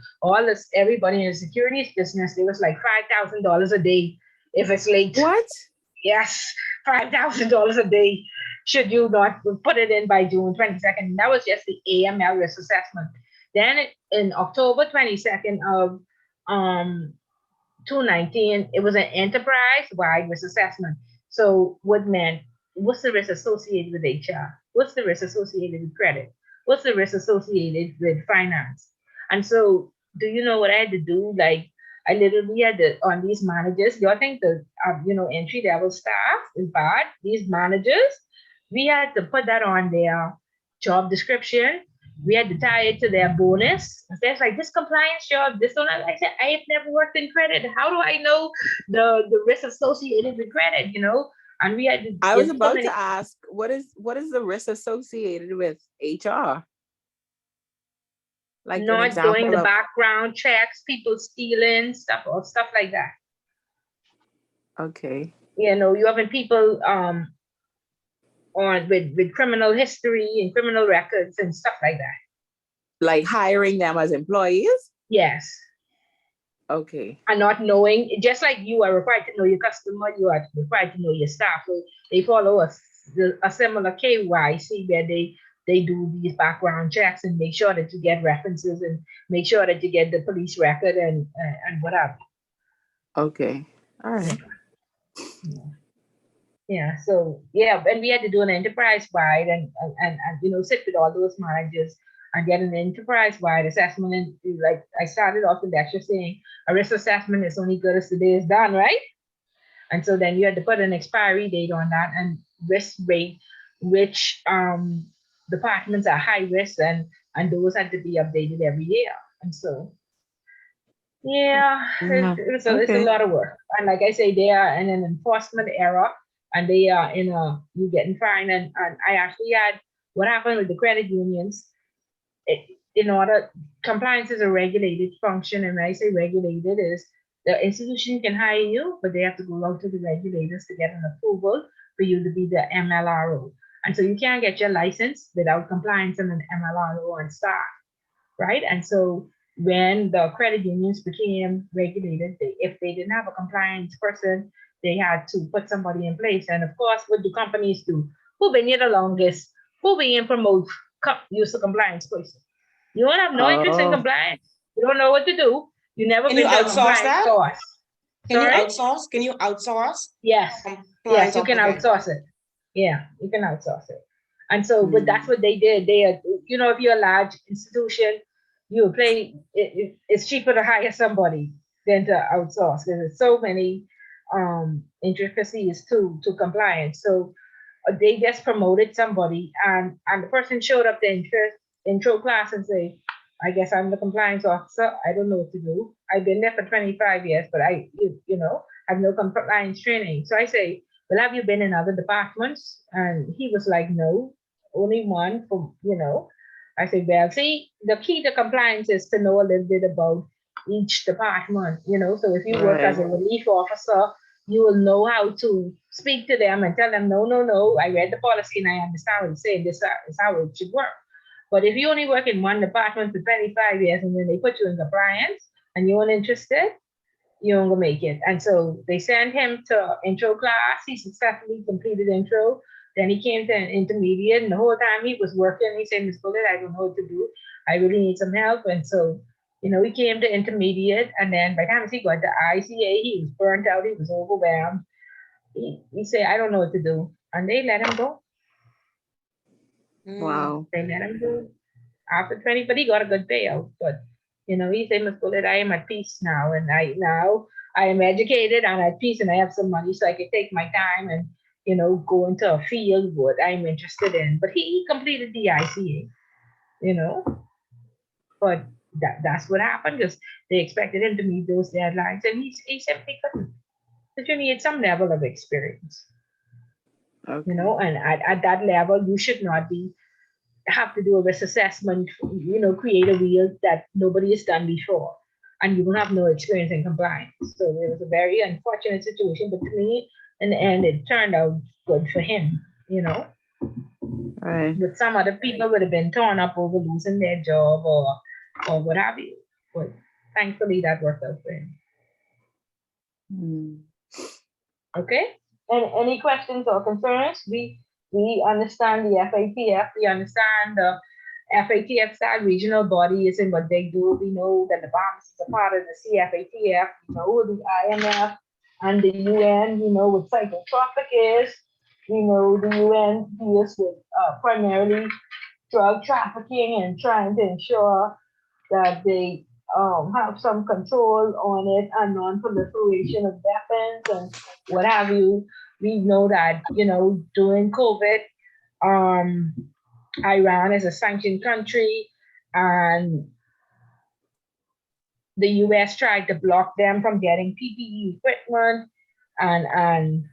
everybody in the securities business, there was like $5,000 a day if it's late. What? Yes, $5,000 a day should you not put it in by June 22nd. That was just the AML risk assessment. Then in October 22nd of 2019, it was an enterprise-wide risk assessment. So what meant, what's the risk associated with HR? What's the risk associated with credit? What's the risk associated with finance? And so, do you know what I had to do? Like, I literally had to, on these managers, y'all think the, entry level staff is bad? These managers, we had to put that on their job description. We had to tie it to their bonus. There's like, this compliance job, this one. I said, I have never worked in credit. How do I know the risk associated with credit, And we had to. I was about to ask, what is the risk associated with HR? Like an not example doing the of- background checks, people stealing stuff like that. Okay. You having people on with criminal history and criminal records and stuff like that. Like hiring them as employees? Yes. Okay. And not knowing, just like you are required to know your customer, you are required to know your staff. So they follow a similar KYC where they do these background checks and make sure that you get references and make sure that you get the police record and whatever. Okay. All right. Yeah. So yeah, and we had to do an enterprise-wide and sit with all those managers and get an enterprise-wide assessment. And like I started off the lecture saying, a risk assessment is only good as the day is done, right? And so then you had to put an expiry date on that and risk rate, which departments are high risk, and those had to be updated every year. And so it's a lot of work. And like I say, they are in an enforcement era, and they are you getting fined. And I actually had what happened with the credit unions. Compliance is a regulated function, and when I say regulated is the institution can hire you, but they have to go out to the regulators to get an approval for you to be the MLRO. And so you can't get your license without compliance and an MLRO on staff, right? And so when the credit unions became regulated, if they didn't have a compliance person, they had to put somebody in place. And of course, what do companies do? Who been here the longest? Who been promote use a compliance person? You don't have no interest in compliance. You don't know what to do. You never Can you outsource that? Course. Can you outsource? Can you outsource? Yes. Yes, you can outsource it. Yeah, you can outsource it. And so, but that's what they did. They, if you're a large institution, it's cheaper to hire somebody than to outsource because there's so many intricacies to compliance. So they just promoted somebody, and the person showed up the intro class and say, I guess I'm the compliance officer. I don't know what to do. I've been there for 25 years, but you know, have no compliance training. So I say, well, have you been in other departments? And he was like, no, only one from, you know. I said, well, see, the key to compliance is to know a little bit about each department, you know. So if you work as a relief officer, you will know how to speak to them and tell them, no, no, no, I read the policy and I understand what it's saying. This is how it should work. But if you only work in one department for 25 years and then they put you in compliance and you're uninterested, you don't gonna make it. And so they sent him to intro class. He successfully completed intro. Then he came to an intermediate, and the whole time he was working, he said, Ms. Bullet, I don't know what to do. I really need some help. And so, you know, he came to intermediate, and then by the time he got to ICA, he was burnt out, he was overwhelmed. He said, I don't know what to do. And they let him go. Wow. They let him go after 20, but he got a good payout. But you know, he said, Ms. Bullet, I am at peace now, and I am educated and at peace, and I have some money, so I can take my time and, you know, go into a field what I'm interested in. But he completed the ICA, you know, but that's what happened because they expected him to meet those deadlines, and he simply couldn't. But you need some level of experience, Okay. you know, and at that level, you should not have to do a risk assessment, you know, create a wheel that nobody has done before, and you don't have no experience in compliance. So it was a very unfortunate situation, but to me, in the end, it turned out good for him, you know. Right. But some other people would have been torn up over losing their job or what have you. But thankfully, that worked out for him. Mm. Okay. And any questions or concerns? We understand the FATF. We understand the FATF side regional body is in what they do. We know that the Bahamas is a part of the CFATF. We know the IMF and the UN. We know what psychotropic is. We know the UN deals with primarily drug trafficking and trying to ensure that they have some control on it and non-proliferation of weapons and what have you. We know that, you know, during COVID, Iran is a sanctioned country, and the US tried to block them from getting PPE equipment, and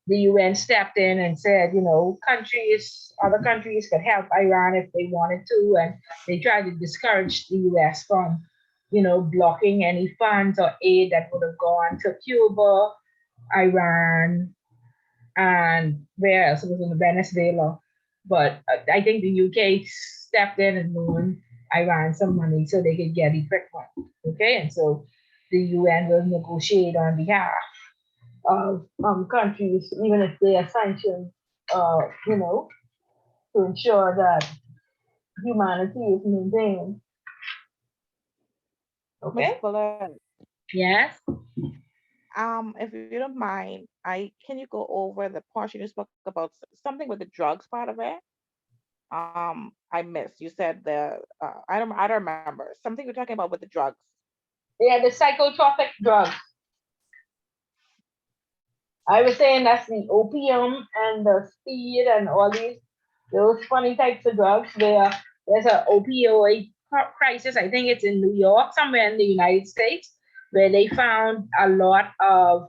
the UN stepped in and said, you know, other countries could help Iran if they wanted to, and they tried to discourage the US from, you know, blocking any funds or aid that would have gone to Cuba, Iran, and where else? It was in Venezuela. But I think the UK stepped in and loaned Iran some money so they could get equipment. Okay, and so the UN will negotiate on behalf of countries, even if they are sanctioned, you know, to ensure that humanity is maintained. Ms. Okay. Bullard, Yes. if you don't mind, can you go over the portion you spoke about something with the drugs part of it? I missed. You said I don't remember something you're talking about with the drugs. Yeah, the psychotropic drugs. I was saying that's the opium and the speed and all those funny types of drugs where there's an opioid crisis. I think it's in New York, somewhere in the United States, where they found a lot of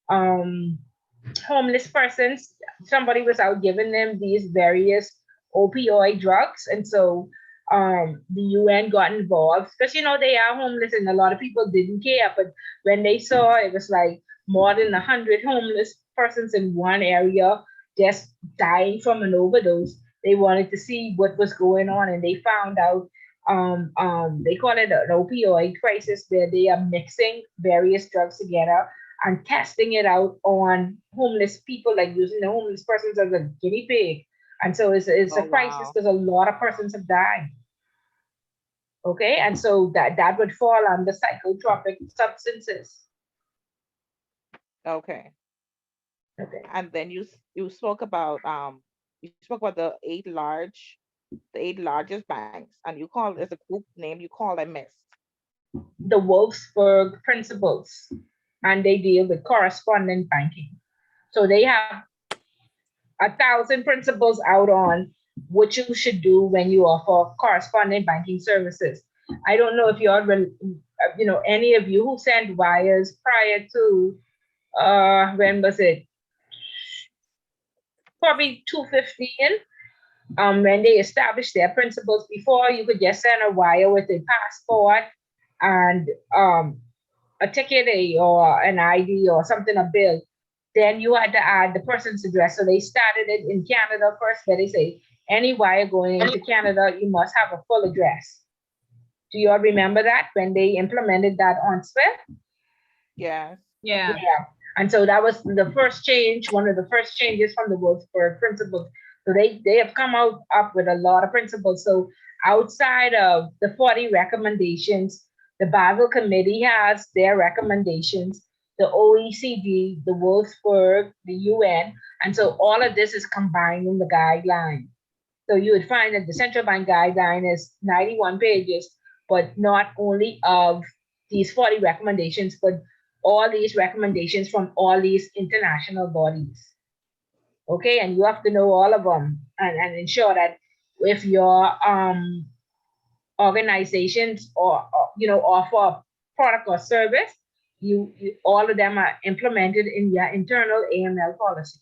homeless persons. Somebody was out giving them these various opioid drugs. And so the UN got involved because, you know, they are homeless and a lot of people didn't care. But when they saw it was like more than 100 homeless persons in one area just dying from an overdose, they wanted to see what was going on. And they found out they call it an opioid crisis, where they are mixing various drugs together and testing it out on homeless people, like using the homeless persons as a guinea pig. And so it's a crisis because a lot of persons have died. Okay, and so that would fall under psychotropic substances. Okay. Okay. And then you spoke about the eight largest banks, and you call there's a group name you call them missed. The Wolfsburg principles, and they deal with correspondent banking. So they have 1,000 principles out on what you should do when you offer correspondent banking services. I don't know if any of you who sent wires prior to, when was it? Probably 2015. When they established their principles. Before, you could just send a wire with a passport and a ticket or an ID or something, a bill. Then you had to add the person's address. So they started it in Canada first, where they say any wire going into Canada, you must have a full address. Do you all remember that when they implemented that on SWIFT? Yes. Yeah. And so that was the first change, one of the first changes from the Wolfsburg principles. So they have come up with a lot of principles. So outside of the 40 recommendations, the Basel Committee has their recommendations, the OECD, the Wolfsburg, the UN. And so all of this is combined in the guideline. So you would find that the central bank guideline is 91 pages, but not only of these 40 recommendations, but all these recommendations from all these international bodies. Okay, and you have to know all of them and ensure that if your organizations or offer a product or service, you all of them are implemented in your internal AML policy.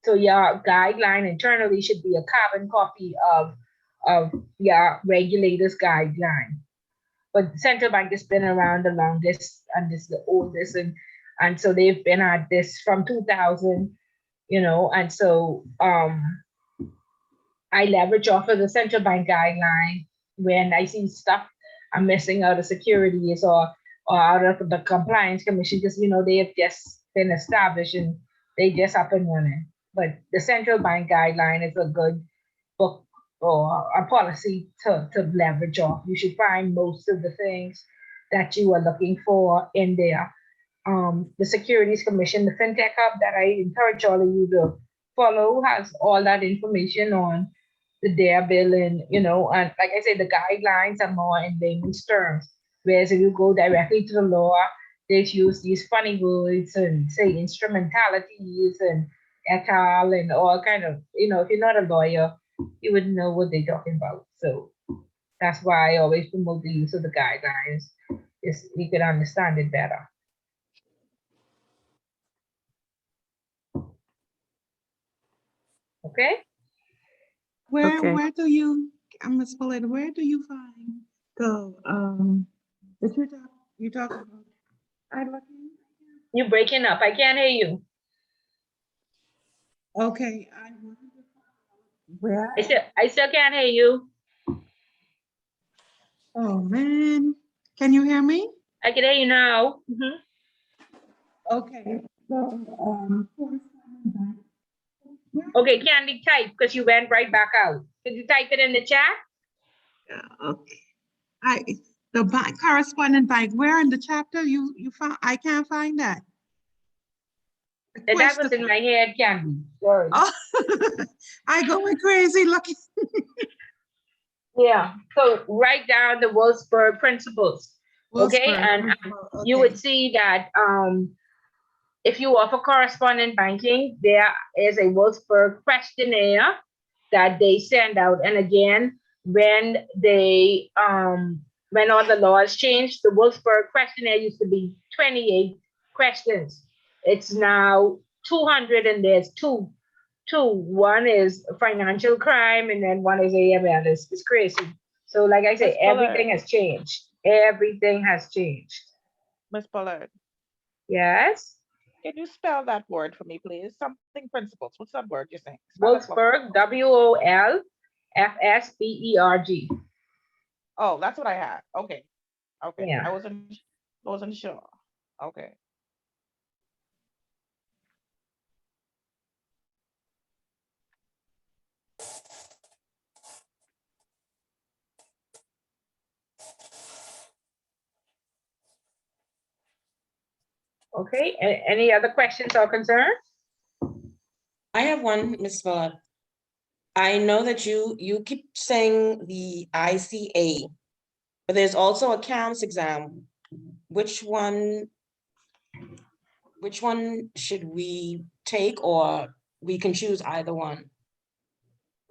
So your guideline internally should be a carbon copy of your regulator's guideline. But the central bank has been around the longest and is the oldest, and so they've been at this from 2000, and so I leverage off of the central bank guideline when I see stuff I'm missing out of securities or out of the compliance commission, because they have just been established and they just up and running. But the central bank guideline is a good book or a policy to leverage off. You should find most of the things that you are looking for in there. The Securities Commission, the FinTech Hub that I encourage all of you to follow, has all that information on the DARE bill, and and like I said, the guidelines are more in layman's terms. Whereas if you go directly to the law, they use these funny words and say instrumentalities and et al. And all kind of, if you're not a lawyer, you wouldn't know what they're talking about. So that's why I always promote the use of the guidelines, is you can understand it better. Okay? Where do you, Ms. Bullitt, where do you find the, that you talk about? You're breaking up. I can't hear you. Okay, where? I still can't hear you. Oh, man. Can you hear me? I can hear you now. Okay. So, Okay, Candy, type, because you went right back out. Could you type it in the chat? okay. The bank correspondent bank, where in the chapter you found? I can't find that. And that was in my head, Candy. Sorry. Oh, I going crazy looking. Yeah. So write down the Wolfsburg principles. Okay. And you would see that if you offer correspondent banking, there is a Wolfsburg questionnaire that they send out. And again, when when all the laws changed, the Wolfsburg questionnaire used to be 28 questions. It's now 200, and there's two. One is financial crime, and then one is AML. It's crazy. So like I say, everything has changed. Everything has changed. Ms. Bullard, Yes? can you spell that word for me, please? Something principles. What's that word you're saying? Wolfsburg, WOLFSBERG. Oh, that's what I had. Okay. Okay. Yeah. I wasn't sure. Okay. Okay. Any other questions or concerns? I have one, Ms. Fuller. I know that you keep saying the ICA, but there's also a CAMS exam. Which one should we take, or we can choose either one?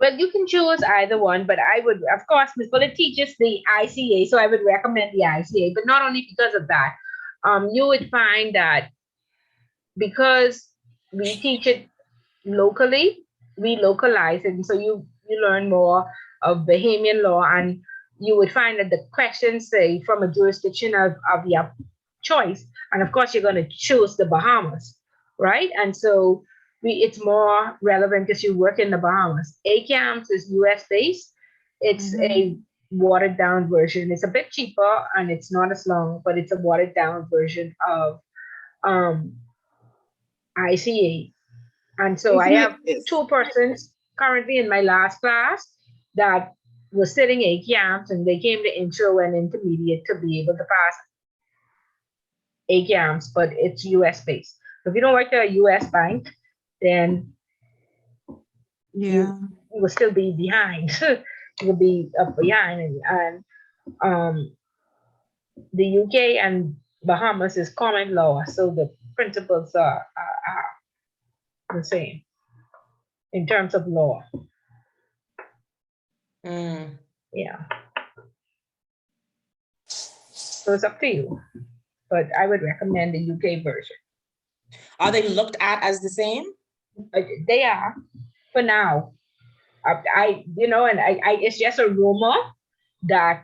Well, you can choose either one, but I would, of course, Ms. Bullitt teaches the ICA, so I would recommend the ICA, but not only because of that. You would find that because we teach it locally, we localize it, and so you learn more of Bahamian law, and you would find that the questions say from a jurisdiction of your choice, and of course you're going to choose the Bahamas, right? And so it's more relevant because you work in the Bahamas. ACAMS is US based. It's a watered down version. It's a bit cheaper and it's not as long, but it's a watered down version of um, ICA. And so I Isn't have it? two persons currently in my last class that was sitting ACAMS, and they came to intro and intermediate to be able to pass ACAMS, but it's US based. So if you don't work at a US bank, then Yeah. you will still be behind. You will be up behind, and the UK and Bahamas is common law, so the principles are the same in terms of law. Mm. Yeah. So it's up to you, but I would recommend the UK version. Are they looked at as the same? They are for now. It's just a rumor that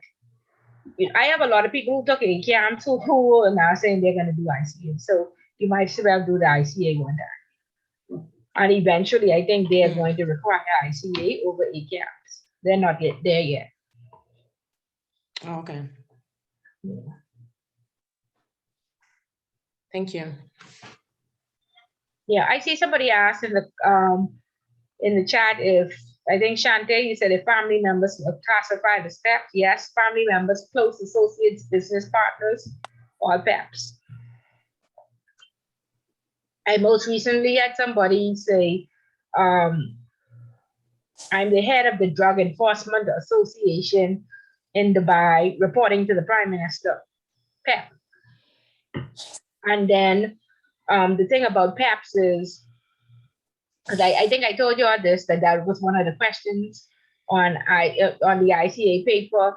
I have a lot of people who took ACAMS who are now saying they're going to do ICA. So you might as well do the ICA one time. And eventually, I think they are going to require ICA over ACAMS. They're not yet there yet. Okay, Yeah. thank you. Yeah, I see somebody asked in the chat if, I think Shante, you said if family members are classified as PEPs. Yes, family members, close associates, business partners, or PEPs. I most recently had somebody say, I'm the head of the Drug Enforcement Association in Dubai, reporting to the Prime Minister, PEP. And then the thing about PEPs is, because I think I told you all this, that was one of the questions on the ICA paper.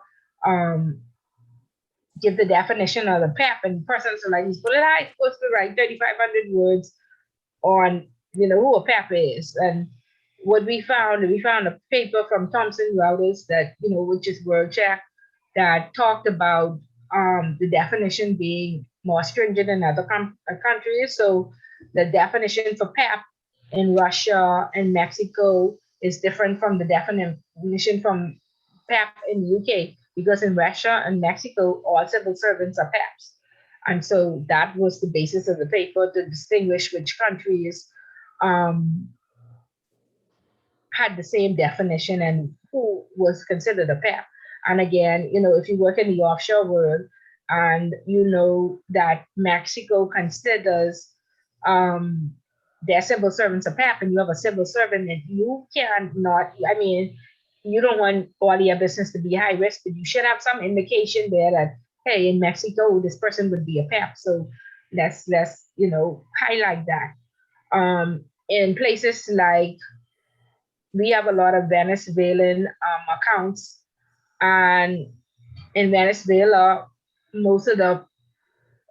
Give the definition of the PEP, and persons are like, well, I'm supposed to write 3,500 words on, who a PEP is. And what we found a paper from Thomson Reuters that, which is WorldCheck, that talked about the definition being more stringent in other countries. So the definition for PEP in Russia and Mexico is different from the definition from PEP in the UK, because in Russia and Mexico, all civil servants are PEPs. And so that was the basis of the paper to distinguish which countries had the same definition and who was considered a PEP. And again, if you work in the offshore world and you know that Mexico considers their civil servants a PEP, and you have a civil servant, and you cannot, you don't want all your business to be high risk, but you should have some indication there that, hey, in Mexico, this person would be a PEP. So let's highlight that. In places like, we have a lot of Venezuelan accounts, and in Venezuela, most of the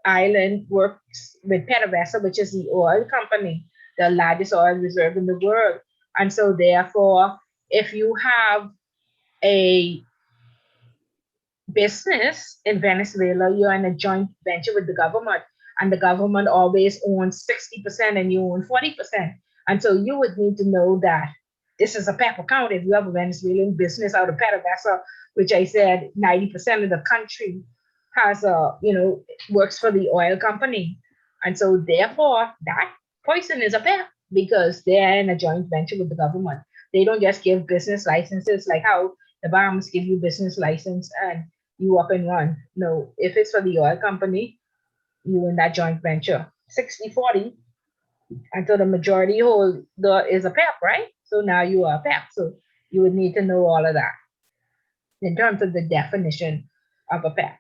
island works with PDVSA, which is the oil company, the largest oil reserve in the world. And so therefore, if you have a business in Venezuela, you're in a joint venture with the government, and the government always owns 60% and you own 40%. And so you would need to know that this is a PEP account if you have a Venezuelan business out of PDVSA, which I said 90% of the country has works for the oil company. And so therefore that person is a PEP because they're in a joint venture with the government. They don't just give business licenses like how the Bahamas give you business license and you up and run. No, if it's for the oil company, you in that joint venture. 60-40. And so the majority holder is a PEP, right? So now you are a PEP. So you would need to know all of that in terms of the definition of a PEP.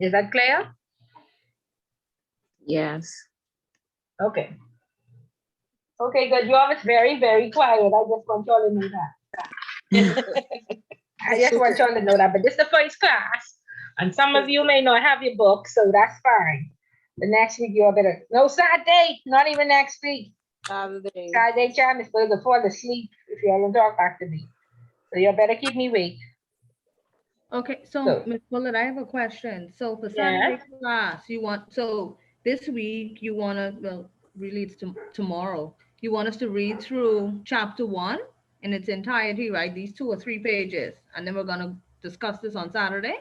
Is that clear? Yes. Okay. Okay, good. You always very, very quiet. I just want y'all to know that. I just want y'all to know that. But this is the first class, and some of you may not have your book, so that's fine. The next week you'll better. No Saturday, not even next week. Saturday. Saturday time is for the fall asleep if you don't talk back to me. So you better keep me awake. Okay, so So- Ms. Bullet, I have a question. So for Yeah. Saturday class, you want, so this week you wanna, well, really it's tomorrow. You want us to read through chapter 1 in its entirety, right? These 2 or 3 pages, and then we're gonna discuss this on Saturday?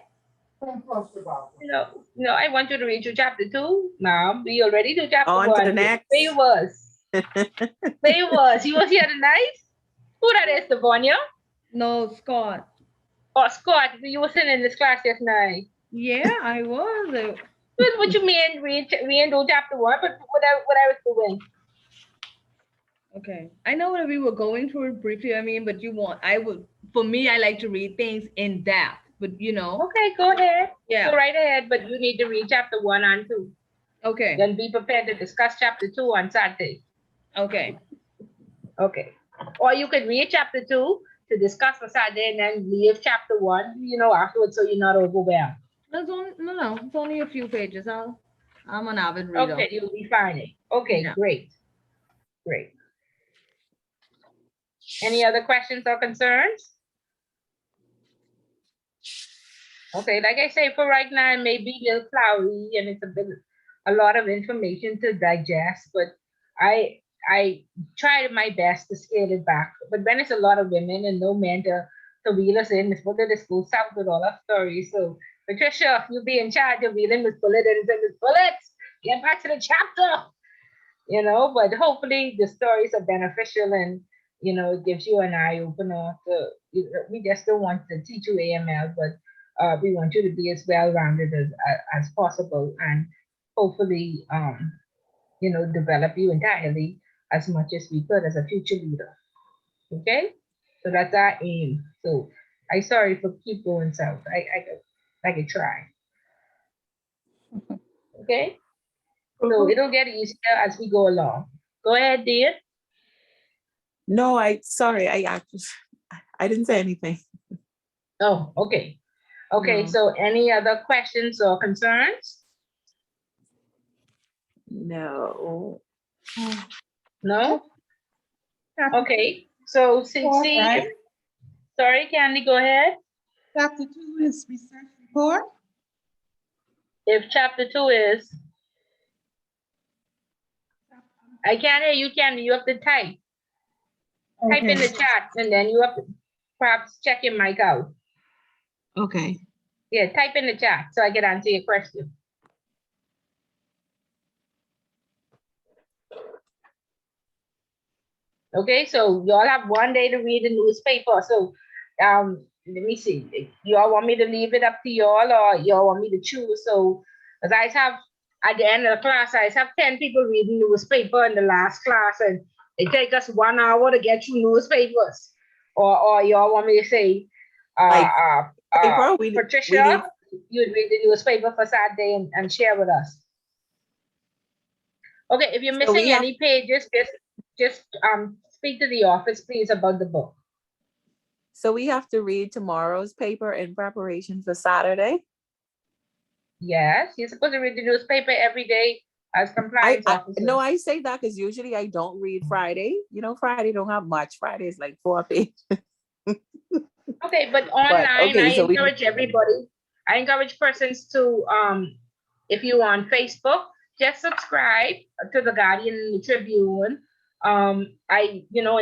No, I want you to read to chapter 2, Mom. We already do chapter On 1. to the next. Where you was? Where you was? You was here tonight? Who that is, Stavonia? No, Scott. Or Scott? You was in this class just now. Yeah, I was. What you mean? We ain't do chapter 1, but what I was doing. Okay. I know that we were going through it briefly, I mean, but for me, I like to read things in depth, but you know. Okay, go ahead. Yeah. Go right ahead, but you need to read chapter 1 and 2. Okay. Then be prepared to discuss chapter 2 on Saturday. Okay. Okay. Or you could read chapter 2 to discuss on Saturday and then leave chapter 1, afterwards so you're not overwhelmed. No, it's only a few pages. I'm an avid reader. Okay, you'll be fine. Okay, Yeah. great. Great. Any other questions or concerns? Okay, like I say, for right now, it may be a little cloudy and it's a lot of information to digest, but I tried my best to scale it back. But when it's a lot of women and no men to wheel us in, Miss Bullet is goes out with all our stories. So Patricia, you'll be in charge of wheeling Miss Bullet and say, Miss Bullet, get back to the chapter. But hopefully the stories are beneficial and it gives you an eye opener we just don't want to teach you AML, but we want you to be as well-rounded as possible and hopefully develop you entirely as much as we could as a future leader. Okay, so that's our aim. So I sorry for keep going south. I could try. Okay, so it'll get easier as we go along. Go ahead, dear. No, sorry, I didn't say anything. Oh, okay. Okay, No. so any other questions or concerns? No. No? Okay, so see, Right. sorry, Candy, go ahead. Chapter 2 is research report. If chapter 2 is, I can't hear you, Candy, you have to type. Type in the chat and then you have to perhaps check your mic out. Okay. Yeah, type in the chat so I can answer your question. Okay, so y'all have one day to read the newspaper. So let me see. Y'all want me to leave it up to y'all or y'all want me to choose? So as I have at the end of the class, I have 10 people reading newspaper in the last class, and it take us 1 hour to get through newspapers. Or y'all want me to say Paper, we Patricia, you'd read the newspaper for Saturday and share with us. Okay, if you're So we missing any pages, just speak to the office, please, about the book. So we have to read tomorrow's paper in preparation for Saturday. Yes, you're supposed to read the newspaper every day as compliance officer. No, I say that because usually I don't read Friday. Friday don't have much. Friday is like 4 pages. Okay, but online, okay, I encourage everybody. I encourage persons to, if you're on Facebook, just subscribe to the Guardian and the Tribune. In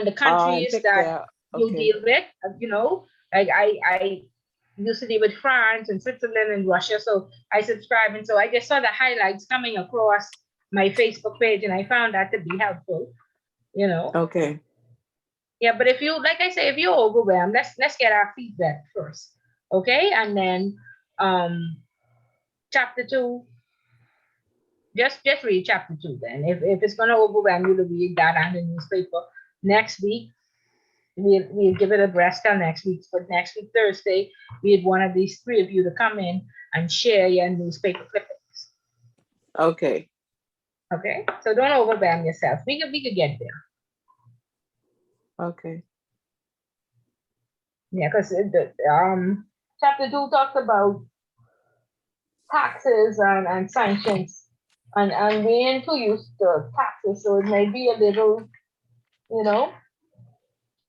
the countries that you deal with, like I used to deal with France and Switzerland and Russia, so I subscribe, and so I just saw the highlights coming across my Facebook page, and I found that to be helpful. Okay. Yeah, but if you, like I say, if you're overwhelmed, let's get our feedback first, okay? And then, chapter 2, just read chapter 2. Then, if it's gonna overwhelm you to read that and the newspaper next week, we'll give it a rest till next week. But next week Thursday, we had one of these 3 of you to come in and share your newspaper clippings. Okay. Okay, so don't overwhelm yourself. We could get there. Okay. Yeah, because chapter 2 talks about taxes and sanctions, and we ain't too used to taxes, so it may be a little, you know,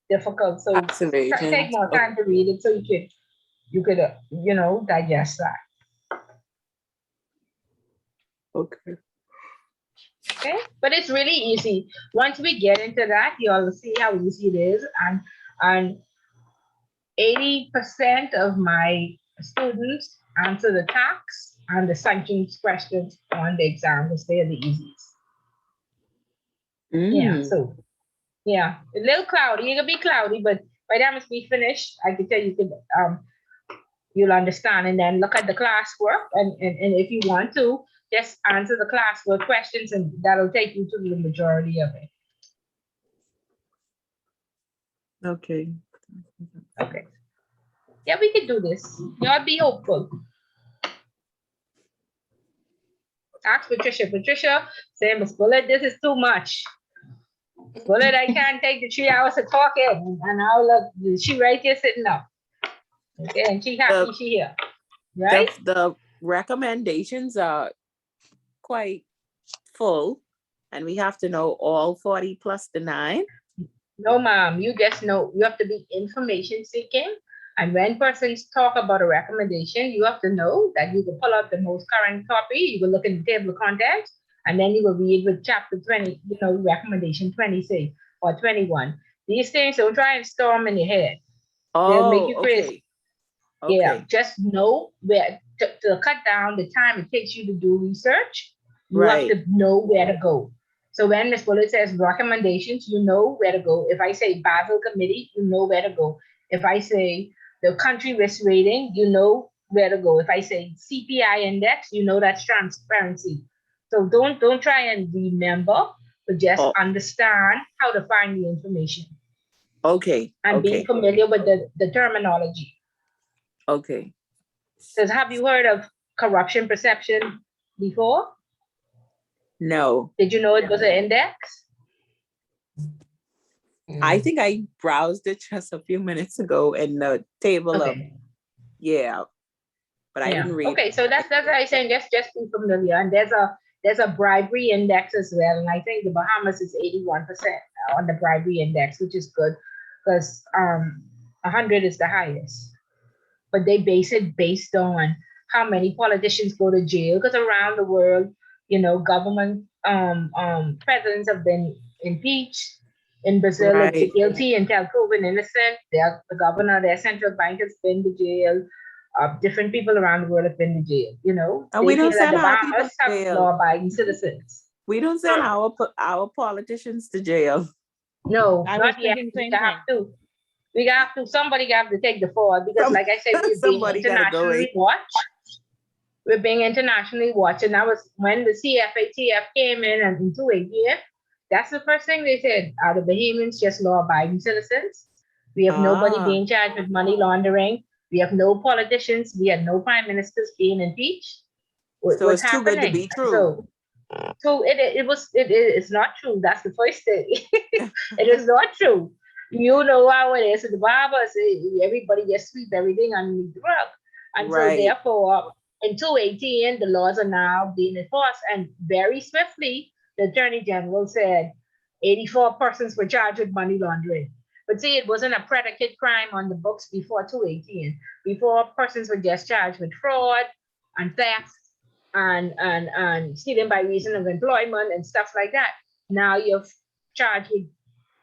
difficult. So take Observations. more time to read it so you could you know, digest that. Okay. Okay, but it's really easy. Once we get into that, you'll see how easy it is, and 80% of my students answer the tax and the sanctions questions on the exam because they're the easiest. Yeah, Mm. so yeah, a little cloudy. It could be cloudy, but by the time it's be finished, I can tell you could you'll understand, and then look at the classwork, and if you want to, just answer the classwork questions, and that'll take you to the majority of it. Okay. Okay. Yeah, we can do this. Y'all be hopeful. Ask Patricia. Patricia, say, Miss Bullet, this is too much. Bullet, I can't take the 3 hours of talking. And I'll look, she right here sitting up. Okay, and she happy she here. Right? The recommendations are quite full, and we have to know all 40 plus the 9. No, ma'am, you just know you have to be information seeking. And when persons talk about a recommendation, you have to know that you will pull out the most current copy, you will look at the table of contents, and then you will read with chapter 20, you know, recommendation 26 or 21. These things, don't try and storm in your head. They'll make you crazy. Okay. Yeah, just know where to cut down the time it takes you to do research. You have Right. to know where to go. So when Ms. Bullet says recommendations, you know where to go. If I say Basel Committee, you know where to go. If I say the country risk rating, you know where to go. If I say CPI index, you know that's transparency. So don't try and remember, but just understand how to find the information. Okay. And be familiar with the terminology. Okay. Because have you heard of corruption perception before? No. Did you know it was an index? I think I browsed it just a few minutes ago in the table of, but I didn't read. Okay, so that's what I'm saying. Just be familiar. And there's a bribery index as well. And I think the Bahamas is 81% on the bribery index, which is good because 100 is the highest. But they base it based on how many politicians go to jail, because around the world, you know, government presidents have been impeached. In Brazil, it's guilty until proven innocent. The governor, their central bank has been to jail. Different people around the world have been to jail. You know, and we don't send our people to have jail. law-abiding citizens. We don't send our politicians to jail. No, I was not yet. thinking same We have to. We have to. Somebody have to take the fall because, like I said, we're being internationally watched. We're being internationally watched, and that was when the CFATF came in and in 2018. That's the first thing they said. Are the Bahamians just law-abiding citizens? We have nobody being charged with money laundering. We have no politicians. We had no prime ministers being impeached. So it's too good to be true. So it is not true. That's the first thing. It is not true. You know how it is. The Bible says everybody just sweep everything underneath the rug. And so therefore, in 2018, the laws are now being enforced, and very swiftly, the Attorney General said 84 persons were charged with money laundering. But see, it wasn't a predicate crime on the books before 2018. Before, persons were just charged with fraud and theft and stealing by reason of employment and stuff like that. Now you're charged with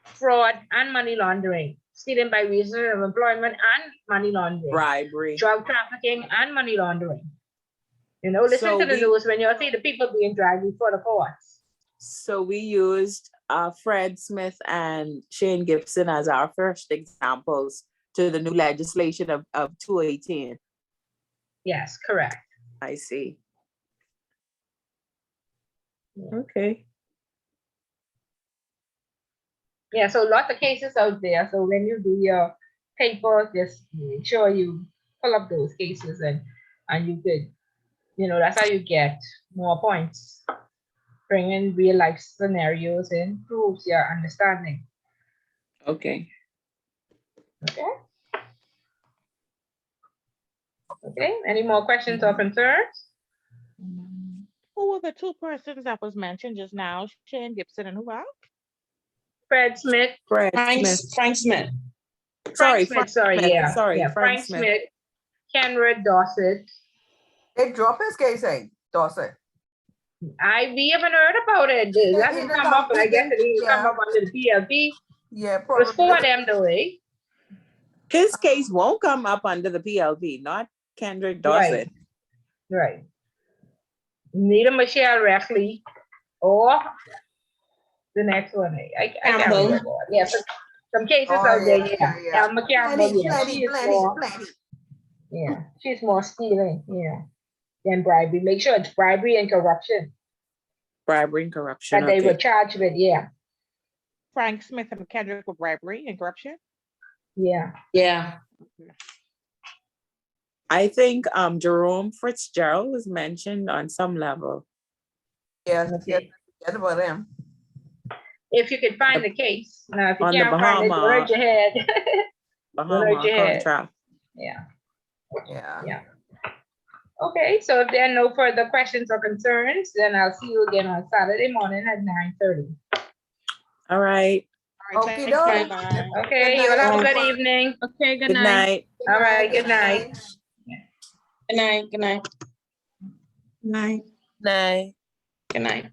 fraud and money laundering, stealing by reason of employment and money laundering, bribery, drug trafficking and money laundering. You know, listen to the news when you see the people being dragged before the courts. So we used Fred Smith and Shane Gibson as our first examples to the new legislation of 2018. Yes, correct. I see. Okay. Yeah, so lots of cases out there. So when you do your paper, just make sure you pull up those cases and you could, you know, that's how you get more points. bringing real life scenarios improves your understanding. Okay. Okay. Okay, any more questions or concerns? Who were the two persons that was mentioned just now? Shane Gibson and who else? Fred Smith, Fred Frank, Smith. Frank Smith. Frank Smith, sorry, Smith. yeah. Sorry, Yeah, Frank Frank Smith. Smith, Kenred Dorset. They drop his case, Dorset. We haven't heard about it. It Yeah, hasn't he come up, but I guess it didn't come yeah. up under the PLP. Yeah, It was probably. for them though, eh? His case won't come up under the PLP, not Kendrick Dorset. Right. Neither Michelle Reckley or the next one. I can't Campbell. remember. Yeah, some cases Oh, out there, yeah, yeah. Elma Campbell, yeah. She is more, plenty. yeah, she's more stealing, yeah, than bribery. Make sure it's bribery and corruption Bribery and corruption. that they were Okay. charged with, yeah. Frank Smith and Kendrick with bribery and corruption. Yeah. Yeah. I think Jerome Fitzgerald was mentioned on some level. Yes, Okay. forget about them. If you can find the case. Now, if you On the can't find it, don't hurt your head. Bahama your head. contract. Yeah. Yeah. Yeah. Okay, so if there are no further questions or concerns, then I'll see you again on Saturday morning at 9:30. All right. All right, Okey thanks, doke. bye-bye. Okay, you all have a good night. evening. Okay, Good night. All right, good night. Good night. Good night. Night. Night. Good night.